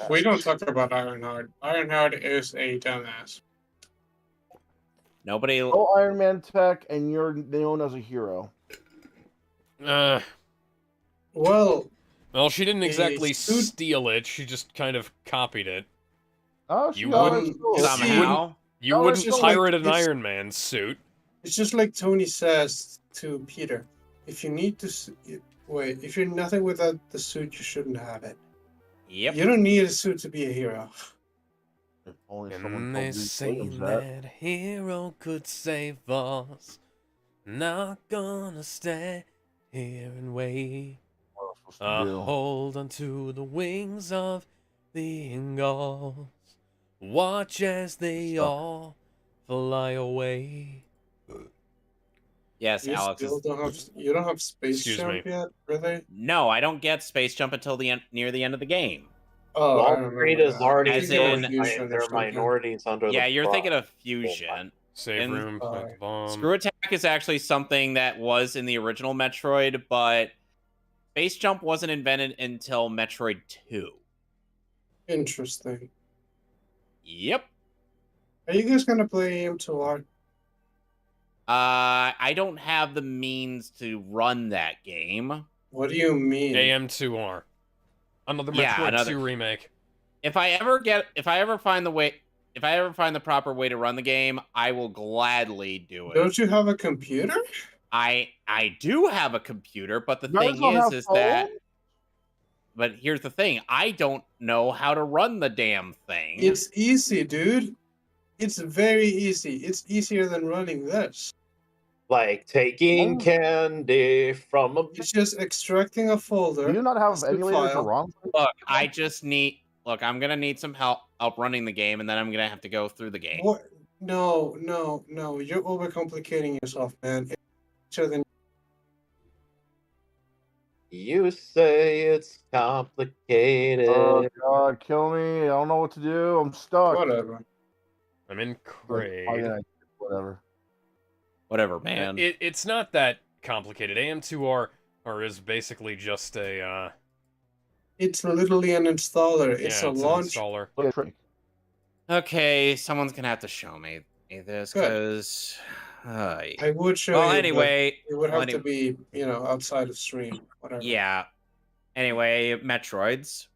We don't talk about Ironheart. Ironheart is a dumbass.
Nobody.
Oh, Iron Man tech, and you're known as a hero.
Well,
Well, she didn't exactly
suit-
steal it. She just kind of copied it.
Oh,
You
she always
wouldn't-
stole it.
Somehow.
You
No, it's
wouldn't
just
pirate
like-
an
it's-
Iron Man suit.
it's just like Tony says to Peter. If you need to wait, if you're nothing without the suit, you shouldn't have it.
Yep.
You don't need a suit to be a hero.
If only someone
And
told
they
Bruce
say
Williams
that hero could save us. Not gonna stay here and wait.
What else was supposed to do?
Hold onto the wings of the eagles. Watch as they
Stuck.
all fly away.
Yes,
You
Alex.
still don't have you don't have space
Excuse
jump
me.
yet, really?
No, I don't get space jump until near the end of the game.
Oh, I
Wall
remember
Street is
that.
already
I
As
think it was
in-
Fusion or
they're
something.
minorities under the.
Yeah, you're thinking of
Pride.
Fusion.
Save
And-
room, plant the bomb.
Screw Attack is actually something that was in the original Metroid, but space jump wasn't invented until Metroid 2.
Interesting.
Yep.
Are you guys gonna play AM2R?
I don't have the means to run that game.
What do you mean?
AM2R. Another
Yeah,
Metroid 2 remake.
If I ever find the proper way to run the game, I will gladly do it.
Don't you have a computer?
I do have a computer, but the
You guys
thing
don't have
is that
phones?
but here's the thing, I don't know how to run the damn thing.
It's easy, dude. It's very easy. It's easier than running this.
Like taking candy from a.
It's just extracting a folder.
Do you not have
a zip
emulators
file.
or ROMs?
Look, I'm gonna need some help running the game, and then I'm gonna have to go through the game.
What? No. You're overcomplicating yourself, man. It's easier than
You say it's complicated.
Oh God, kill me! I don't know what to do. I'm stuck.
whatever.
I'm in
Oh,
Krewe.
yeah, whatever.
Whatever, man.
It's not that complicated. AM2R is basically just a
It's literally an installer. It's
yeah,
a
it's
launch.
an installer.
Okay, someone's gonna have to show me this,
Good.
because...
I would show
well,
you. but
anyway...
it would
well,
have to be, outside of stream. Whatever.
Yeah. Anyway, Metroids.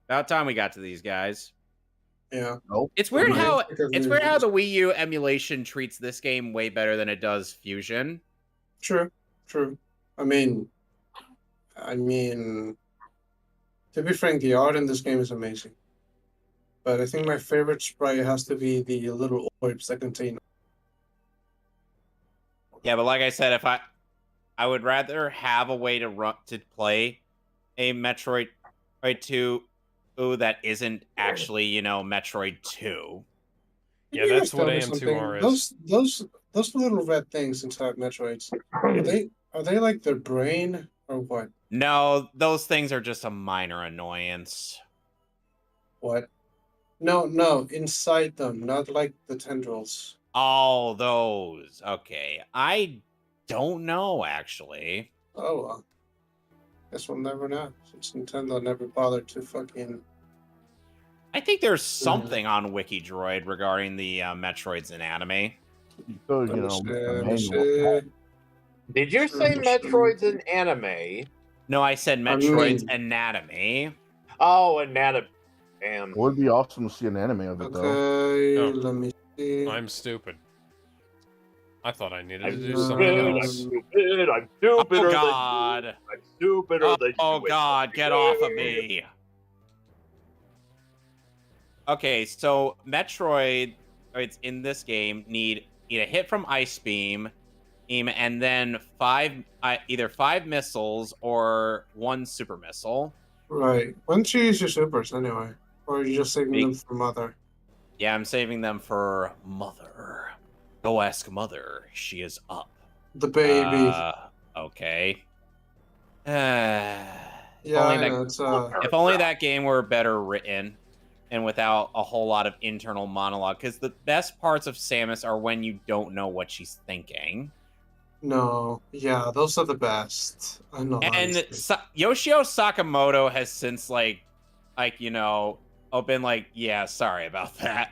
About time we got to these guys.
Yeah.
Nope.
It's weird
Okay.
how
Because
it's
we-
weird how the Wii U emulation treats this game way better than it does Fusion.
True. I mean, to be frank, the art in this game is amazing. But I think my favorite sprite has to be the little orbs that contain.
Yeah, but like I said, if I would rather have a way to play a Metroid 2 that isn't actually, Metroid 2.
Yeah,
Can you
that's what
establish
AM2R
something? Those little red things inside Metroids. Are they like their brain or what?
No, those things are just a minor annoyance.
What? No, inside them, not like the tendrils.
Oh, those. Okay. I don't know, actually.
Oh well. Guess we'll never know, since Nintendo never bothered to fucking.
I think there's something on Wikidroid regarding the Metroid's anatomy.
So,
Let me
the
see, let me
manual.
see.
Did you say Metroid's an anime?
No, I said Metroid's anatomy.
Oh, anatomy. Damn.
It would be awesome to see an anime of it, though.
Okay,
Oh.
let me see.
I'm stupid. I thought I needed to
I'm
do something
stupid,
else.
I'm stupider
Oh, God.
than you. I'm stupider than you.
Oh, God, get off of me. Okay, so Metroid, it's in this game, need a hit from Ice Beam, and then either 5 missiles or 1 super missile.
Right. Why don't you use your supers anyway? Or are you just saving them for Mother?
Yeah, I'm saving them for Mother. Go ask Mother. She is up.
The baby.
Okay.
Yeah, I know. It's
If only that game were better written and without a whole lot of internal monologue, because the best parts of Samus are when you don't know what she's thinking.
no. Yeah, those are the best. I know.
And
honestly.
Yoshio Sakamoto has since been like, yeah, sorry about that.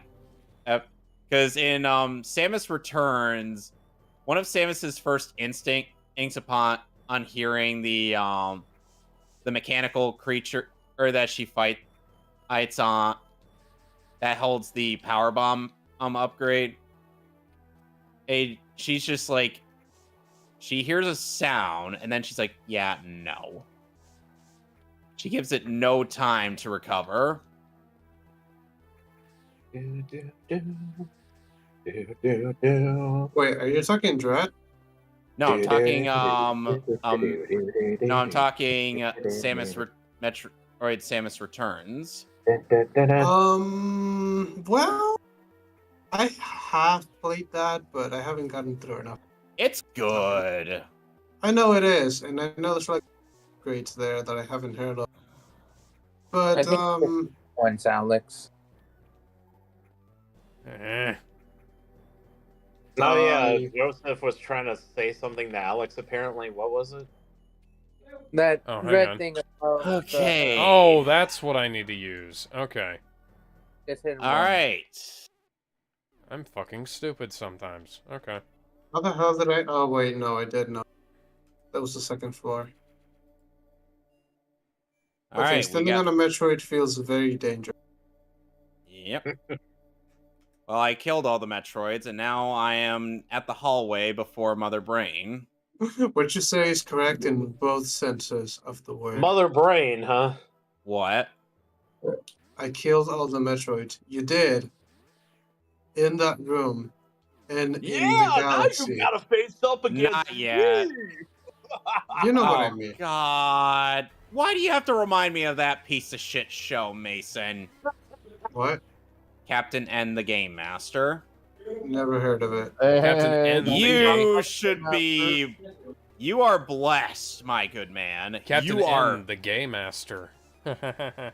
Because in Samus Returns, one of Samus's first instincts upon hearing the mechanical creature that she fights on that holds the power bomb upgrade. She's just like, she hears a sound and then she's like, yeah, no. She gives it no time to recover.
Wait, are you talking Dread?
No, I'm talking Samus Metroid Samus Returns.
Well, I have played that, but I haven't gotten through enough.
It's good.
I know it is, and I know there's like grades there that I haven't heard of.
I
But
think points, Alex.
Eh.
Oh yeah,
I-
Joseph was trying to say something to Alex. Apparently, what was it?
That
Oh, hang
red
on.
thing above
Okay.
Oh, that's what I need to use. Okay.
Just hit
All
one.
right.
I'm fucking stupid sometimes. Okay.
How the hell did I? Oh wait, no, I did not. That was the second floor.
All
Okay,
right. We
standing
got.
on a Metroid feels very dangerous.
Yep. Well, I killed all the Metroids, and now I am at the hallway before Mother Brain.
What you say is correct in both senses of the word.
Mother Brain, huh?
What?
I killed all the Metroids. You did. In that room. And in the galaxy.
gotta face up
Not yet.
You know what I
Oh,
mean.
God. Why do you have to remind me of that piece of shit show, Mason?
What?
Captain N, the Game Master.
Never heard of it.
Captain N.
You should be. You are blessed, my good man.
Captain
you are.
N, the Gay Master.
I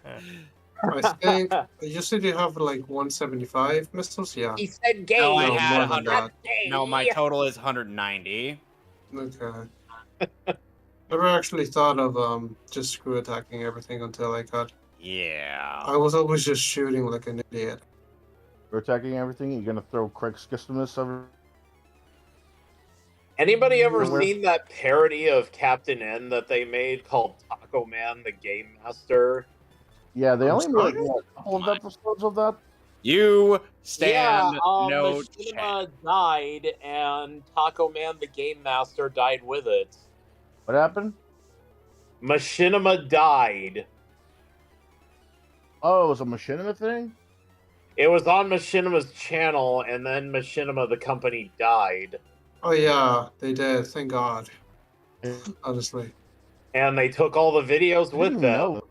think you said you have like 175 missiles. Yeah.
He said gay.
No, I
No,
had
more than
100.
that.
No, my total is 190.
Okay. Never actually thought of just screw attacking everything until I got.
Yeah.
I was always just shooting like an idiot.
You're attacking everything. You're gonna throw Craig's Skistimus over.
Anybody ever
Where-
seen that parody of Captain N that they made called Taco Man, the Game Master?
Yeah, they
I'm
only made like,
sorry?
what, a couple of episodes of that.
You stand no
Machinima
chance.
died, and Taco Man, the Game Master, died with it.
What happened?
Machinima died.
Oh, it was a Machinima thing.
It was on Machinima's channel, and then Machinima, the company, died.
Oh yeah, they did. Thank God.
Yeah.
Honestly.
And they took all the videos
I
with
didn't
them.
know.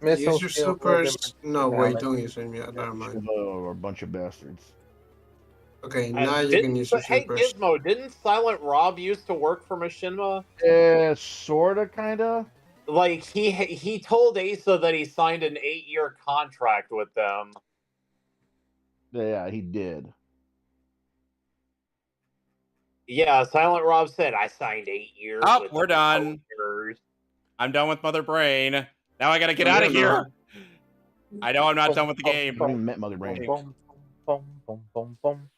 Use your
shield
supers. No, wait,
Alex.
don't use them yet. Never mind.
Oh, a bunch of bastards.
Okay, now you can use your
Hey,
supers.
Gizmo, didn't Silent Rob used to work for Machinima?
Yeah, sorta, kinda.
Like, he told Asa that he signed an 8-year contract with them.
Yeah, he did.
Yeah, Silent Rob said, I signed 8 years.
Oh,
with
we're done.
vouchers."
I'm done with Mother Brain. Now I gotta get
No,
out of
you're
here.
not.
I know I'm not done with the game.
I met Mother Brain.
Boom, boom, boom, boom, boom.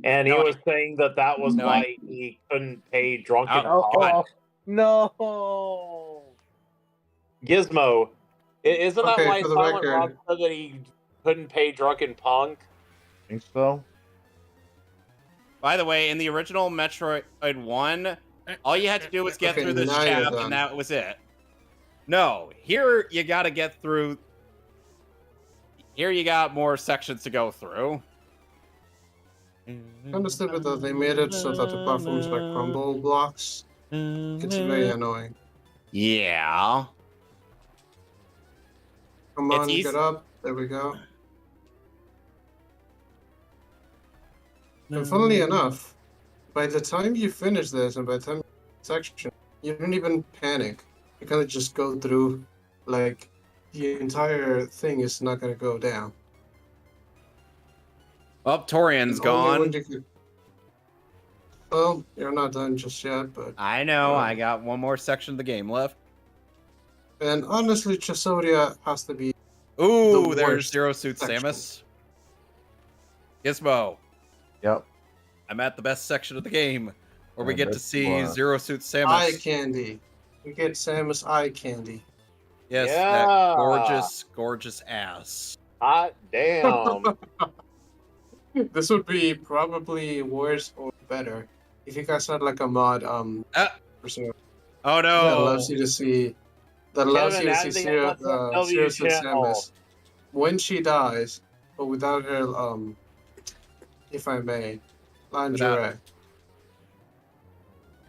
And he
No,
was saying that that was
No,
why he couldn't pay Drunken
Oh,
Punk.
No.
Gizmo, isn't that
Okay,
why
for the
Silent
record-
Rob said that he couldn't pay Drunken Punk?
Think so?
By the way, in the original Metroid 1, all you had to do was get
Okay,
through this
now you're
shaft,
done.
and that was it. No, here you gotta get through. Here you got more sections to go through.
Kind of stupid that they made it so that the platforms are crumble blocks. It's very annoying.
Yeah.
Come
It's
on,
easy-
get up. There we go. And funnily enough, by the time you finish this and by the time section, you don't even panic. You kind of just go through, like, the entire thing is not going to go down.
Oh, Torian's
And only when
gone.
you could- Well, you're not done just yet, but...
I know, I got one more section of the game left.
And honestly, Chesodia has to be...
Ooh,
The
there's
worst
Zero Suit
section.
Samus. Gizmo,
Yep.
I'm at the best section of the game, where we
I
get to
bet
see
you are.
Zero Suit Samus.
Eye candy. You get Samus eye candy.
Yes,
Yeah.
that gorgeous, gorgeous ass.
Hot damn.
This would be probably worse or better if you guys had like a mod persona
Oh
that
no!
allows you to see
Kevin, add the
Zero
MSW
Suit
channel.
Samus when she dies, but without her if I may, lingerie.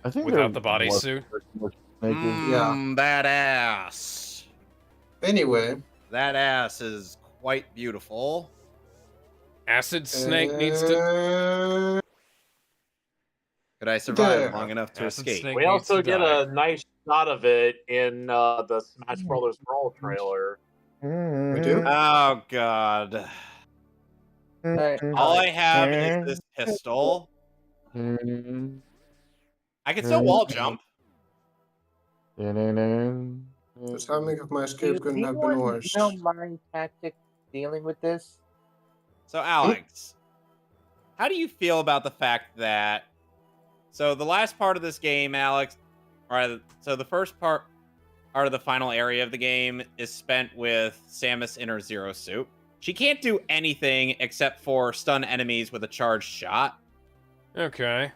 I think
Without
they're
the bodysuit?
naked.
That ass.
Anyway,
That ass is quite beautiful.
Acid Snake needs to.
but I survived
Yeah.
long enough to
Acid
escape.
Snake
We
needs
also
to
get
die.
a nice shot of it in the Smash Brothers Brawl trailer.
We do?
Oh god. All I have is this pistol. I can still wall jump.
The timing of my
Do
escape couldn't have been
anyone
worse.
know my tactic dealing with this?
So Alex, how do you feel about the fact that so the last part of this game, Alex, so the first part of the final area of the game is spent with Samus in her Zero suit. She can't do anything except for stun enemies with a charged shot.
Okay.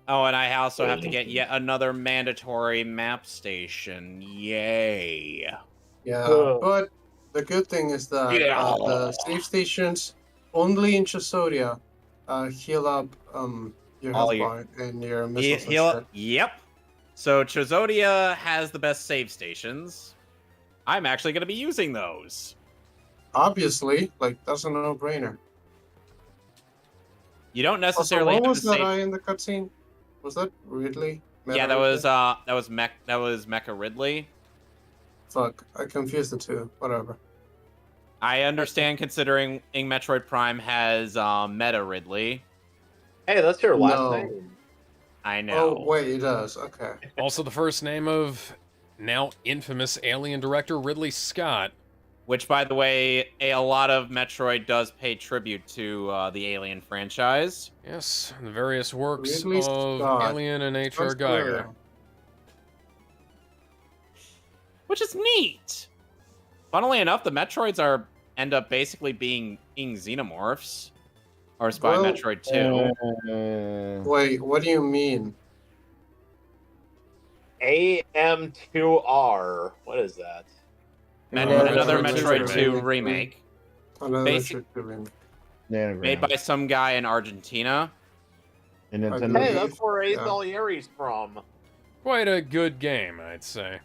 Oh, and I also have to get yet another mandatory map station. Yay.
Yeah,
Ugh.
but the good thing is that the save stations only in Chisodia heal up your
All
health
your-
bar and your missiles and
Heal.
shit.
Yep. So Chisodia has the best save stations. I'm actually going to be using those.
Obviously, like that's a no-brainer.
You don't
Also,
necessarily
what
have
was
to
that
save.
eye in the cutscene? Was that Ridley?
Yeah, that was Mecha Ridley.
Fuck, I confused the two. Whatever.
I understand considering Metroid Prime has Meta Ridley.
Hey, that's your last
No.
name.
I know.
Oh wait, it does. Okay.
Also the first name of now infamous Alien director Ridley Scott.
Which, by the way, a lot of Metroid does pay tribute to the Alien franchise.
Yes, the various works
Ridley
of
Scott.
Alien and H.R.
Sounds
Geiger.
familiar.
Which is neat. Funnily enough, the Metroids end up basically being xenomorphs. Or by
Well,
Metroid 2.
Wait, what do you mean?
AM2R. What is that?
Another
Metroid
Metroid
2
2 remake.
Another
Basic-
Metroid 2 remake.
Made by some guy in Argentina.
And
I
Nintendo.
Hey,
believe-
that's where Ace
yeah.
Alieri's from.
Quite a good game, I'd say.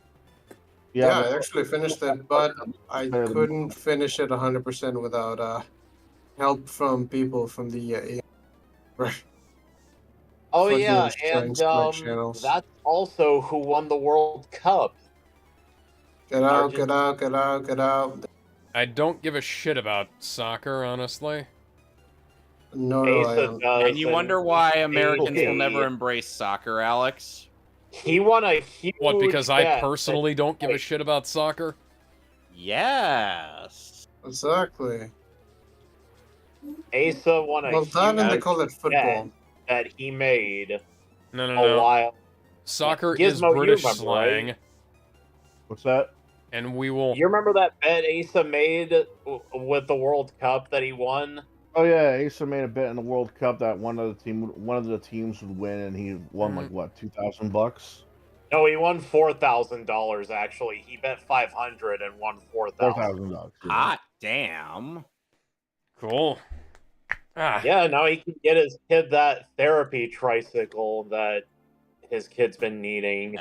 Yeah,
but-
I actually finished it, but I
Better than-
couldn't finish it 100% without help from people from the right.
Oh
Fuck
yeah,
you, trying
and
select channels.
that's also who won the World Cup.
Get out, get out, get out, get out.
I don't give a shit about soccer, honestly.
No, I
Asa
am.
does,
And you wonder why Americans will never embrace soccer, Alex?
He won a huge
What, because I
bet
personally don't give a shit about soccer?
Yes.
Exactly.
Asa won a
Well, that and they
huge
call it football.
bet that he made
No, no,
a
no.
while.
Soccer
Gizmo,
is
you
British
remember,
slang,
right?
What's that?
and we will...
You remember that bet Asa made with the World Cup that he won?
Oh yeah, Asa made a bet in the World Cup that one of the teams would win, and he won like what, $2,000?
No, he won $4,000 actually. He bet 500 and won 4,000.
$4,000.
Hot damn.
Cool. Ah,
Yeah, now he can get his kid that therapy tricycle that his kid's been needing.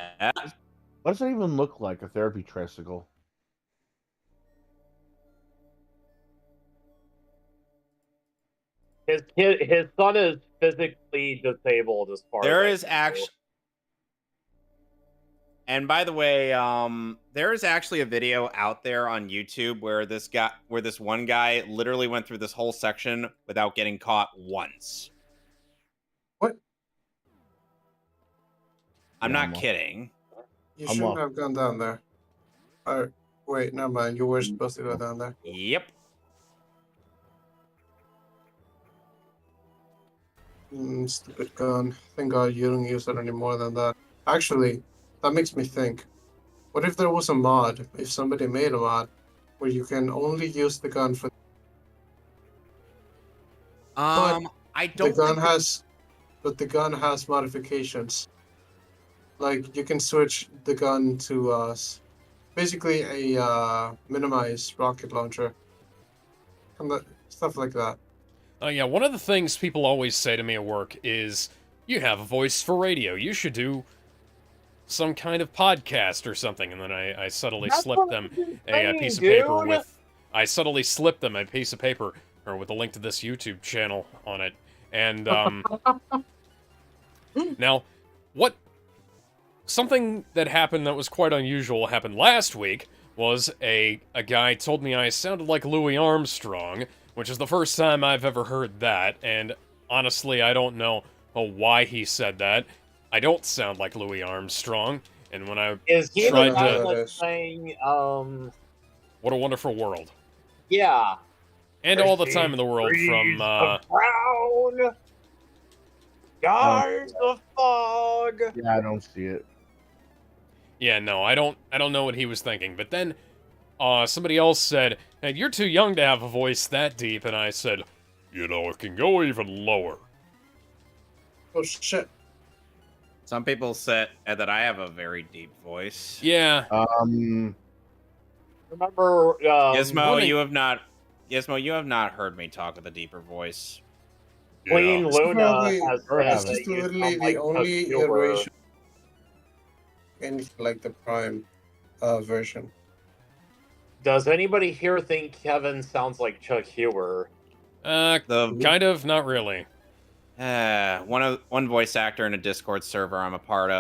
What does that even look like? A therapy tricycle?
His son is physically disabled as far
There
as
is actually, and by the way, there is actually a video out there on YouTube where this one guy literally went through this whole section without getting caught once.
What?
I'm
Yeah,
not
I'm off.
kidding.
You
I'm
shouldn't
up.
have gone down there. Wait, never mind. You were supposed to go down there.
Yep.
Stupid gun. Thank God you don't use it any more than that. Actually, that makes me think. What if there was a mod, if somebody made a mod, where you can only use the gun for
I
the
don't.
gun
think
has, but the gun has modifications. Like you can switch the gun to basically a minimized rocket launcher, and stuff like that.
yeah, one of the things people always say to me at work is, you have a voice for radio, you should do some kind of podcast or something, and then I subtly slip them a piece of paper with... I subtly slip them a piece of paper, or with a link to this YouTube channel on it, And now, something that happened that was quite unusual happened last week was a guy told me I sounded like Louis Armstrong, which is the first time I've ever heard that, and honestly, I don't know why he said that. I don't sound like Louis Armstrong, and when I
Is he
tried
the guy
to...
that's saying,
What a Wonderful World.
yeah.
And All the Time in the World from,
Brown skies of fog.
Yeah, I don't see it.
Yeah, no, I don't know what he was thinking. But then, somebody else said, "Hey, you're too young to have a voice that deep," and I said, "You know, it can go even lower."
Oh shit.
Some people said that I have a very deep voice.
Yeah.
Remember,
Gizmo, you have not heard me talk with a deeper voice.
Queen
Yeah.
Luna
Probably-
has
This
said
is
that you
literally
sound
the
like
only
Chuck Schumer.
iteration, anything like the Prime version.
Does anybody here think Kevin sounds like Chuck Huber?
Kind of, not really.
One voice actor in a Discord server I'm a part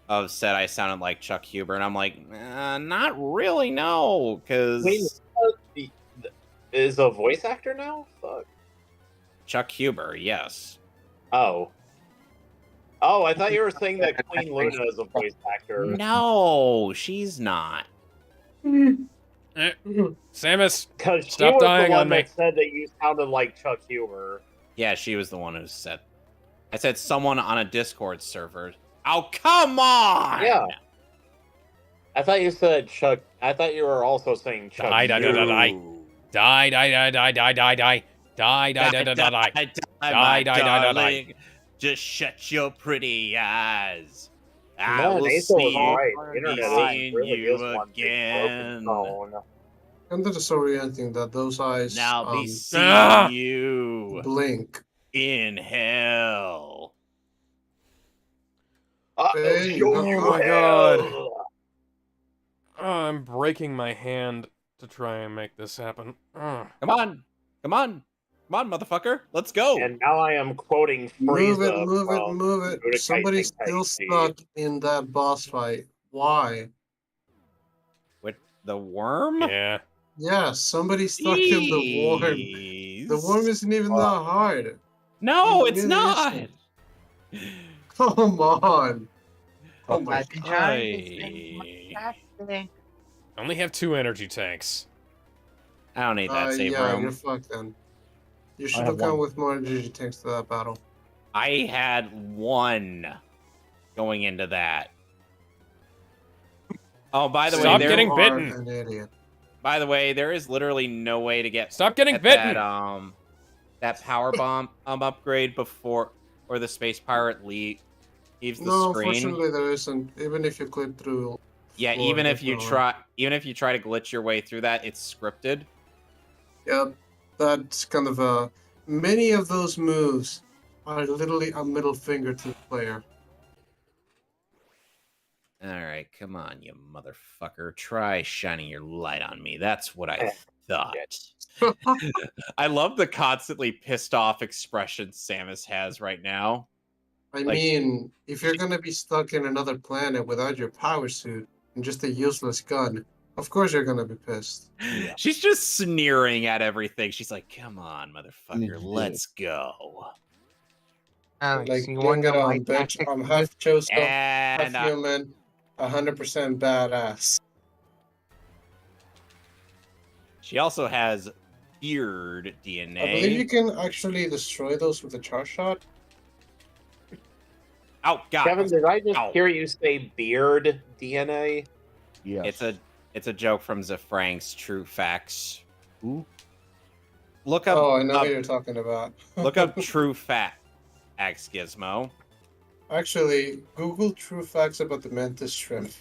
of said I sounded like Chuck Huber, and I'm like, not really, no,
Queen
because
Luna is a voice actor now? Fuck.
Chuck Huber, yes.
Oh, I thought you were saying that Queen Luna is a voice actor.
No, she's not.
Samus,
Because she
stop
was
dying
the one
on me.
that said that you sounded like Chuck Huber.
Yeah, she was the one who said. I said someone on a Discord server. Oh, come on!
Yeah. I thought you said Chuck. I thought you were also saying Chuck.
Die, die, die, die, die.
You.
Die, die, die, die, die, die, die. Die, die, die, die, die, die.
My
Die, die, die, die, die.
darling. Just shut your pretty eyes. I
Man,
will
Asa was
see
right.
you,
The internet
seeing
really
you
is one big
again.
broken phone.
And that is orienting that those eyes
Now be seeing
Ah!
you
blink.
in hell.
Hey,
Oh my god. Oh, I'm breaking my hand to try and make this happen. Ugh.
Come on, motherfucker. Let's go.
And now I am quoting
Move it,
Frieza
move it,
from
move it.
Budokai
Somebody's
Tenkaichi.
still stuck in that boss fight. Why?
With the worm?
Yeah.
Yeah, somebody's stuck in the worm.
Jeez.
The worm isn't even that hard.
No,
It
it's
really
not.
isn't. Come on. Oh my
I've been trying to say my casting.
I only have 2 energy tanks.
I don't need that save
yeah,
room.
you're fucked then. You should
have
have gone
one.
with more energy tanks to that battle.
I had 1 going into that. Oh, by the
Stop
way,
getting
You
bitten.
are an idiot.
by the way, there is literally no way to get
Stop getting
at
bitten!
that power bomb upgrade before or the space pirate leaves the
No,
screen.
unfortunately there isn't. Even if you click through.
Yeah,
floor,
even if
there's
you
no way.
try to glitch your way through that, it's scripted.
Yep, that's kind of a. Many of those moves are literally a middle finger to the player.
All right, come on, you motherfucker. Try shining your light on me. That's what I thought. I love the constantly pissed off expression Samus has right now.
I
Like-
mean, if you're gonna be stuck in another planet without your power suit and just a useless gun, of course you're gonna be pissed.
Yeah.
She's just sneering at everything. She's like, come on, motherfucker,
Yeah.
let's go.
Alex,
Like,
you
bring
wonder
it
why
on, bitch.
tactics
I'm half Choso, half
And
human, 100% badass.
she also has beard DNA.
I believe you can actually destroy those with a charge shot.
Oh god.
Kevin, did I just
Ow.
hear you say beard DNA?
Yes.
It's a joke from Zafrank's True Facts.
Who?
Look up
Oh, I know what you're talking about.
look up True Facts Gizmo.
Actually, Google true facts about the mantis shrimp.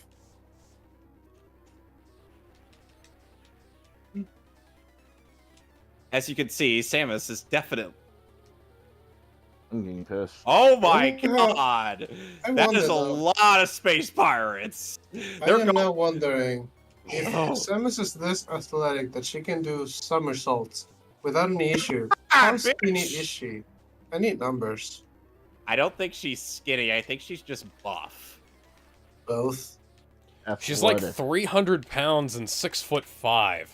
As you can see, Samus is definitely.
I'm getting pissed.
Oh my
Oh,
god!
I
That
wonder,
is a
though.
lot of space pirates.
I
They're
am
going.
now wondering if
Oh.
Samus is this athletic that she can do somersaults without any issue.
Ah,
How skinny
bitch.
is she? I need numbers.
I don't think she's skinny. I think she's just buff.
Both.
She's like
Athletic.
300 pounds and 6'5".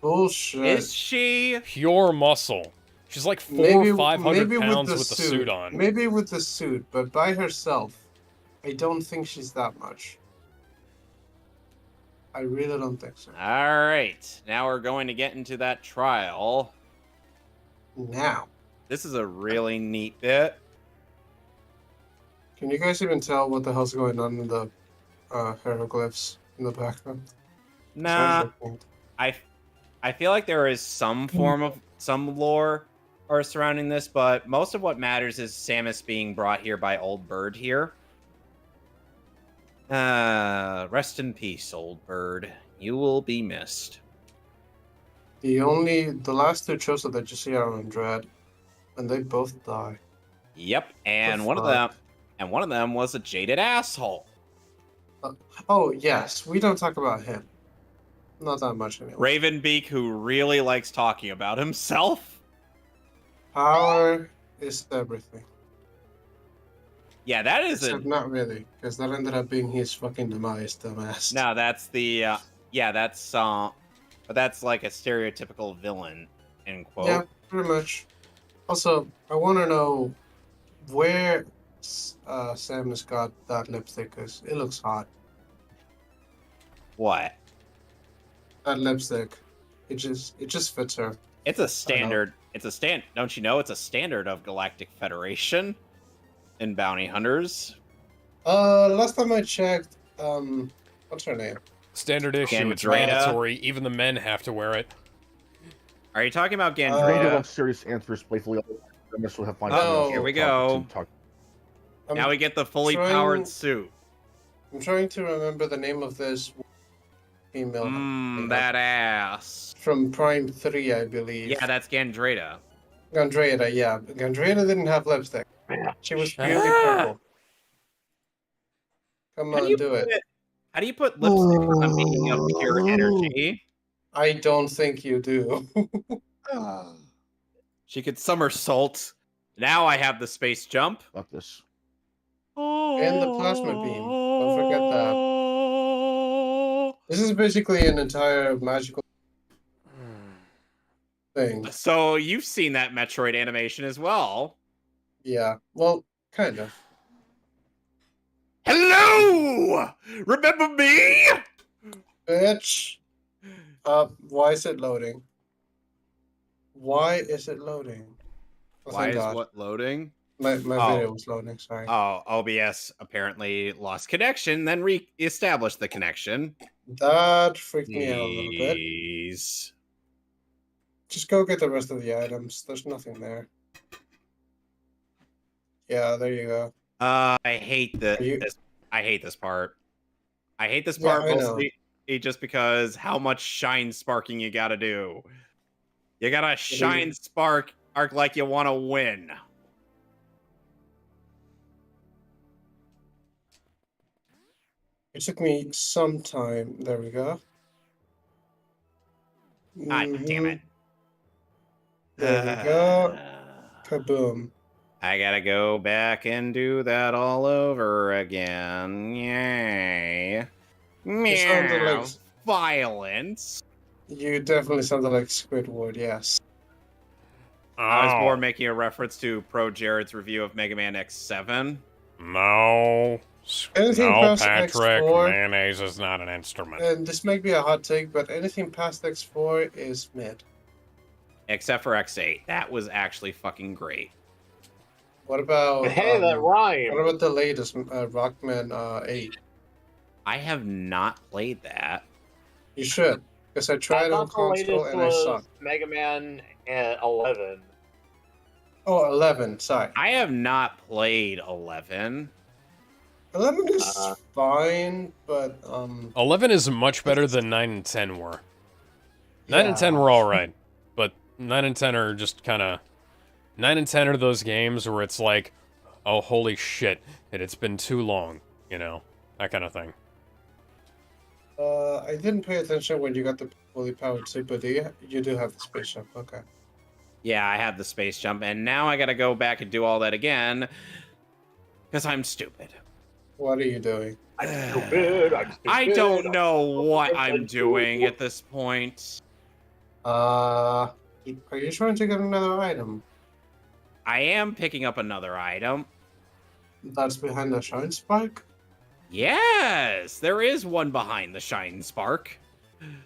Bullshit.
Is she?
Pure muscle. She's like 400 or 500 pounds with the suit on.
Maybe with the suit, but by herself, I don't think she's that much. I really don't think so.
All right. Now we're going to get into that trial.
Now,
This is a really neat bit.
can you guys even tell what the hell's going on in the hieroglyphs in the background?
Nah,
Sounds like-
I feel like there is some form of some lore or surrounding this, but most of what matters is Samus being brought here by Old Bird here. Rest in peace, Old Bird. You will be missed.
The last two chosen that you see are on Dread, and they both die.
Yep, and
The
one of
fuck?
them was a jaded asshole.
Oh yes, we don't talk about him. Not that much anyway.
Ravenbeak, who really likes talking about himself.
Power is everything.
Yeah, that is
Except not really, because that ended up being his fucking demise, dumbass.
No, that's the but that's like a stereotypical villain, end quote.
Yeah, pretty much. Also, I want to know where Samus got that lipstick, because it looks hot.
What?
That lipstick, it just fits her.
It's a standard. Don't you know it's a standard of Galactic Federation in bounty hunters?
Last time I checked, what's her name?
Standard issue, it's
Gandreda.
mandatory. Even the men have to wear it.
Are you talking about
Don't
Gandreda?
give up serious answers playfully. This will have fun.
Oh,
here we go.
I'm,
Now we get the fully
trying-
powered suit.
I'm trying to remember the name of this female.
That ass.
From Prime 3, I believe.
Yeah, that's Gandreda.
Gandreda, yeah. Gandreda didn't have lipstick. She was purely purple. Come on, do it.
How do you put lipstick on a being of pure energy?
I don't think you do.
She could somersault. Now I have the space jump.
Fuck this.
And the plasma beam. Don't forget that. This is basically an entire magical thing.
So you've seen that Metroid animation as well.
Yeah. Well, kind of.
Hello! Remember me?
Bitch. Why is it loading? Why is it loading? Oh,
Why
thank
is
God.
what loading?
My
Oh.
video was loading, sorry.
Oh, OBS apparently lost connection, then re-established the connection.
That freaked me out a little bit.
Jeez.
Just go get the rest of the items. There's nothing there. Yeah, there you go.
I hate
Are you-
this. I hate this part. I hate this
Yeah,
part
I know.
mostly just because how much shine sparking you gotta do. You gotta shine spark arc like you want to win.
It took me some time. There we go.
God damn it.
There we go. Kaboom.
I gotta go back and do that all over again. Yay.
sounded
Meow.
like-
Violence.
You definitely sounded like Squidward, yes.
I was
Oh,
more making a reference to Pro Jared's review of Mega Man X7.
No.
Anything
No,
past
Patrick.
X4?
Mayonnaise is not an instrument.
And this may be a hot take, but anything past X4 is mid.
Except for X8. That was actually fucking great.
What about
Hey, that rhyme.
what about the latest Rockman 8?
I have not played that.
You should, because I
I
tried on
thought the
console
latest
and I
was
sucked.
Mega Man 11.
Oh, 11, sorry.
I have not played 11.
11 is fine, but
11 is much better than 9 and 10 were. 9 and 10 were alright, but 9 and 10 are just kind of... 9 and 10 are those games where it's like, oh, holy shit, it's been too long, you know? That kind of thing.
I didn't pay attention when you got the fully powered Super D. You do have the spaceship, okay.
Yeah, I have the space jump, and now I gotta go back and do all that again because I'm stupid.
What are you doing?
I'm stupid.
I don't know what I'm doing at this point.
Are you trying to get another item?
I am picking up another item.
That's behind the shine spike?
Yes, there is one behind the shine spark.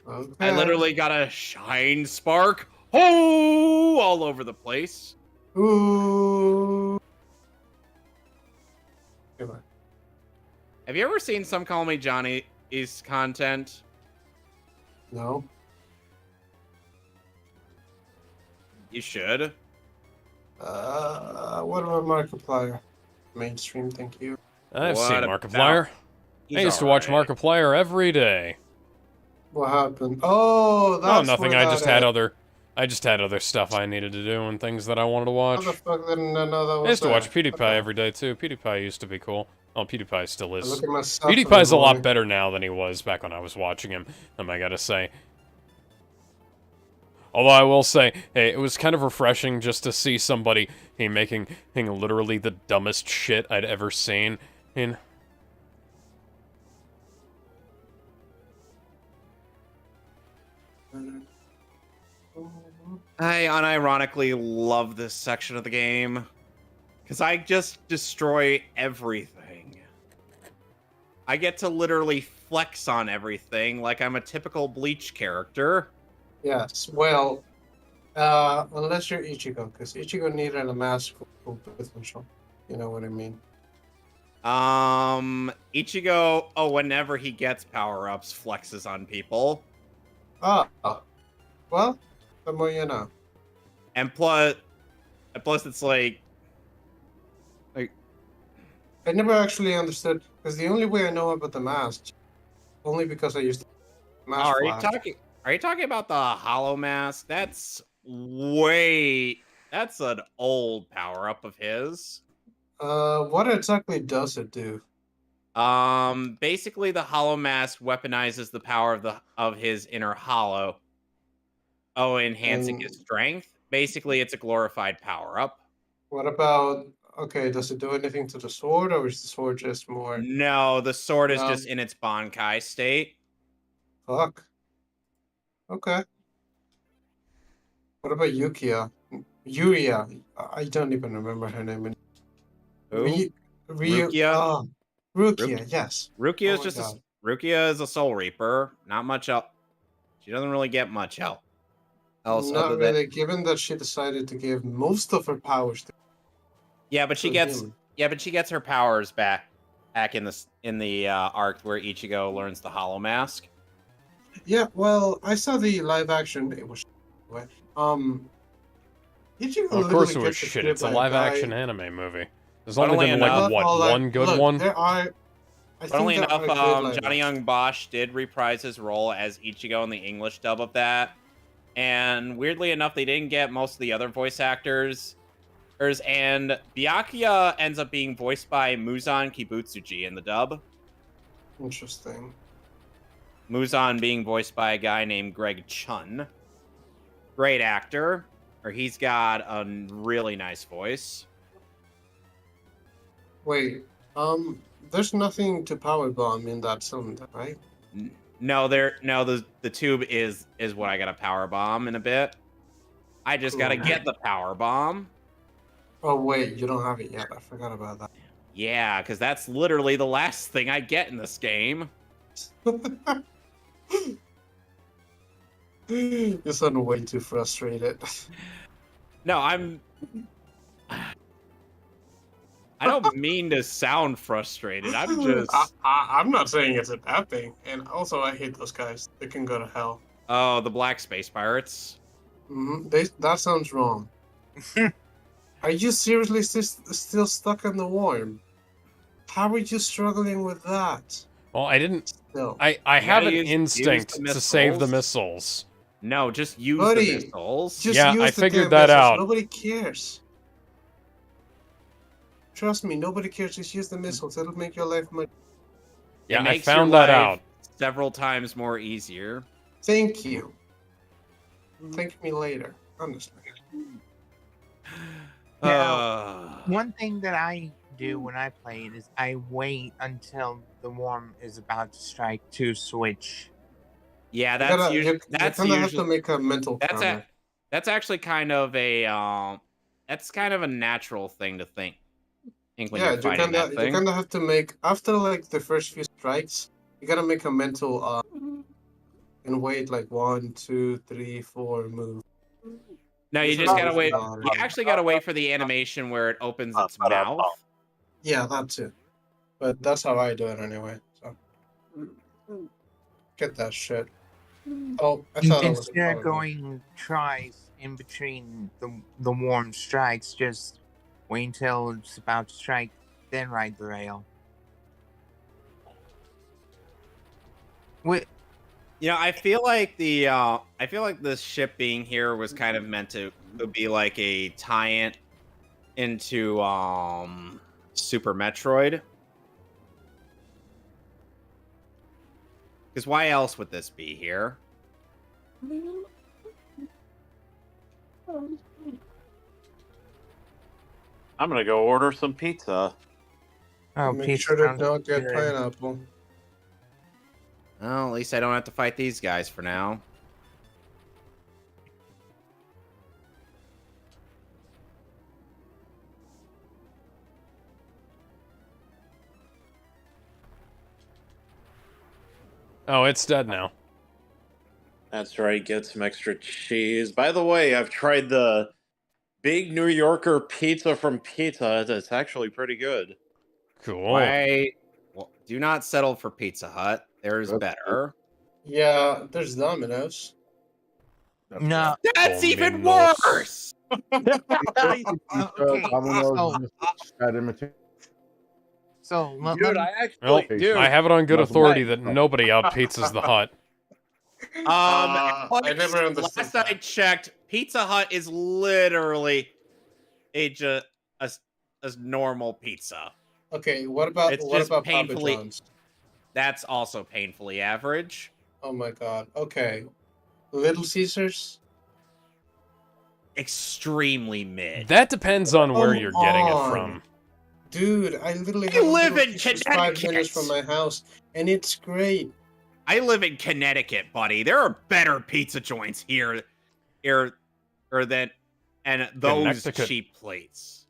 Okay.
I literally got a shine spark. Oh, all over the place.
Ooh. Come on.
Have you ever seen Some Call Me Johnny's content?
No.
You should.
What about Markiplier? Mainstream, thank you.
I've
What
seen
about-
Markiplier. I used to watch
alright.
Markiplier every day.
What happened? Oh, that's
nothing.
where
I
that
just had
is.
I just had other stuff I needed to do and things that I wanted to watch.
How the fuck didn't I know that was
I used to watch
there?
PewDiePie
Okay.
every day too. PewDiePie used to be cool. Oh, PewDiePie still
I
is.
look at myself in the
PewDiePie's a lot
morning.
better now than he was back when I was watching him, I gotta say. Although I will say, hey, it was kind of refreshing just to see somebody making literally the dumbest shit I'd ever seen.
I unironically love this section of the game because I just destroy everything. I get to literally flex on everything like I'm a typical Bleach character.
Yes, well, unless you're Ichigo, because Ichigo needed a mask for potential. You know what I mean?
Ichigo, whenever he gets power-ups, flexes on people.
Oh, well, the more you know.
And plus it's like
I never actually understood, because the only way I know about the mask, only because I used the mask
are you
flash.
talking about the hollow mask? That's an old power-up of his.
What exactly does it do?
Basically the hollow mask weaponizes the power of his inner hollow. Enhancing his strength. Basically, it's a glorified power-up.
What about, okay, does it do anything to the sword, or is the sword just more...
No, the sword is just in its Bankai state.
Fuck. Okay. What about Yuria? I don't even remember her name.
Who?
Rukia? Oh, Rukia, yes.
Rukia
Oh
is
my God.
Rukia is a Soul Reaper. Not much else. She doesn't really get much help.
Not really, given that she decided to give most of her powers to...
Yeah, but she gets her powers back in the arc where Ichigo learns the Hollow Mask.
Yeah, well, I saw the live action. It was Ichigo
Well, of course it
literally
was
gets
shit.
defeated
It's a
by
live
guy.
action anime movie. There's
But
only
only
been
enough-
like what, one good
look,
one?
There are.
But only enough, Johnny Young Bosch did reprise his role as Ichigo in the English dub of that. And weirdly enough, they didn't get most of the other voice actors. And Byakuya ends up being voiced by Muzan Kibutsuji in the dub.
Interesting.
Muzan being voiced by a guy named Greg Chun. Great actor. He's got a really nice voice.
Wait, there's nothing to power bomb in that cylinder, right?
No, the tube is what I got to power bomb in a bit. I just got to get the power bomb.
Oh wait, you don't have it yet. I forgot about that.
Yeah, because that's literally the last thing I get in this game.
You sound way too frustrated.
No, I don't mean to sound frustrated. I'm just...
I'm not saying it's a bad thing. And also, I hate those guys. They can go to hell.
Oh, the Black Space Pirates.
That sounds wrong. Are you seriously still stuck in the worm? How are you struggling with that?
Well, I didn't.
Still.
I have an
use
instinct
the
to save the
missiles.
missiles.
No, just use
Buddy,
the missiles.
Just
Yeah,
use
I
the
figured
damn
that
missiles.
out.
Nobody cares. Trust me, nobody cares. Just use the missiles. It'll make your life much.
Yeah, I
makes
found
your
that
life
out.
several times more easier.
Thank you. Thank me later. Honestly.
One thing that I do when I play it is I wait until the worm is about to strike to switch.
Yeah, that's usually
you kind of have to make a mental
that's
counter.
that's actually kind of a that's kind of a natural thing to think when
Yeah,
you're fighting that
you
thing.
kind of have to make after like the first few strikes. You gotta make a mental and wait like 1, 2, 3, 4 move.
No, you
This
just
is
gotta wait.
how-
You actually gotta wait for the animation where it opens its mouth.
Yeah, that too. But that's how I do it anyway. So get that shit. Oh, I thought I was
Instead of going tries in between the worm strikes, just wait until it's about to strike, then ride the rail. Wait,
You know, I feel like this ship being here was kind of meant to be like a tie-in into Super Metroid. Because why else would this be here?
I'm gonna go order some pizza.
oh,
Make
pizza
sure to
sounds
not get
good.
pineapple.
Well, at least I don't have to fight these guys for now.
Oh, it's dead now.
That's right, get some extra cheese. By the way, I've tried the Big New Yorker pizza from Pizza Hut. It's actually pretty good.
Cool.
Well, do not settle for Pizza Hut. There's better.
Yeah, there's Domino's.
No.
That's even
Domino's.
worse.
Okay.
Domino's bad imitation.
So let
Dude,
me-
I actually,
Well,
dude,
I have it on good
Must
authority
wait.
that nobody outpizzas the Hut.
I never understood
Last I checked, Pizza Hut is literally a normal pizza.
Okay, what about
It's
what
just
about Papa
painfully-
John's?
That's also painfully average.
Oh my god. Okay. Little Caesars?
Extremely mid.
That depends on where
Come
you're getting it
on.
from.
Dude, I literally
I
have a
live
Little
in
Caesars 5 minutes
Connecticut.
from my house, and it's great.
I live in Connecticut, buddy. There are better pizza joints here than those
Connecticut.
cheap plates.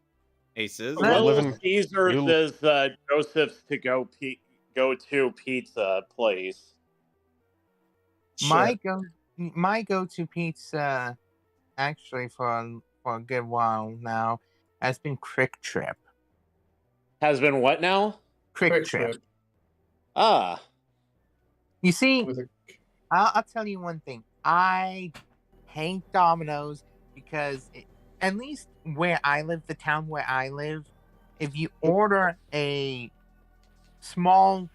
Aces.
Well,
Little
living-
Caesars
you-
is Joseph's to go-to pizza place.
my go-to pizza, actually for a good while now, has been Quick Trip.
Has been what now?
Quick Trip.
Ah,
You see,
With a,
I'll tell you one thing. I hate Domino's because, at least where I live, the town where I live, if you order a small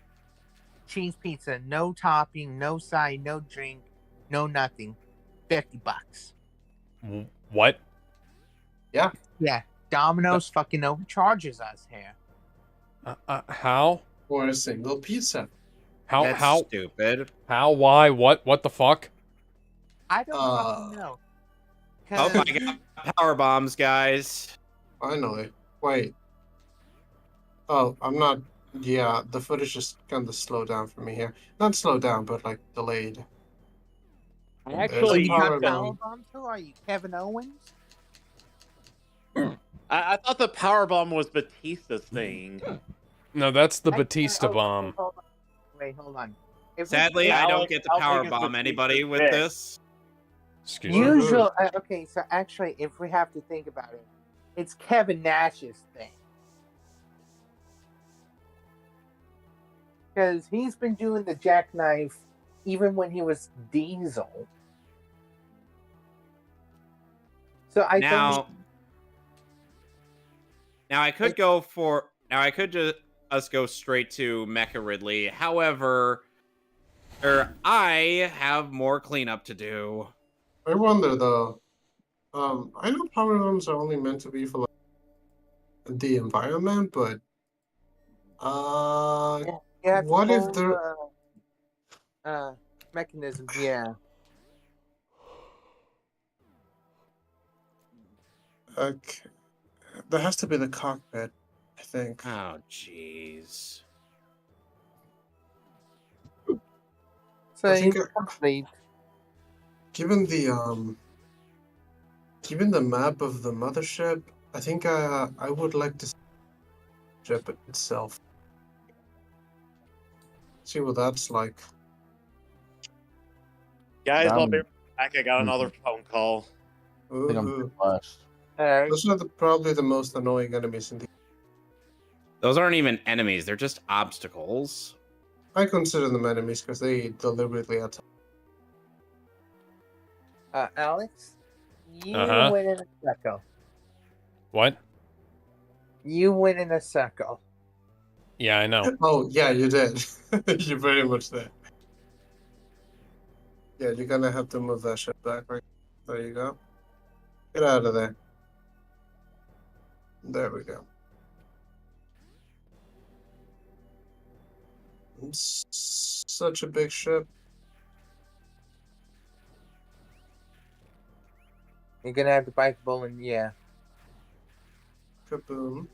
cheese pizza, no topping, no side, no drink, no nothing, $50.
What?
Yeah, Domino's fucking overcharges us here.
How?
or a single pizza.
That's
How?
stupid.
How? Why? What the fuck?
I don't fucking know.
Oh
'Cause-
my god. Power bombs, guys.
Finally. Wait. Oh, I'm not. Yeah, the footage just kind of slowed down for me here. Not slowed down, but like delayed.
I
There's
actually
a
you
power
got
bomb.
powerbomb too? Are you Kevin Owens?
I thought the power bomb was Batista's thing.
No, that's the
I-
Batista
oh,
bomb.
Wait, hold on. If we-
Sadly, I don't
Alex,
get to
how
power
big is
bomb
the
anybody
pizza
with
dick?
this.
Excuse me.
Usually, okay, so actually, if we have to think about it, it's Kevin Nash's thing. Because he's been doing the jackknife even when he was Diesel. So I
Now,
think
I could just go straight to Mecha Ridley. However, I have more cleanup to do.
I wonder though. I know power bombs are only meant to be for like the environment, but
you have
what
to
if
hold, mechanisms, yeah.
Okay. There has to be the cockpit, I think.
Oh, jeez.
I think
Save complete.
given the map of the mothership, I think I would like to see the ship itself. See what that's like.
Guys, I'll be
Um,
back. I got another phone call.
I think I'm
Ooh.
blessed.
Those are probably the most annoying enemies in the.
Those aren't even enemies, they're just obstacles.
I consider them enemies because they deliberately attack.
Alex, you
Uh-huh.
win in a circle.
What?
You win in a circle.
Yeah, I know.
Oh yeah, you did. You very much did. Yeah, you're gonna have to move that shit back, right? There you go. Get out of there. There we go. Such a big ship.
You're gonna have to bite the bullet, yeah.
Kaboom.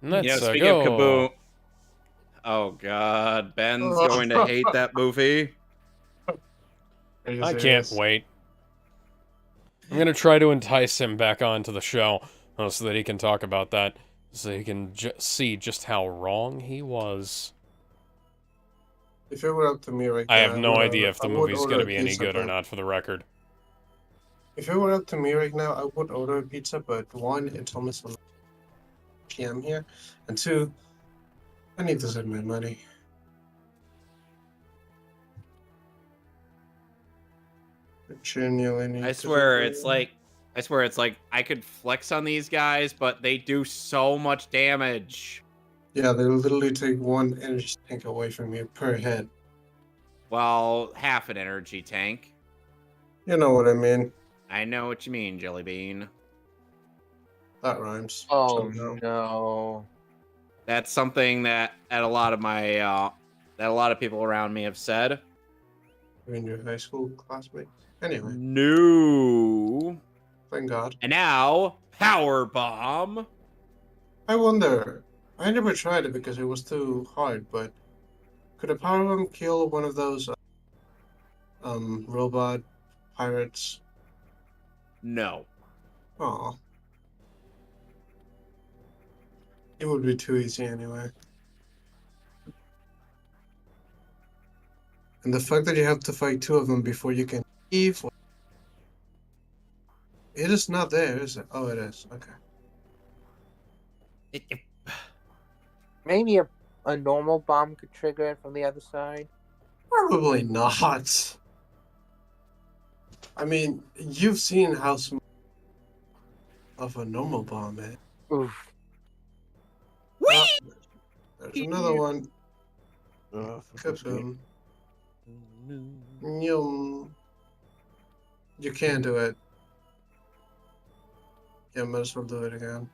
Let's
Speaking
go.
of Kaboom. Oh god, Ben's going to hate that movie.
I can't wait. I'm gonna try to entice him back onto the show so that he can talk about that, so he can see just how wrong he was.
If it were up to me right
I
now,
have no idea if the
I would
movie's
order
gonna
a
be any
pizza,
good or
but-
not, for the record.
If it were up to me right now, I would order a pizza, but one, it's almost 11 p.m. here, and two, I need to save my money. I genuinely need
I
to
swear
save
it's
my money.
like I could flex on these guys, but they do so much damage.
Yeah, they literally take one energy tank away from you per head.
Well, half an energy tank.
You know what I mean.
I know what you mean, Jellybean.
That rhymes.
Oh
somehow.
no.
That's something that a lot of my that a lot of people around me have said.
In your high school classmates. Anyway,
No.
thank God.
And now, power bomb.
I wonder. I never tried it because it was too hard, but could a power bomb kill one of those robot pirates?
No.
Aw. It would be too easy anyway. And the fact that you have to fight two of them before you can leave. It is not there, is it? Oh, it is. Okay.
Maybe a normal bomb could trigger it from the other side.
Probably not. I mean, you've seen how small of a normal bomb is.
Oof.
Oh, there's another one. Kaboom. Nyum. You can't do it. Yeah, might as well do it again.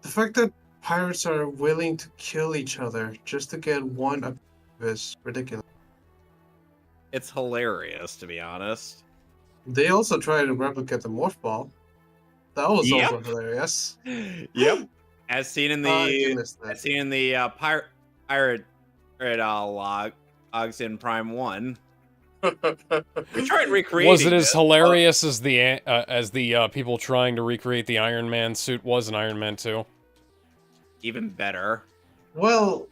The fact that pirates are willing to kill each other just to get one up is ridiculous.
It's hilarious, to be honest.
They also try to replicate the morph ball. That was
Yep.
also hilarious.
Yep. As seen in
You
the
missed that.
as seen in the pirate logs in Prime 1. We tried recreating
Was it as
this.
hilarious as the people trying to recreate the Iron Man suit was in Iron Man 2?
Even better.
Well,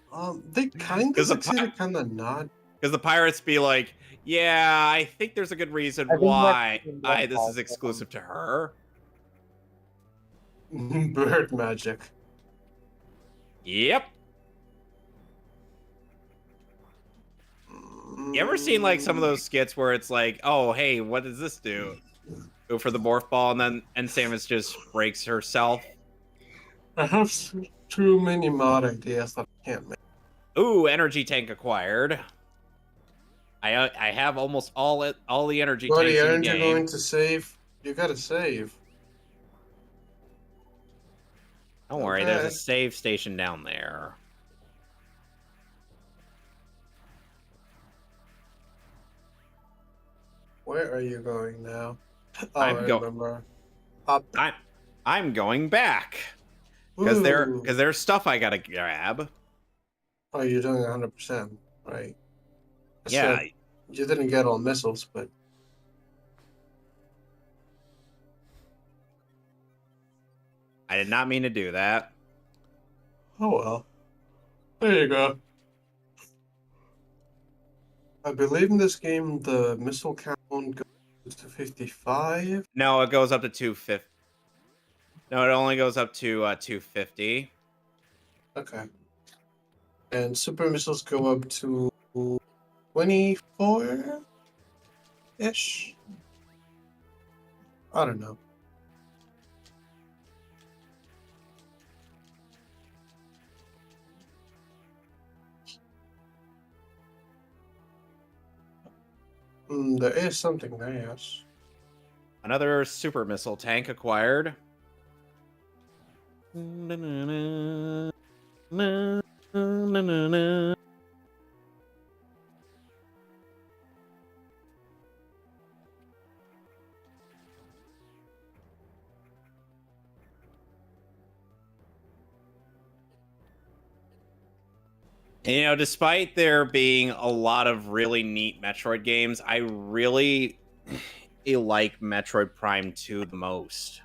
they kind of
'Cause the
succeeded, kind of not.
Because the pirates be like, yeah, I think there's a good reason
I think
why
that's
this is exclusive to her.
Bird magic.
Yep. You ever seen like some of those skits where it's like, oh, hey, what does this do? Go for the morph ball, and then Samus just breaks herself.
I have too many mod ideas that I can't make.
Ooh, energy tank acquired. I have almost all the energy
Buddy,
tanks in the
aren't you
game.
going to save? You gotta save.
Don't worry, there's a
Okay.
save station down there.
Where are you going now? Oh,
I'm
I
go-
remember. Up.
I'm going back
Ooh.
because there's stuff I gotta grab.
Oh, you're doing 100%, right? I
Yeah,
said you didn't get all missiles, but
I did not mean to do that.
oh well. There you go. I believe in this game the missile count goes to 55.
No, it goes up to 250. No, it only goes up to 250.
Okay. And super missiles go up to 24-ish? I don't know. There is something there, yes.
Another super missile tank acquired. You know, despite there being a lot of really neat Metroid games, I really like Metroid Prime 2 the most.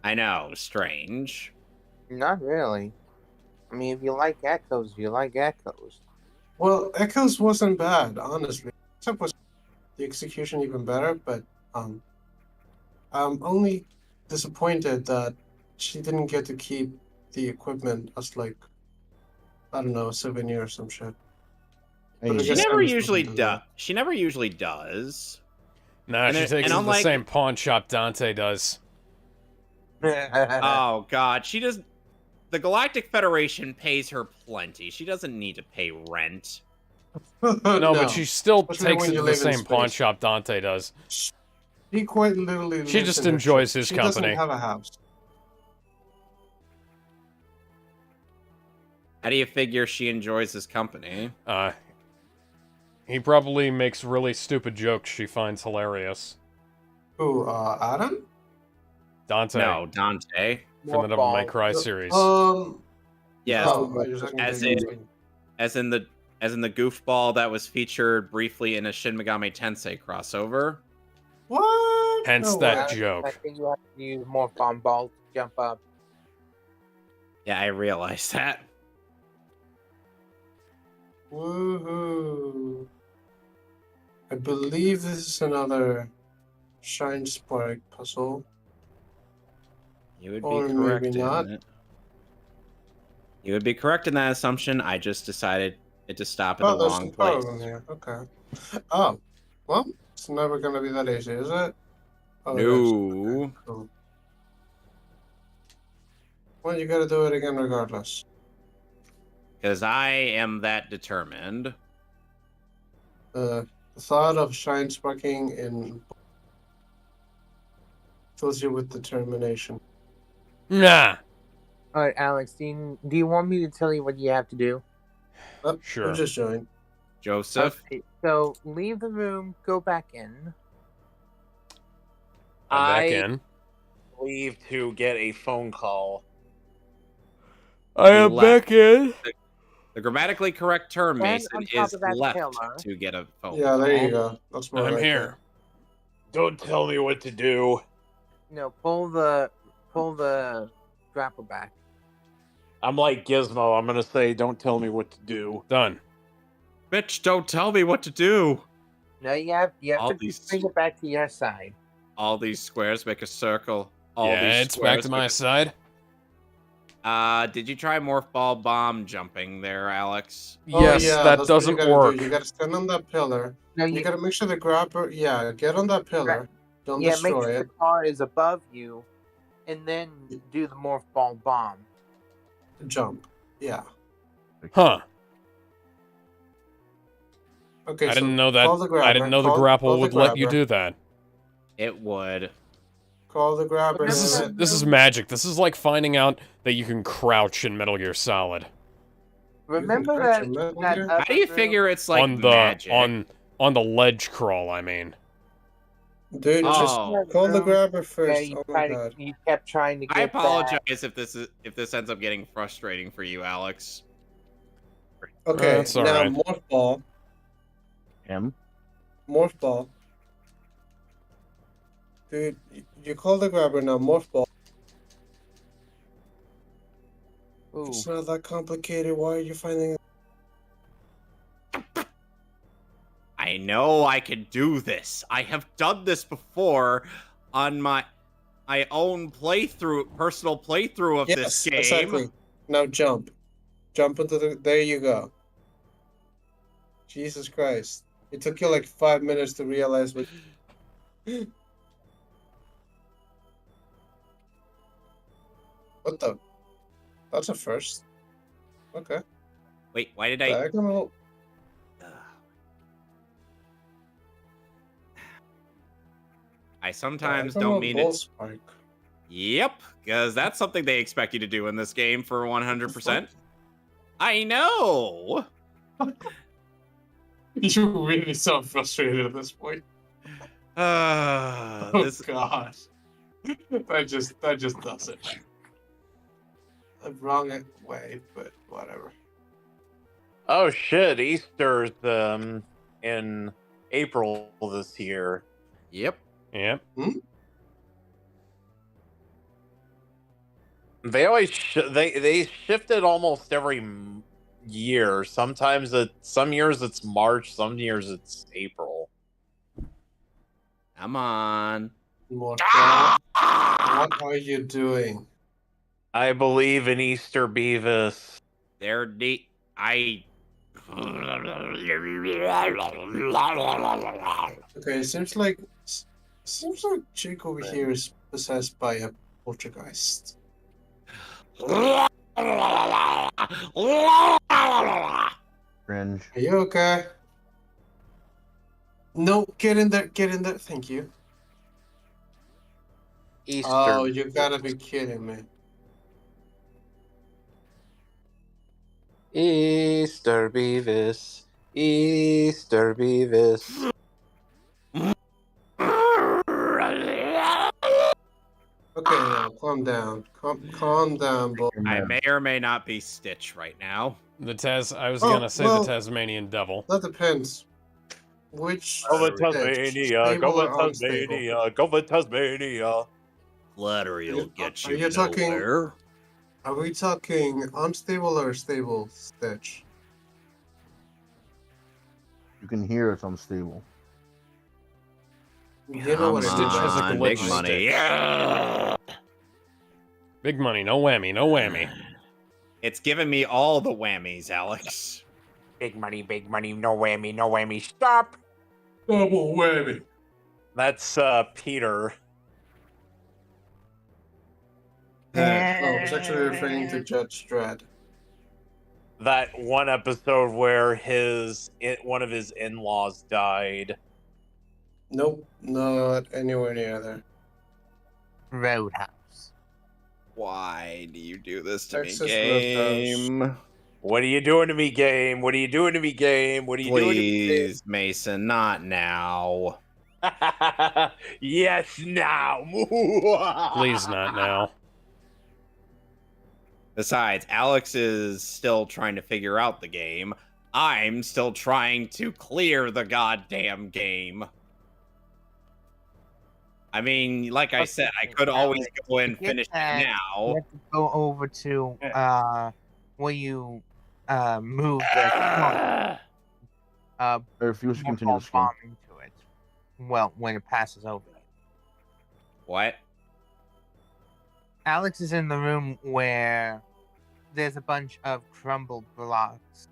I know, strange.
Not really. I mean, if you like Echoes, you like Echoes.
Well, Echoes wasn't bad, honestly. Except was the execution even better, but I'm only disappointed that she didn't get to keep the equipment as like, I don't know, a souvenir or some shit. But I
She
guess
never
Samus
usually
doesn't do
does. She never usually does.
Nah,
And
she
it-
takes
and
it to the
unlike-
same pawn shop Dante does.
Oh god, she does. The Galactic Federation pays her plenty. She doesn't need to pay rent.
No, but she still
Especially
takes
when
it
you
to the
live in
same pawn
space.
shop Dante does.
He quite literally.
She
lives
just
in her
enjoys
ship.
his
she
company.
Doesn't have a house.
How do you figure she enjoys his company?
He probably makes really stupid jokes she finds hilarious.
Who? Adam?
Dante
No, Dante.
from the Devil May
Mothball.
Cry series.
Yes,
Oh, you're talking
as
about
in- as in the goofball that was featured briefly in a Shin Megami Tensei crossover.
What?
Hence
No
that
way.
joke.
I think you have to use more bomb balls to jump up.
Yeah, I realized that.
Woohoo! I believe this is another Shine Spark puzzle.
You would
Or
be
maybe
correct
not.
in it. You would be correct in that assumption. I just decided it to stop at
Oh,
the
there's
wrong
some
place.
problem here. Okay. Oh, well, it's never gonna be that easy, is it? Oh, it is.
No.
Okay, cool. Well, you gotta do it again regardless.
Because I am that determined.
The thought of Shine Sparking in fills you with determination.
Nah.
Alright, Alex, do you want me to tell you what you have to do?
Oh,
Sure.
You just joined.
Joseph?
Okay, so leave the room, go back in.
I'm back
I
in.
leave to get a phone call.
I
You
am
left.
back in.
The grammatically correct term,
And
Mason,
on top
is
of that,
left
Taylor.
to get a phone
Yeah, there you
call.
go. That's more
I'm
like
here.
Don't tell me what to do.
No, pull the grapple back.
I'm like Gizmo. I'm gonna say, don't tell me what to do.
Done.
Bitch, don't tell me what to do.
No, you have
All
to
these-
bring it back to your side.
All these squares make a circle. All
Yeah,
these
it's back
squares
to
make
my
a-
side.
Did you try morph ball bomb jumping there, Alex?
Yes,
yeah,
that
that's what you
doesn't
gotta do.
work.
You gotta stand on that pillar.
No,
You
you
gotta make sure the grabber. Yeah, get on that pillar. Don't
make
destroy
sure
it.
the car is above you, and then do the morph ball bomb.
Jump. Yeah.
Huh.
Okay.
I
so
didn't know that.
call the grabber.
I didn't know the
Call
grapple
the
would let you
grabber.
do that.
It would.
Call the grabber.
This
and
This is magic. This is like finding out that you can crouch in Metal Gear Solid.
Remember
catch
that?
a Metal
that
Gear?
How do you
other
figure it's like
on the
magic?
on the ledge crawl, I mean.
Dude, just
Oh.
call the grabber
where
first.
you
Oh my
try to,
god.
you kept trying to get
I
that.
apologize if this ends up getting frustrating for you, Alex.
Okay,
That's all
now
right.
morph ball.
Him.
Morph ball. Dude, you call the grabber now. Morph ball.
Ooh.
It's not that complicated. Why are you finding it?
I know I can do this. I have done this before on my own personal playthrough of this game.
Exactly. Now jump. Jump into the. There you go. Jesus Christ! It took you like 5 minutes to realize what. What the? That's a first. Okay.
Wait, why did I?
Diagonal.
I sometimes
diagonal
don't mean
ball
it.
spike.
Yep, because that's something they expect you to do in this game for 100%. I know.
You really sound frustrated at this point. Oh
This
God. that just does it. The wrong way, but whatever.
Oh shit, Easter's in April this year.
Yep.
Yep.
They always they shift it almost every year. Sometimes some years it's March, some years it's April.
Come on.
What are you doing?
I believe in Easter Beavis.
They're
Okay, it seems like Jake over here is possessed by a poltergeist.
Cringe.
Are you okay? No, get in there, thank you.
Easter.
Oh, you gotta be kidding me.
Easter Beavis. Easter Beavis.
Okay, now calm down. Calm down, boy.
I may or may not be Stitch right now.
I was
Oh,
gonna say
well-
the Tasmanian Devil.
That depends. Which
Go with
stitch?
Tasmania.
Stable
Go with
or unstable?
Tasmania. Go with Tasmania.
Flattery
will get
you
you talking-
nowhere.
Are we talking unstable or stable Stitch?
You can hear it's unstable.
You know what it
Stitch has a
is.
glitch
Big
stick.
money. Yeah.
Big money, no whammy, no whammy.
It's giving me all the whammies, Alex.
Big money, no whammy, no whammy. Stop.
Double whammy.
That's Peter.
Oh, I was actually referring to Judge Dredd.
That one episode where one of his in-laws died.
Nope, not anywhere near there.
Roadhouse.
Why do you do this to
Texas
me, game?
What are you doing to me, game? What are you doing to me, game? What are you doing to me, game?
Please, Mason, not now.
Yes, now.
Please not now.
Besides, Alex is still trying to figure out the game. I'm still trying to clear the goddamn game. I mean, like I said, I could always go and
Get
finish it
that. You
now.
have to go over to where you move the
I refuse to continue this game.
bomb into it. Well, when it passes over it.
What?
Alex is in the room where there's a bunch of crumbled blocks,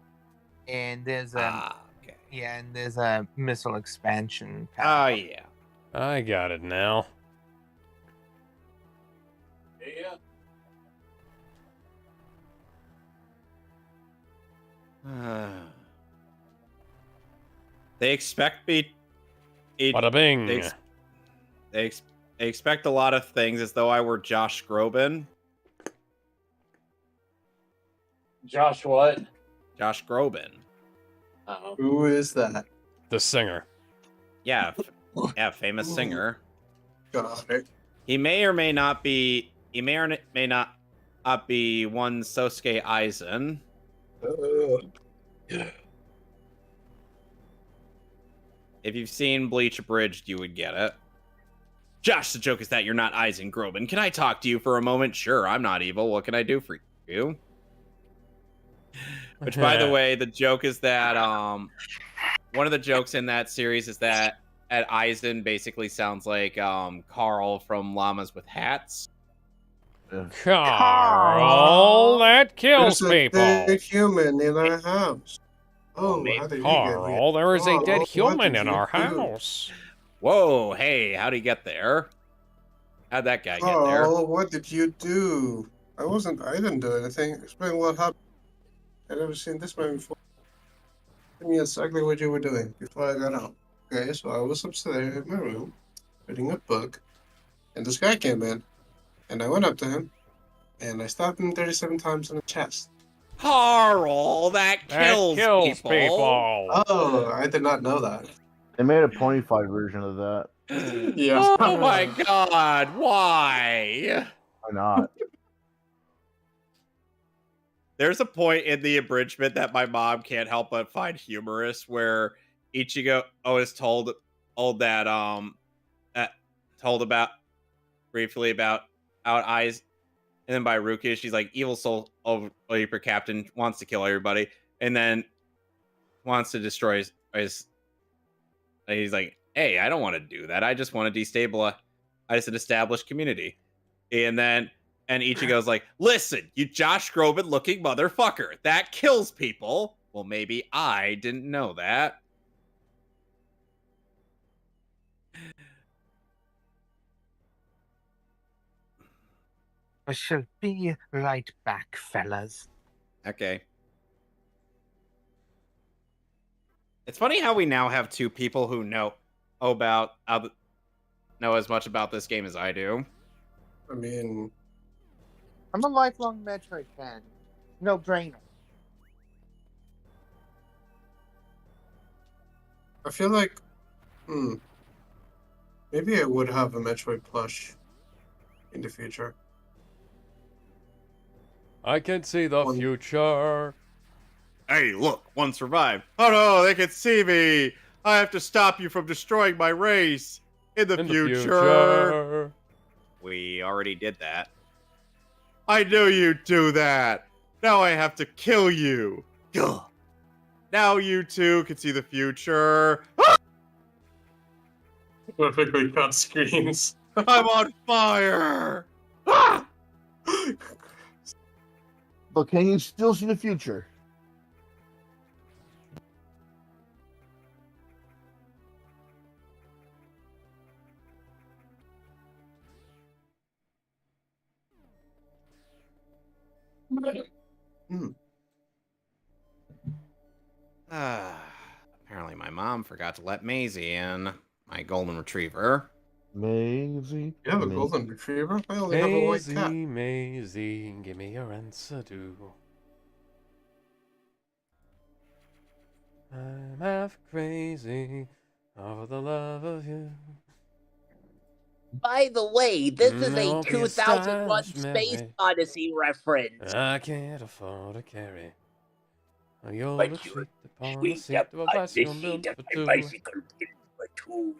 and there's
Okay.
and there's a missile expansion.
Oh,
pad.
yeah.
I got it now.
Yeah.
They expect me.
Bada bing.
They expect a lot of things as though I were Josh Groban.
Josh, what?
Josh Groban.
Who is that?
The singer.
Yeah, famous singer.
Got it.
He may or may not be. He may or may not be one Sosuke Aizen. If you've seen Bleach Abridged, you would get it. Josh, the joke is that you're not Aizen Groban. Can I talk to you for a moment? Sure, I'm not evil. What can I do for you? Which, by the way, the joke is that one of the jokes in that series is that Aizen basically sounds like Carl from Llamas with Hats.
Carl, that kills
There's a
people.
dead human in our house. Oh,
maybe.
how did he get here?
Carl, there is a
Carl,
dead
what
human
did
in
you
our
do?
house.
Whoa, hey, how'd he get there? How'd that guy get there?
Carl, what did you do? I didn't do anything. Explain what happened. I've never seen this man before. Tell me exactly what you were doing before I got out. Okay, so I was upstairs in my room, reading a book, and this guy came in, and I went up to him, and I stabbed him 37 times in the chest.
Carl, that kills people.
Oh, I did not know that.
They made a ponyfied version of that.
Yeah.
Oh my god, why?
Why not?
There's a point in the abridgment that my mom can't help but find humorous where Ichigo is told about briefly about out eyes, and then by Rukia, she's like, evil soul Reaper captain wants to kill everybody, and then wants to destroy his he's like, hey, I don't want to do that. I just want to destabilize an established community. And Ichigo's like, listen, you Josh Groban looking motherfucker. That kills people. Well, maybe I didn't know that.
I shall be right back, fellas.
Okay. It's funny how we now have two people who know as much about this game as I do.
I mean,
I'm a lifelong Metroid fan. No brainer.
I feel like, maybe I would have a Metroid plush in the future.
I can see the future.
Hey, look, one survived. Oh no, they can see me. I have to stop you from destroying my race. In the future. We already did that. I knew you'd do that. Now I have to kill you. Ugh. Now you two can see the future.
Perfectly cut screens.
I'm on fire.
But can you still see the future?
Apparently my mom forgot to let Maisie in. My golden retriever.
Maisie.
You have a golden retriever? I only have a white cat.
Maisie, give me your answer, do. I'm half crazy over the love of you.
By the way, this is
There
a
won't be a
2001
Stash
Space
Mary.
Odyssey reference.
I can't afford to carry. You're
But
the
you
treat upon the
Sweet
seat of a bicycle built for two.
bicycle for two.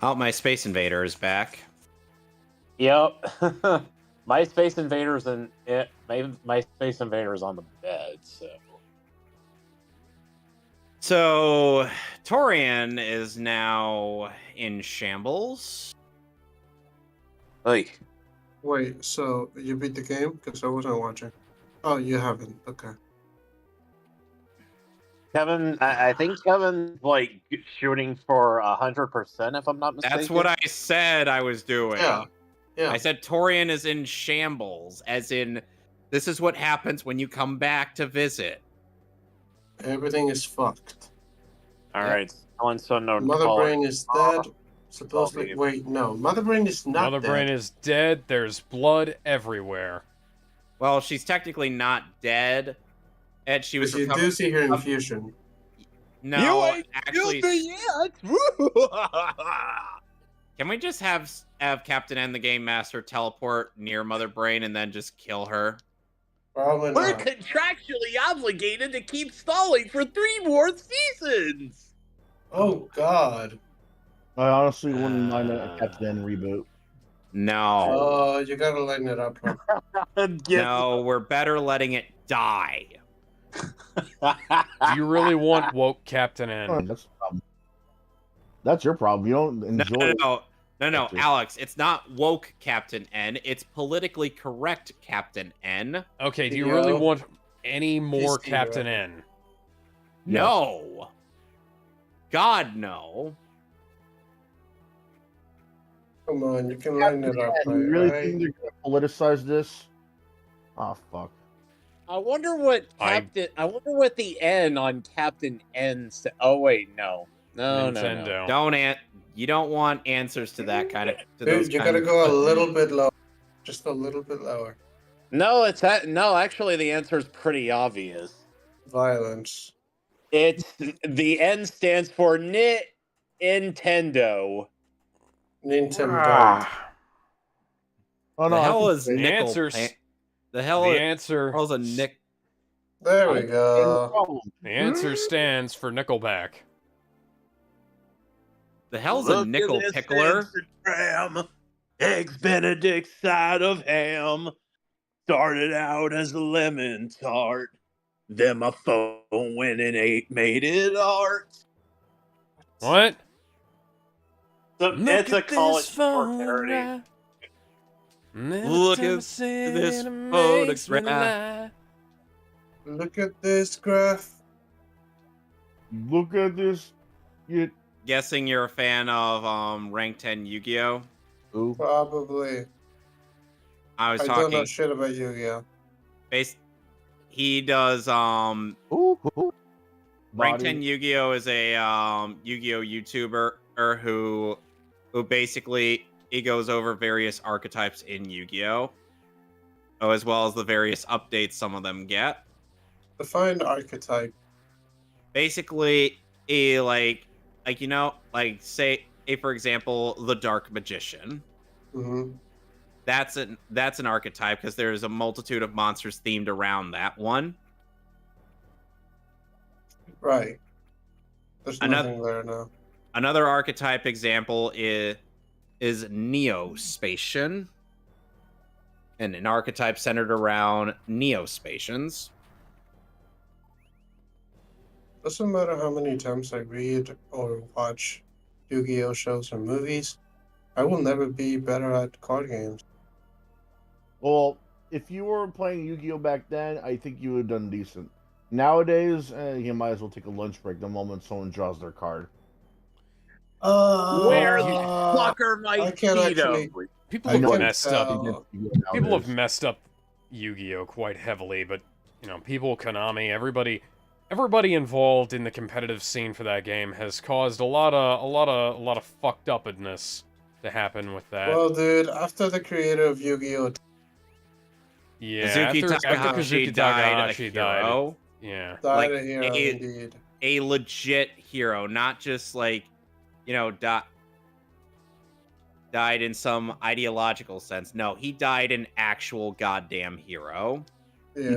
Oh, my Space Invader is back.
Yep. My Space Invader's my Space Invader's on the bed, so.
So, Torian is now in shambles.
Like,
Wait, so you beat the game? Because I wasn't watching. Oh, you haven't. Okay.
Kevin, I think Kevin's like shooting for 100%, if I'm not mistaken.
That's what I said I was doing.
Yeah.
I said Torian is in shambles, as in, this is what happens when you come back to visit.
Everything is fucked.
All right. So no.
Mother Brain is dead. Supposedly.
leave.
Wait, no. Mother Brain is not
Mother
dead.
Brain is dead. There's blood everywhere.
Well, she's technically not dead, and she was
But you
recovered.
do see her infusion.
No, actually,
yet.
can we just have Captain N, the Game Master, teleport near Mother Brain and then just kill her?
Probably
We're
not.
contractually obligated to keep stalling for 3 more seasons.
Oh God.
I honestly wouldn't mind a Captain N reboot.
No.
Oh, you gotta lighten it up, bro.
No, we're better letting it die.
Do you really want woke Captain N?
That's the problem. That's your problem. You don't enjoy it.
No,
That's it.
Alex, it's not woke Captain N. It's politically correct Captain N.
Okay, do you really
Yo.
want any more
PC,
Captain
right?
N?
No. God, no.
Come on, you can lighten it up,
Do you really
right?
think they're gonna politicize this? Oh fuck.
I wonder what Captain. I wonder what the N on Captain N. Oh wait, no.
Nintendo.
You don't want answers to that kind of. To
Dude,
those
you
kind
gotta
of-
go a little bit low. Just a little bit lower.
No, it's that. No, actually, the answer is pretty obvious.
Violence.
It's the N stands for Nintendo.
Nintendo.
Oh no,
the
I
hell
think
is
the
nickel?
answer's-
The hell
The
is
answer,
hell's a nick?
There we
no
go.
problem.
the answer stands for Nickelback.
The hell's a nickel pickler?
Instagram. Eggs Benedict side of ham. Started out as a lemon tart. Then my phone went and made it art.
What?
It's a college sport parody.
Look at this photograph.
Look at this graph.
Look at this. You.
Guessing you're a fan of rank 10 Yu-Gi-Oh.
Ooh.
Probably.
I was
I don't know
talking.
shit about Yu-Gi-Oh.
He does
Ooh.
rank
Body.
10 Yu-Gi-Oh is a Yu-Gi-Oh YouTuber who basically he goes over various archetypes in Yu-Gi-Oh, as well as the various updates some of them get.
Define archetype.
Basically, a like say for example, the Dark Magician.
Mm-hmm.
That's an archetype because there's a multitude of monsters themed around that one.
Right. There's
Another-
nothing there now.
Another archetype example is Neospatian, and an archetype centered around Neospatians.
Doesn't matter how many times I read or watch Yu-Gi-Oh shows or movies, I will never be better at card games.
Well, if you were playing Yu-Gi-Oh back then, I think you would have done decent. Nowadays, you might as well take a lunch break the moment someone draws their card.
Where the fuck are my
I can't actually.
People
I know
have
it.
messed up.
tell.
People have messed up Yu-Gi-Oh quite heavily, but you know, people, Konami, everybody involved in the competitive scene for that game has caused a lot of fucked upness to happen with that.
Well, dude, after the creator of Yu-Gi-Oh
yeah,
Kazuki
after
Takahashi
Kazuki
died,
Takahashi
a hero,
yeah.
died
Like,
a hero, indeed.
a legit hero, not just like, died in some ideological sense. No, he died an actual goddamn hero.
Yeah.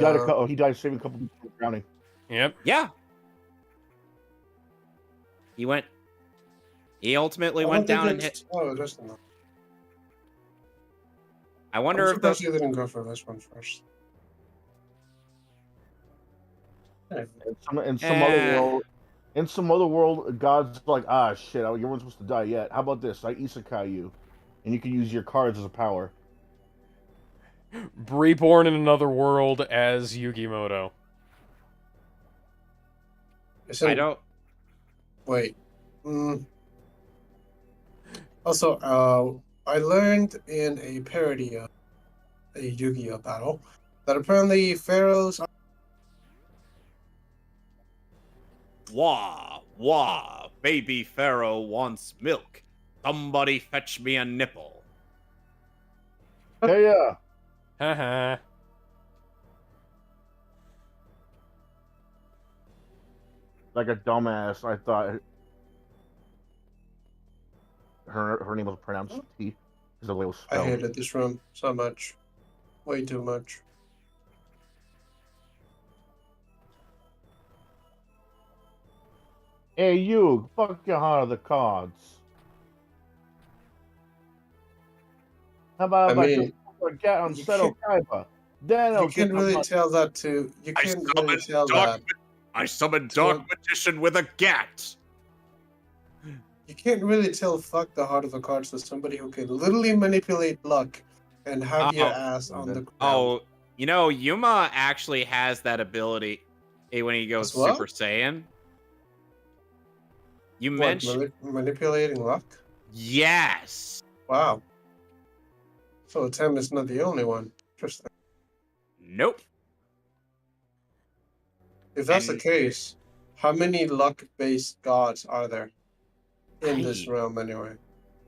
He died saving a couple people from drowning.
Yep.
Yeah. He ultimately
I
went
don't
down
think
and hit.
it's- Oh, just enough.
I
I'm
wonder if
surprised
the
you didn't go for this one first.
In some other world, God's like, ah, shit, you weren't supposed to die yet. How about this? I isekai you, and you can use your cards as a power.
Reborn in another world as Yugimoto.
Isn't-
I don't.
Wait. Also, I learned in a parody of a Yu-Gi-Oh battle that apparently pharaohs.
Wah, wah, baby pharaoh wants milk. Somebody fetch me a nipple.
Yeah.
Haha.
like a dumbass, I thought her name was pronounced T because the way it was
I
spelled.
hated this room so much. Way too much.
Hey, you! Fuck you out of the cards. How about
I
I
mean,
just get on
you
Seto Kaiba? Then
You
I'll
can't
get
really tell that too. You
I
can't
summoned
really tell
Dark.
that.
I summoned
To
Dark
a-
Magician with a gat.
You can't really tell fuck the heart of the cards to somebody who can literally manipulate luck and have your ass on the ground.
Oh, you know, Yuma actually has that ability when he goes
As what?
Super Saiyan. You
What,
mentioned
manipulating luck?
yes.
Wow. So Tim is not the only one. Interesting.
Nope.
If that's
And-
the case, how many luck-based gods are there in this
I-
realm anyway?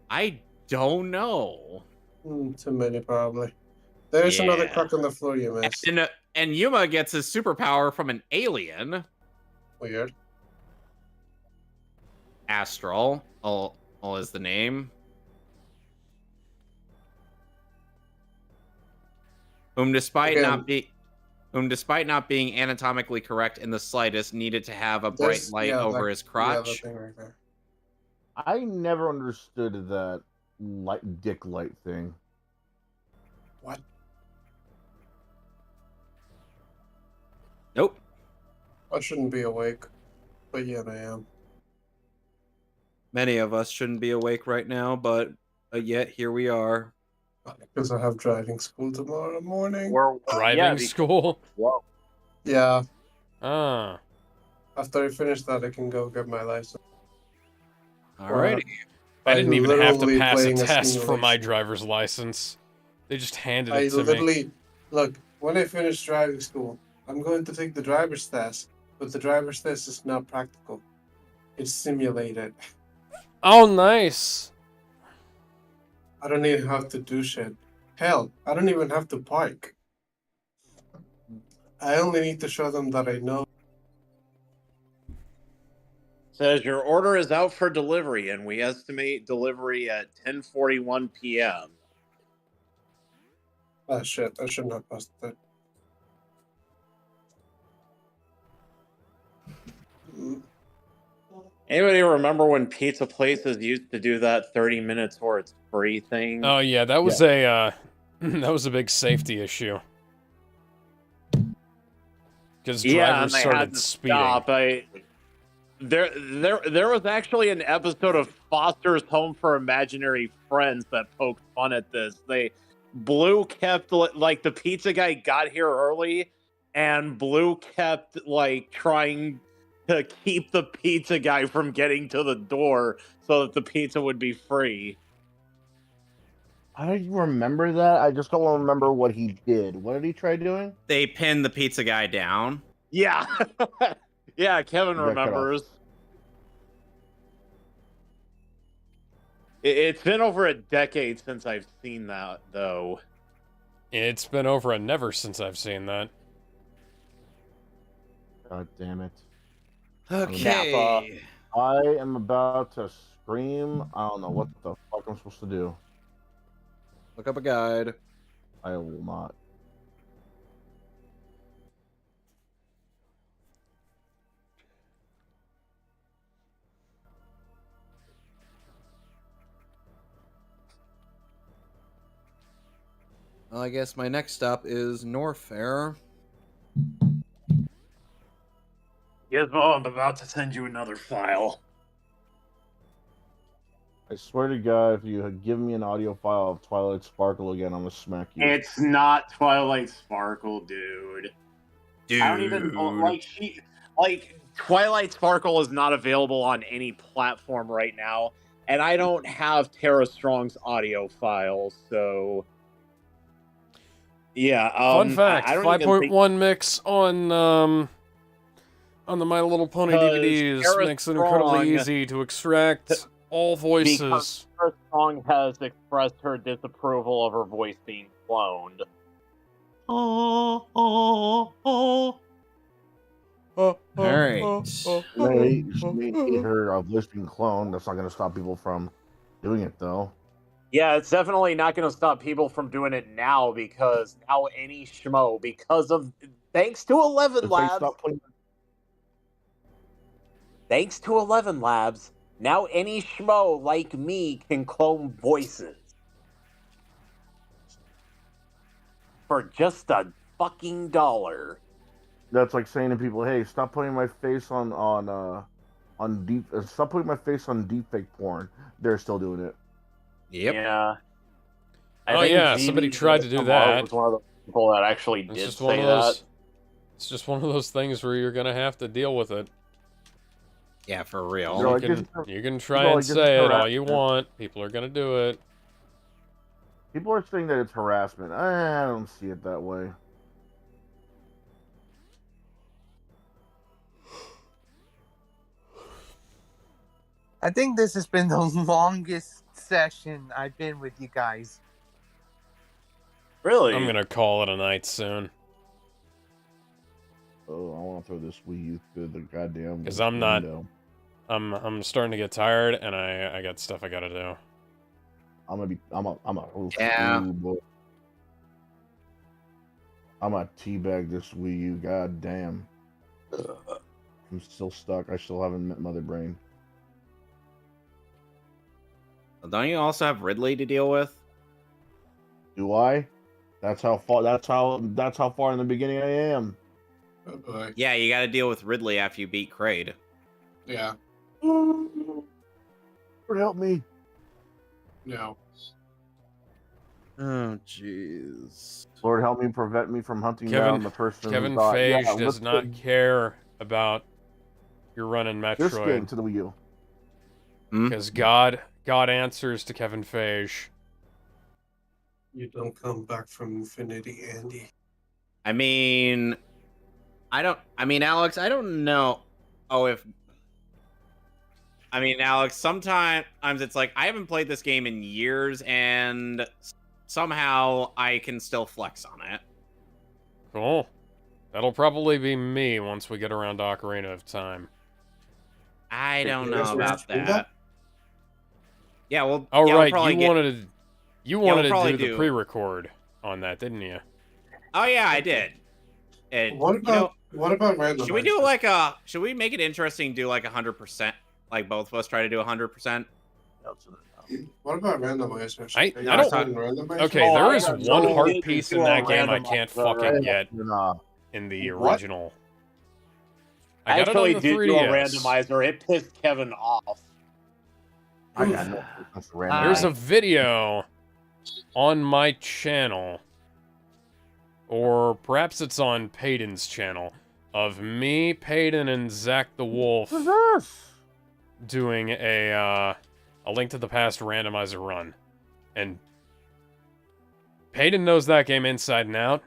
I don't know.
Too many probably. There's another
Yeah.
crack on the floor you missed.
And Yuma gets his superpower from an alien,
Weird.
Astral. All is the name. Whom despite not being anatomically correct in the slightest, needed to have a bright light over his crotch.
Yeah, that thing right there.
I never understood that dick light thing.
What?
Nope.
I shouldn't be awake, but yet I am.
Many of us shouldn't be awake right now, but yet here we are.
Because I have driving school tomorrow morning.
Driving school?
Wow.
Yeah.
Ah.
After I finish that, I can go get my license.
Alrighty.
I didn't even have to
literally
pass a
playing a
test for my
simulation.
driver's license. They just handed
I
it to me.
literally look when I finish driving school, I'm going to take the driver's test, but the driver's test is not practical. It's simulated.
Oh, nice.
I don't even have to do shit. Hell, I don't even have to park. I only need to show them that I know.
Says your order is out for delivery, and we estimate delivery at 10:41 p.m.
Ah, shit, I shouldn't have posted that.
Anybody remember when pizza places used to do that 30 minutes or it's free thing?
Oh yeah, that was a that was a big safety issue. Because drivers
and they had
started
to
speeding.
stop. There was actually an episode of Foster's Home for Imaginary Friends that poked fun at this. Blue kept like the pizza guy got here early, and Blue kept like trying to keep the pizza guy from getting to the door so that the pizza would be free.
I don't remember that. I just don't remember what he did. What did he try doing?
They pinned the pizza guy down.
Yeah. Yeah, Kevin
You got cut off.
remembers. It's been over a decade since I've seen that, though.
It's been over a never since I've seen that.
God damn it.
Okay.
I am about to scream. I don't know what the fuck I'm supposed to do.
Look up a guide.
I will not.
Well, I guess my next stop is Norfair.
Gizmo, I'm about to send you another file.
I swear to God, if you had given me an audio file of Twilight Sparkle again, I'm gonna smack you.
It's not Twilight Sparkle, dude. I don't even like Twilight Sparkle is not available on any platform right now, and I don't have Tara Strong's audio files, so yeah.
Fun fact:
I don't
5.1 mix on the My Little Pony
'Cause
DVDs
Tara
makes it
Strong-
incredibly easy to extract all voices.
Because Tara Strong has expressed her disapproval of her voice being cloned.
Alright.
Maybe her of listing clone. That's not going to stop people from doing it, though.
Yeah, it's definitely not going to stop people from doing it now, because now any schmo, thanks to 11
If they
Labs,
stop playing,
thanks to 11 Labs, now any schmo like me can clone voices for just a fucking $1.
that's like saying to people, "Hey, stop putting my face on deep. Stop putting my face on deepfake porn." They're still doing it.
Yep.
Yeah.
Oh yeah, somebody tried to do that.
Was one of the people that actually
It's
did
just one
say
of those.
that.
It's just one of those things where you're gonna have to deal with it.
Yeah, for real.
They're like,
You can try
like,
and
this is
say it all
harassment.
you want. People are gonna do it.
People are saying that it's harassment. I don't see it that way.
I think this has been the longest session I've been with you guys.
Really?
I'm gonna call it a night soon.
Oh, I want to throw this Wii U through the goddamn.
Because I'm not.
window.
I'm starting to get tired, and I got stuff I gotta do.
Yeah.
Boy. I'm a teabag this Wii U. God damn. I'm still stuck. I still haven't met Mother Brain.
Don't you also have Ridley to deal with?
Do I? That's how far. That's how far in the beginning I am.
Oh boy.
Yeah, you got to deal with Ridley after you beat Kraid.
Yeah.
Lord help me.
No.
Oh, jeez.
Lord help me, prevent me from hunting
Kevin-
down the person.
Kevin
who thought,
Feige
yeah,
does
let's
not
put
care about your running
this game
Metroid.
to the Wii U.
Because God answers to Kevin Feige.
You don't come back from infinity, Andy.
I mean, Alex, I don't know. Alex, sometimes it's like I haven't played this game in years, and somehow I can still flex on it.
Cool. That'll probably be me once we get around to Ocarina of Time.
I don't
you
know
guys
about
want to do
that.
that?
Yeah, well,
Oh
yeah,
right,
we'll
you wanted
we'll
to
probably
do the
do.
pre-record on that, didn't you?
Oh yeah, I did. And,
What about randomizers?
should we do should we make it interesting? Do like 100%? Like both of us try to do 100%.
What about randomizers?
I
Are you
don't-
doing randomizers?
Okay,
Oh,
there
I
is
got
one
no
heart
reason
piece
to
in that
a
game I
randomizer,
can't
right?
fucking get
Nah.
in the
What?
original.
I
got it
actually
on the
did do a
3DS.
randomizer. It pissed Kevin off.
I got no business to randomize.
There's a video on my channel, or perhaps it's on Payton's channel, of me, Payton, and Zach the Wolf
What's this?
doing a Link to the Past randomizer run. And Payton knows that game inside and out.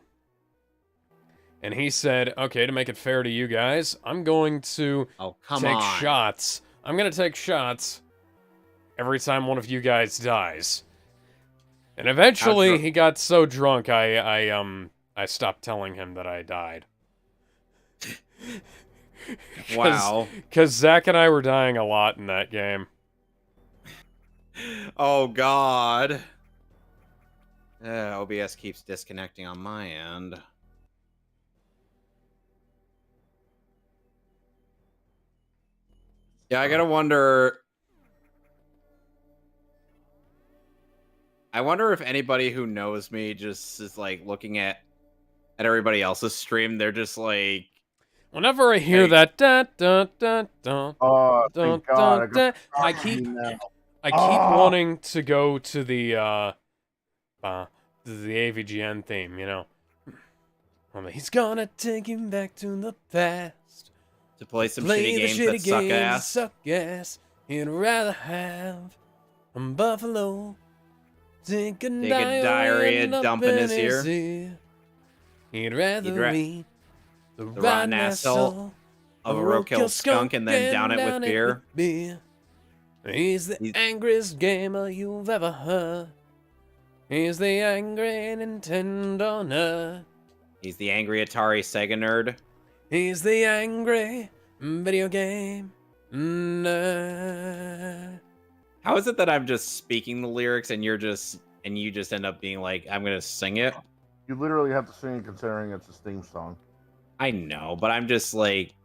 And he said, okay, to make it fair to you guys, I'm going to take shots. I'm going to take shots every time one of you guys dies. And eventually, he got so drunk, I stopped telling him that I died.
Wow.
Because Zach and I were dying a lot in that game.
Oh God. OBS keeps disconnecting on my end. Yeah, I gotta wonder. I wonder if anybody who knows me just is like looking at everybody else's stream. They're just like,
Whenever I hear that, dun, dun, dun, dun,
Oh,
dun,
thank God.
dun, dun, I keep wanting to go to the AVGN theme, you know. He's gonna take him back to the past.
to play some
Play
shitty
the
games that suck
games
ass.
suck ass. He'd rather have a buffalo take a
diarrhea dump in his ear.
He'd rather eat the
rotten asshole of a roadkill skunk and then down it with beer.
He's the angriest gamer you've ever heard. He's the angry Nintendo nerd.
He's the angry Atari Sega nerd.
He's the angry video game nerd.
How is it that I'm just speaking the lyrics and you just end up being like, I'm gonna sing it?
You literally have to sing it considering it's a theme song.
I know, but I'm just like,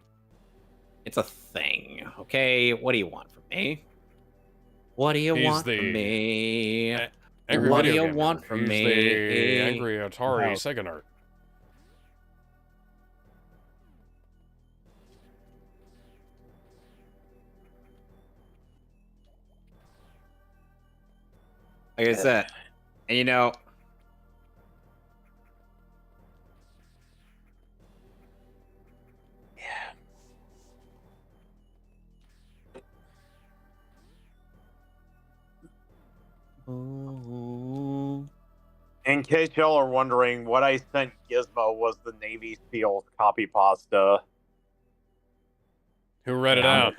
it's a thing, okay? What do you want from me? What do you want from me?
Angry
What do
video
you
game
want
nerd.
from
He's
me?
the angry Atari
Wow.
Sega nerd.
Like I said, and you know,
In case y'all are wondering, what I sent Gizmo was the Navy SEAL copy pasta.
Who read it out?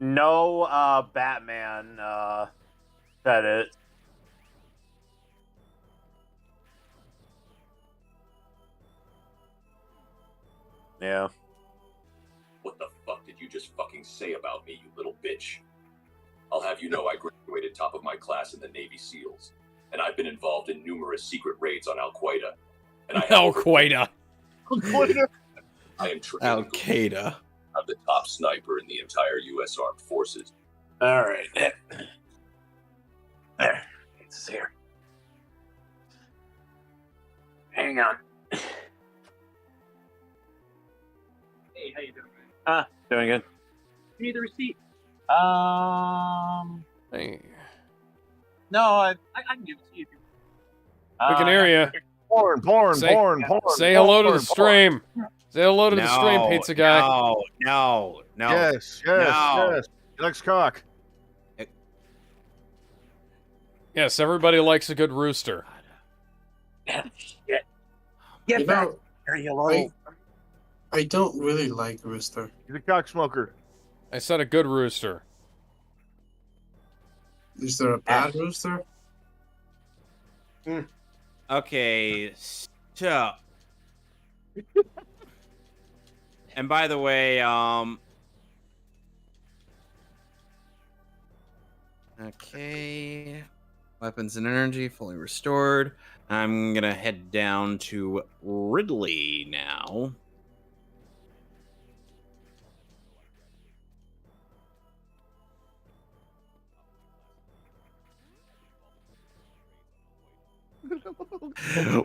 No, Batman said it. Yeah.
What the fuck did you just fucking say about me, you little bitch? I'll have you know I graduated top of my class in the Navy SEALs, and I've been involved in numerous secret raids on Al-Qaeda. And I have
Al-Qaeda.
I am
Al-Qaeda.
I'm the top sniper in the entire U.S. Armed Forces.
All right.
There. It's here. Hang on.
Hey, how you doing, man?
Doing good.
You need the receipt.
Hey.
No, I can give it to you. If you...
We can hear you.
Porn.
Say hello to the stream. Say hello to the stream, pizza guy.
No.
Yes.
No.
He likes cock.
Yes, everybody likes a good rooster.
Shit.
You know,
You
I don't really like Rooster.
He's a cock smoker.
I said a good rooster.
Is there a bad Rooster?
Okay, so. And by the way, okay. Weapons and energy fully restored. I'm gonna head down to Ridley now.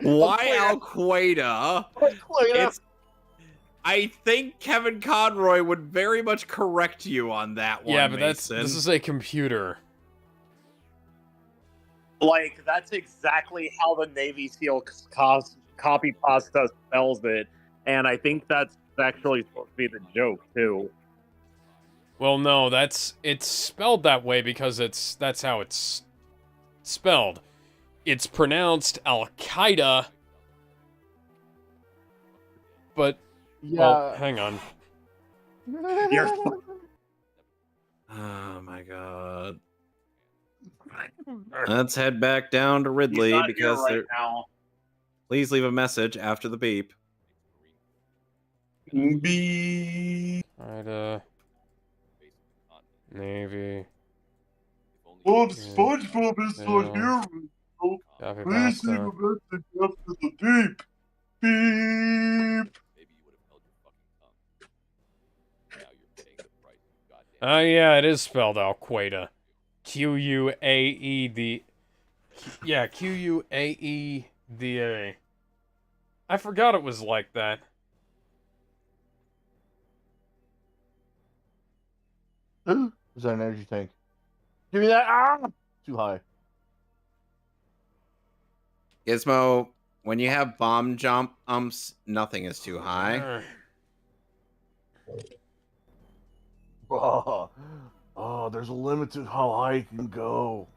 Why Al-Qaeda? I think Kevin Conroy would very much correct you on that one.
Yeah, but
Mason.
this is a computer.
Like, that's exactly how the Navy SEAL copy pasta spells it, and I think that's actually supposed to be the joke too.
Well, no, it's spelled that way because that's how it's spelled. It's pronounced Al-Qaeda, but well, hang on.
Oh my god. Let's head back down to Ridley because
now.
Please leave a message after the beep.
Beep.
Alright, Navy.
SpongeBob is not here.
Copy
Please leave
pasta.
a message after the beep. Beep.
Oh yeah, it is spelled Al-Qaeda. Q-U-A-E-D. Yeah, Q-U-A-E-D-A. I forgot it was like that.
Is that an energy tank? Give me that. Ah! Too high.
Gizmo, when you have bomb jump nothing is too high.
Oh, there's a limit to how high you can go.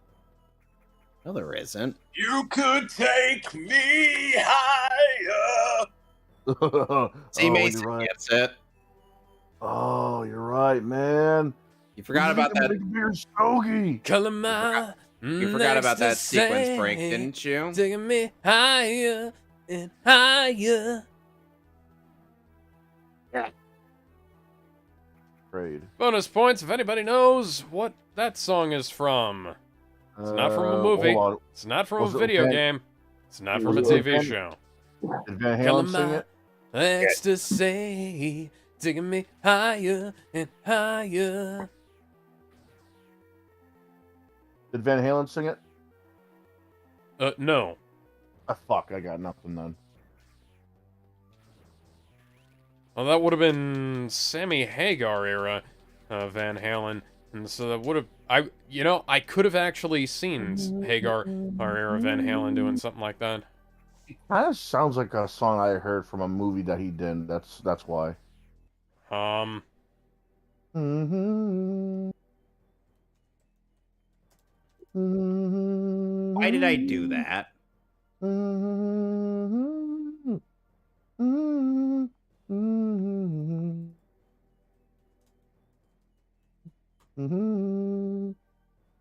No, there isn't.
You could take me higher.
See,
Oh,
Mason
you're right.
gets it.
Oh, you're right, man.
You forgot about that. You forgot about that sequence break, didn't you?
Taking me higher and higher.
Trade.
Bonus points if anybody knows what that song is from. It's not from a movie.
Hold on.
It's not from
Was
a
it
video
Van-
game. It's not from a
was it
TV
Van-
show.
Did Van Halen sing it?
Ecstasy, taking me higher and higher.
Did Van Halen sing it?
No.
Fuck, I got nothing then.
Well, that would have been Sammy Hagar era Van Halen, and so that would have I could have actually seen Hagar or era Van Halen doing something like that.
Kind of sounds like a song I heard from a movie that he did. That's why.
Why did I do that?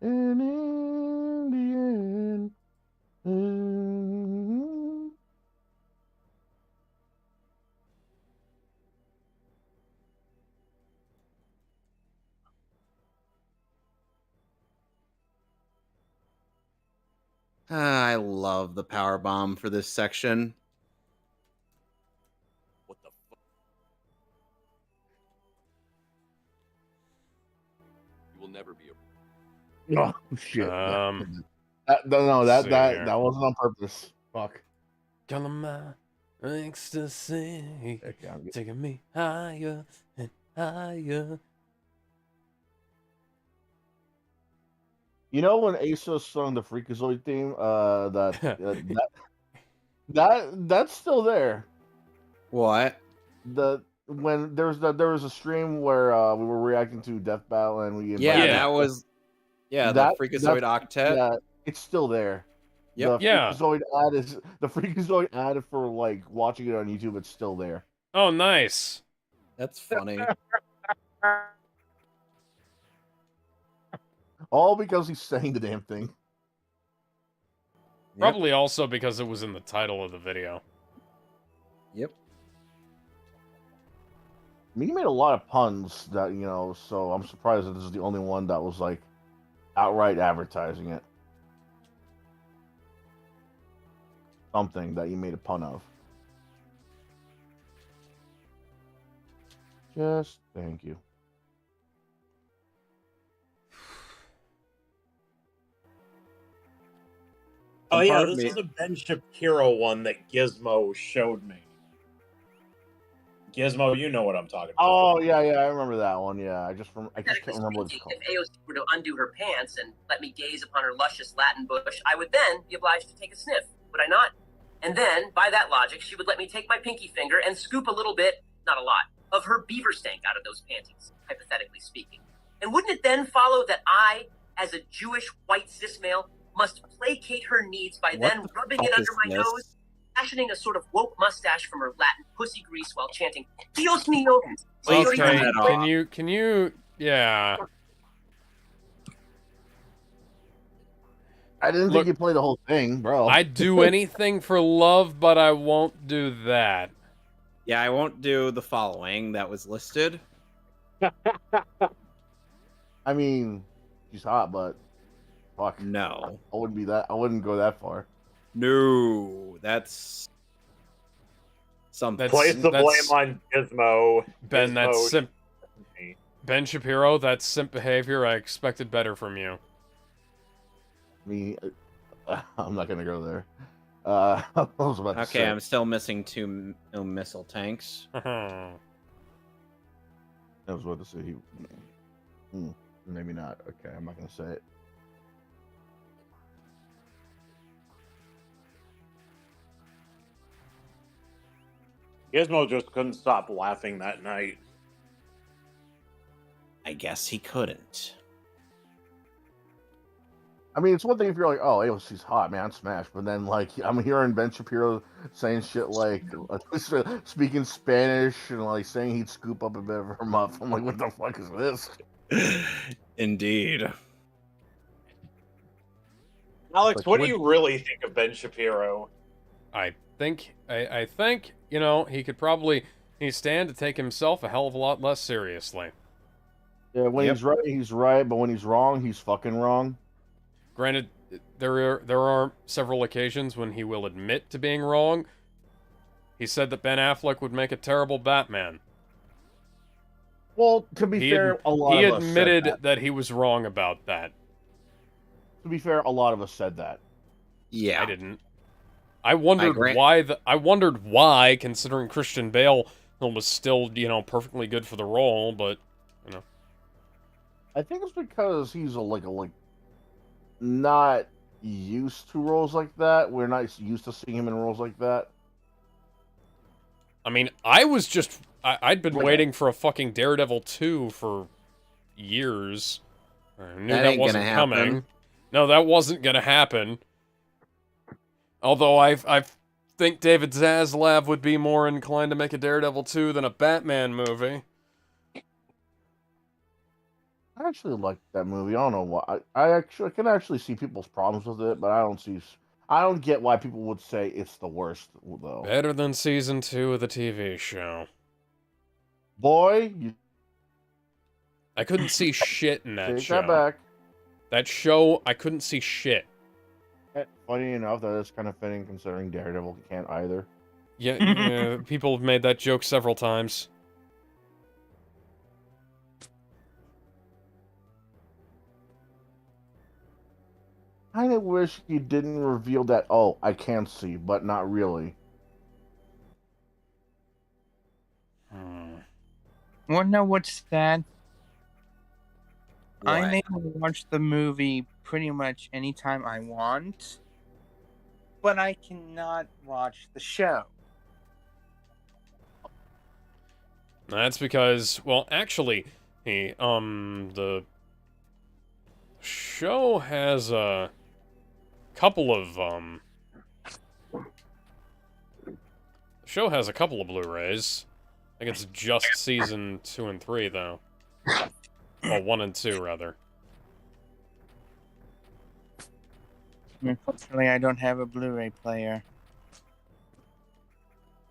And in the end,
I love the power bomb for this section.
What the fuck? You will never be a.
oh shit!
Let's see
that
here.
wasn't on purpose. Fuck.
Color my ecstasy,
Okay, I'm good.
taking me higher and higher.
You know when Asa sung the Freakazoid theme? That's still there.
What?
When there was a stream where we were reacting to Death Battle and we
Yeah,
invited-
that was. Yeah,
That-
the Freakazoid Octet.
yeah, it's still there.
Yep.
The
Yeah.
Freakazoid ad for like watching it on YouTube. It's still there.
Oh, nice.
That's funny.
All because he's saying the damn thing.
Probably also because it was in the title of the video.
Yep.
I mean, he made a lot of puns that, so I'm surprised that this is the only one that was like outright advertising it. Something that you made a pun of. Just thank you.
Oh yeah,
Pardon
this
me.
is a Ben Shapiro one that Gizmo showed me. Gizmo, you know what I'm talking about.
Oh yeah, I remember that one. Yeah, I just can't
Hypothetically
remember what it's
speaking,
called.
if AOC were to undo her pants and let me gaze upon her luscious Latin bush, I would then be obliged to take a sniff, would I not? And then, by that logic, she would let me take my pinky finger and scoop a little bit, not a lot, of her beaver stank out of those panties, hypothetically speaking. And wouldn't it then follow that I, as a Jewish white cis male, must placate her needs by then rubbing it under my nose, fashioning a sort of woke mustache from her Latin pussy grease while chanting, Dios mío.
Okay, can you, yeah.
I didn't
Look,
think you played the whole thing, bro.
I'd do anything for love, but I won't do that.
Yeah, I won't do the following that was listed.
I mean, she's hot, but fuck.
No.
I wouldn't go that far.
No, that's something.
Place the blame on Gizmo.
Ben, that's
Gizmo
simp. Ben Shapiro, that's simp behavior. I expected better from you.
Me, I'm not gonna go there. I was about to
Okay,
say.
I'm still missing two missile tanks.
I was about to say maybe not. Okay, I'm not gonna say it.
Gizmo just couldn't stop laughing that night.
I guess he couldn't.
I mean, it's one thing if you're like, oh, hey, she's hot, man, smash. But then, like, I'm hearing Ben Shapiro saying shit like, speaking Spanish and, like, saying he'd scoop up a bit of her muff. I'm like, what the fuck is this?
Indeed.
Alex,
Like,
what do
what-
you really think of Ben Shapiro?
I think, he could probably stand to take himself a hell of a lot less seriously.
Yeah, when he's right, but when he's wrong, he's fucking wrong.
Granted, there are several occasions when he will admit to being wrong. He said that Ben Affleck would make a terrible Batman.
Well, to be fair, a lot of us said
admitted that he was wrong about that.
To be fair, a lot of us said that.
Yeah.
I didn't. I wondered why, considering Christian Bale was still, perfectly good for the role, but,
I think it's because he's not used to roles like that. We're not used to seeing him in roles like that.
I mean, I'd been waiting for a fucking Daredevil 2 for years. I knew that wasn't coming. No, that wasn't gonna happen. Although I think David Zaslav would be more inclined to make a Daredevil 2 than a Batman movie.
I actually like that movie. I don't know why. I can actually see people's problems with it, but I don't get why people would say it's the worst, though.
Better than season 2 of the TV show.
Boy,
I couldn't see shit in that
take
show.
that back.
That show, I couldn't see shit.
Funny enough, that is kind of fitting considering Daredevil can't either.
Yeah, people have made that joke several times.
I kind of wish he didn't reveal that, oh, I can see, but not really.
Wanna know what's sad?
What?
I'm able to watch the movie pretty much anytime I want, but I cannot watch the show.
That's because, well, actually, the show has a couple of, Blu-rays. I think it's just season 2 and 3, though. Well, 1 and 2, rather.
Unfortunately, I don't have a Blu-ray player.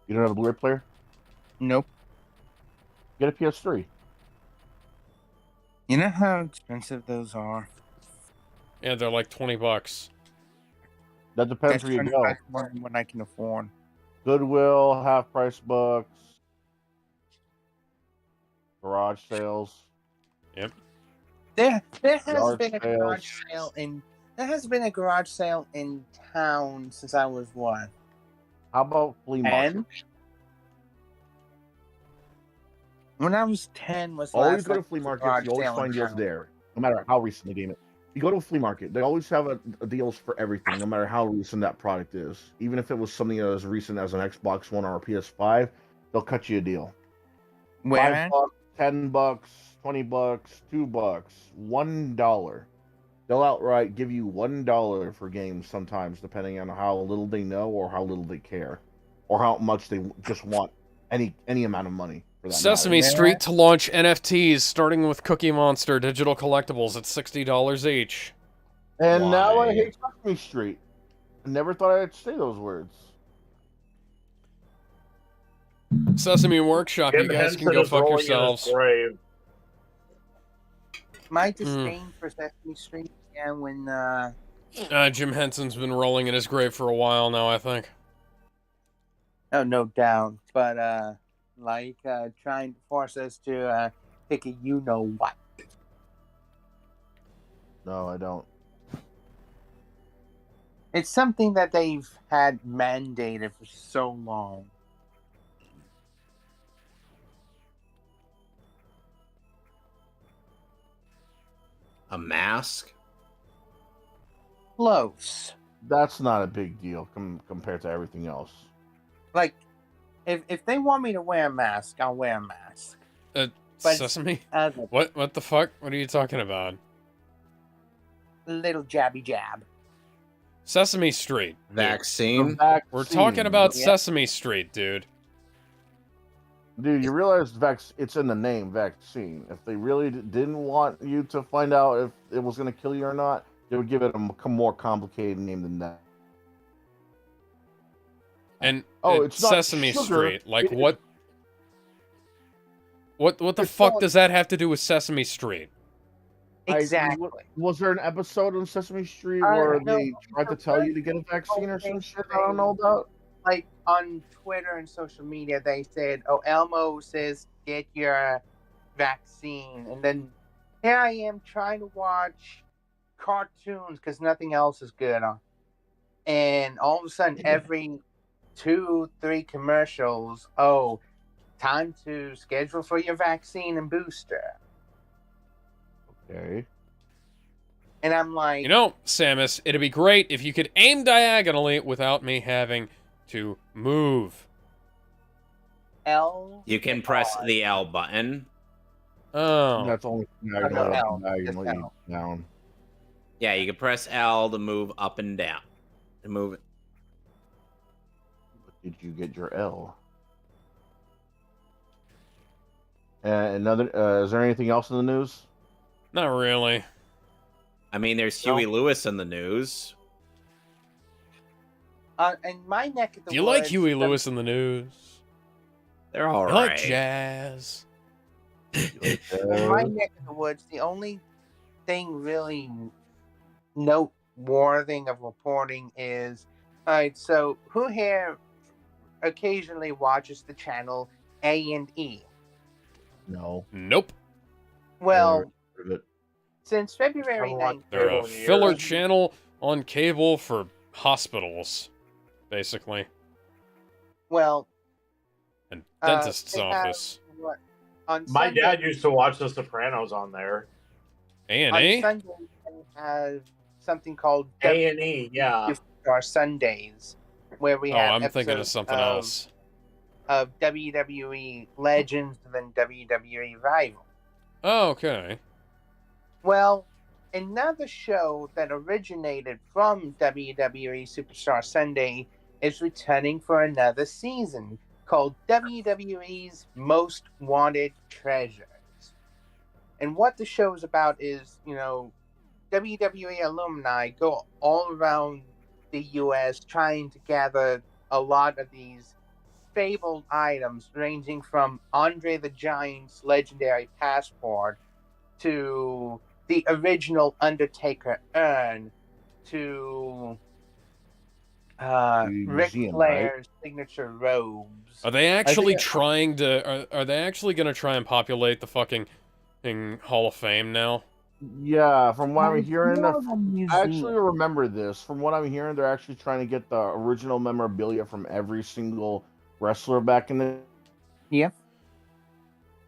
You don't have a Blu-ray player?
Nope.
Get a PS3.
You know how expensive those are?
Yeah, they're like $20.
That depends where you go.
That's more than what I can afford.
Goodwill, half-price books, garage sales.
Yep.
There has
Yard
been a
sales.
garage sale in. There has been a garage sale in town since I was what?
How about flea market?
10? When I was 10 was the
Always
last
go to
time
flea
there was a
markets. You
garage
always
sale in
find deals
town.
there, no matter how recent the game is. You go to a flea market, they always have deals for everything, no matter how recent that product is. Even if it was something as recent as an Xbox One or a PS5, they'll cut you a deal.
Where?
$5, $10, $20, $2, $1. They'll outright give you $1 for games sometimes, depending on how little they know or how little they care, or how much they just want any amount of money. For that
Sesame
matter.
Street to launch NFTs, starting with Cookie Monster digital collectibles at $60 each.
And now I
Why?
hate Sesame Street. I never thought I'd say those words.
Sesame Workshop, you guys can go fuck yourselves.
My disdain for Sesame Street began when
Jim Henson's been rolling in his grave for a while now, I think.
oh, no doubt, but trying to force us to pick a you know what.
No, I don't.
It's something that they've had mandated for so long.
A mask?
Close.
That's not a big deal compared to everything else.
Like, if they want me to wear a mask, I'll wear a mask. But
Sesame? What the fuck? What are you talking about?
Little jabby jab.
Sesame Street.
Vaccine?
We're talking about
Yeah.
Sesame Street, dude.
Dude, you realize it's in the name, vaccine. If they really didn't want you to find out if it was going to kill you or not, they would give it a more complicated name than that.
And
it's not
Sesame
sugar.
Street, like what? What the
It's
fuck
all-
does that have to do with Sesame Street?
Exactly.
Was there an episode on Sesame Street where
no,
they tried to tell you to get a vaccine or some shit I don't know about?
Like on Twitter and social media, they said, "Oh, Elmo says get your vaccine," and then here I am trying to watch cartoons because nothing else is good on, and all of a sudden, every 2-3 commercials, oh, time to schedule for your vaccine and booster,
Okay.
and I'm like,
You know, Samus, it'd be great if you could aim diagonally without me having to move.
L.
You can press the L button.
Oh.
That's only
no,
diagonally up
L,
and diagonally
just L.
down.
Yeah, you can press L to move up and down. To move it.
Did you get your L? Is there anything else in the news?
Not really.
I mean, there's Huey Lewis in the news.
In my neck of the
Do you like
woods,
Huey
the-
Lewis in the news?
They're all
I
right.
like jazz.
In my neck of the woods, the only thing really noteworthy of reporting is, all right, so who here occasionally watches the channel A&E?
No.
Nope.
Well,
Heard of it.
since February
Haven't watched
19th,
They're a
Cable in
filler
years.
channel on cable for hospitals, basically.
well,
And dentist's
they have,
office.
what, on
My
Sunday,
dad used to watch The Sopranos on there.
A&E?
on Sunday they have something called
A&E, yeah.
our Sundays, where we
Oh,
have
I'm thinking of
episodes
something else.
of WWE Legends and then WWE Rival.
Oh, okay.
Well, another show that originated from WWE Superstar Sunday is returning for another season called WWE's Most Wanted Treasures. And what the show is about is, WWE alumni go all around the US trying to gather a lot of these fabled items ranging from Andre the Giant's legendary passport to the original Undertaker urn to Ric
museum, right?
Flair's signature robes.
Are they actually
think-
trying to... Are they actually going to try and populate the fucking Hall of Fame now?
Yeah, from what I'm
It's
hearing,
more of a
I
museum.
actually remember this. From what I'm hearing, they're actually trying to get the original memorabilia from every single wrestler back in the
Yep.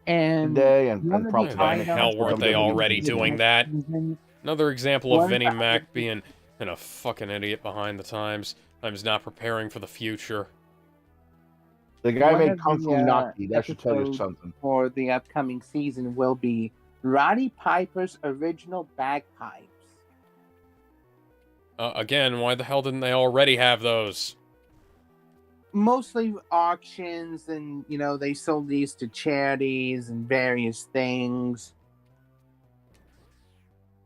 And
day, and
one of
probably
the
Why
trying
the
to
items
hell weren't they
WWE
already
museum.
doing that? Another example of
One
Vinnie
item-
Mac being a fucking idiot behind the times. Times not preparing for the future.
The guy
One
made
of
Kung
the,
Fu Naki. That should tell you
episodes
something.
for the upcoming season will be Roddy Piper's original bagpipes.
Again, why the hell didn't they already have those?
Mostly auctions, and they sold these to charities and various things.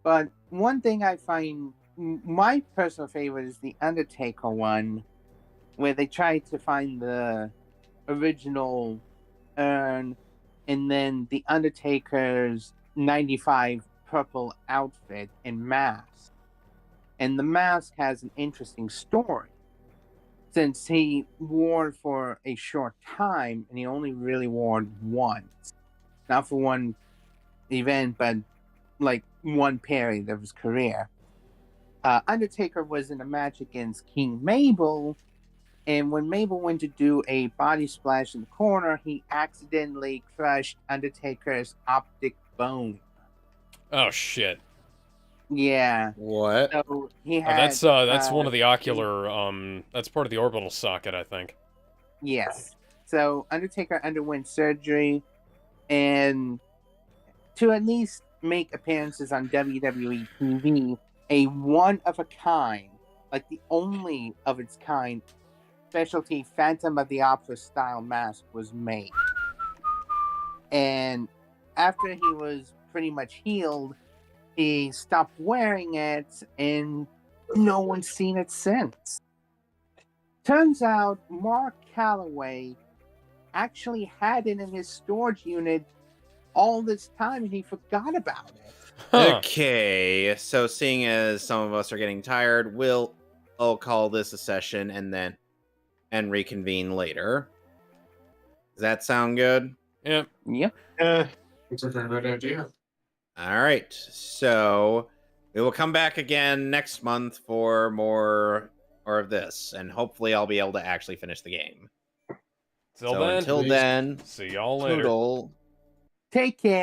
But one thing I find my personal favorite is the Undertaker one, where they tried to find the original urn and then the Undertaker's 95 purple outfit and mask. And the mask has an interesting story, since he wore it for a short time and he only really wore it once. Not for one event, but like one period of his career. Undertaker was in a match against King Mabel, and when Mabel went to do a body splash in the corner, he accidentally crushed Undertaker's optic bone.
Oh shit.
Yeah.
What?
So he had.
That's one of the ocular. That's part of the orbital socket, I think.
Yes. So Undertaker underwent surgery, and to at least make appearances on WWE TV, a one of a kind, like the only of its kind, specialty Phantom of the Opera style mask was made. And after he was pretty much healed, he stopped wearing it, and no one's seen it since. Turns out Mark Calloway actually had it in his storage unit all this time and he forgot about it.
Huh.
Okay, so seeing as some of us are getting tired, I'll call this a session and reconvene later. Does that sound good?
Yep.
Yep.
It's a very good idea.
All right, so we will come back again next month for more of this, and hopefully I'll be able to actually finish the game.
Until
Until then,
see y'all later.
toodle.
Take care.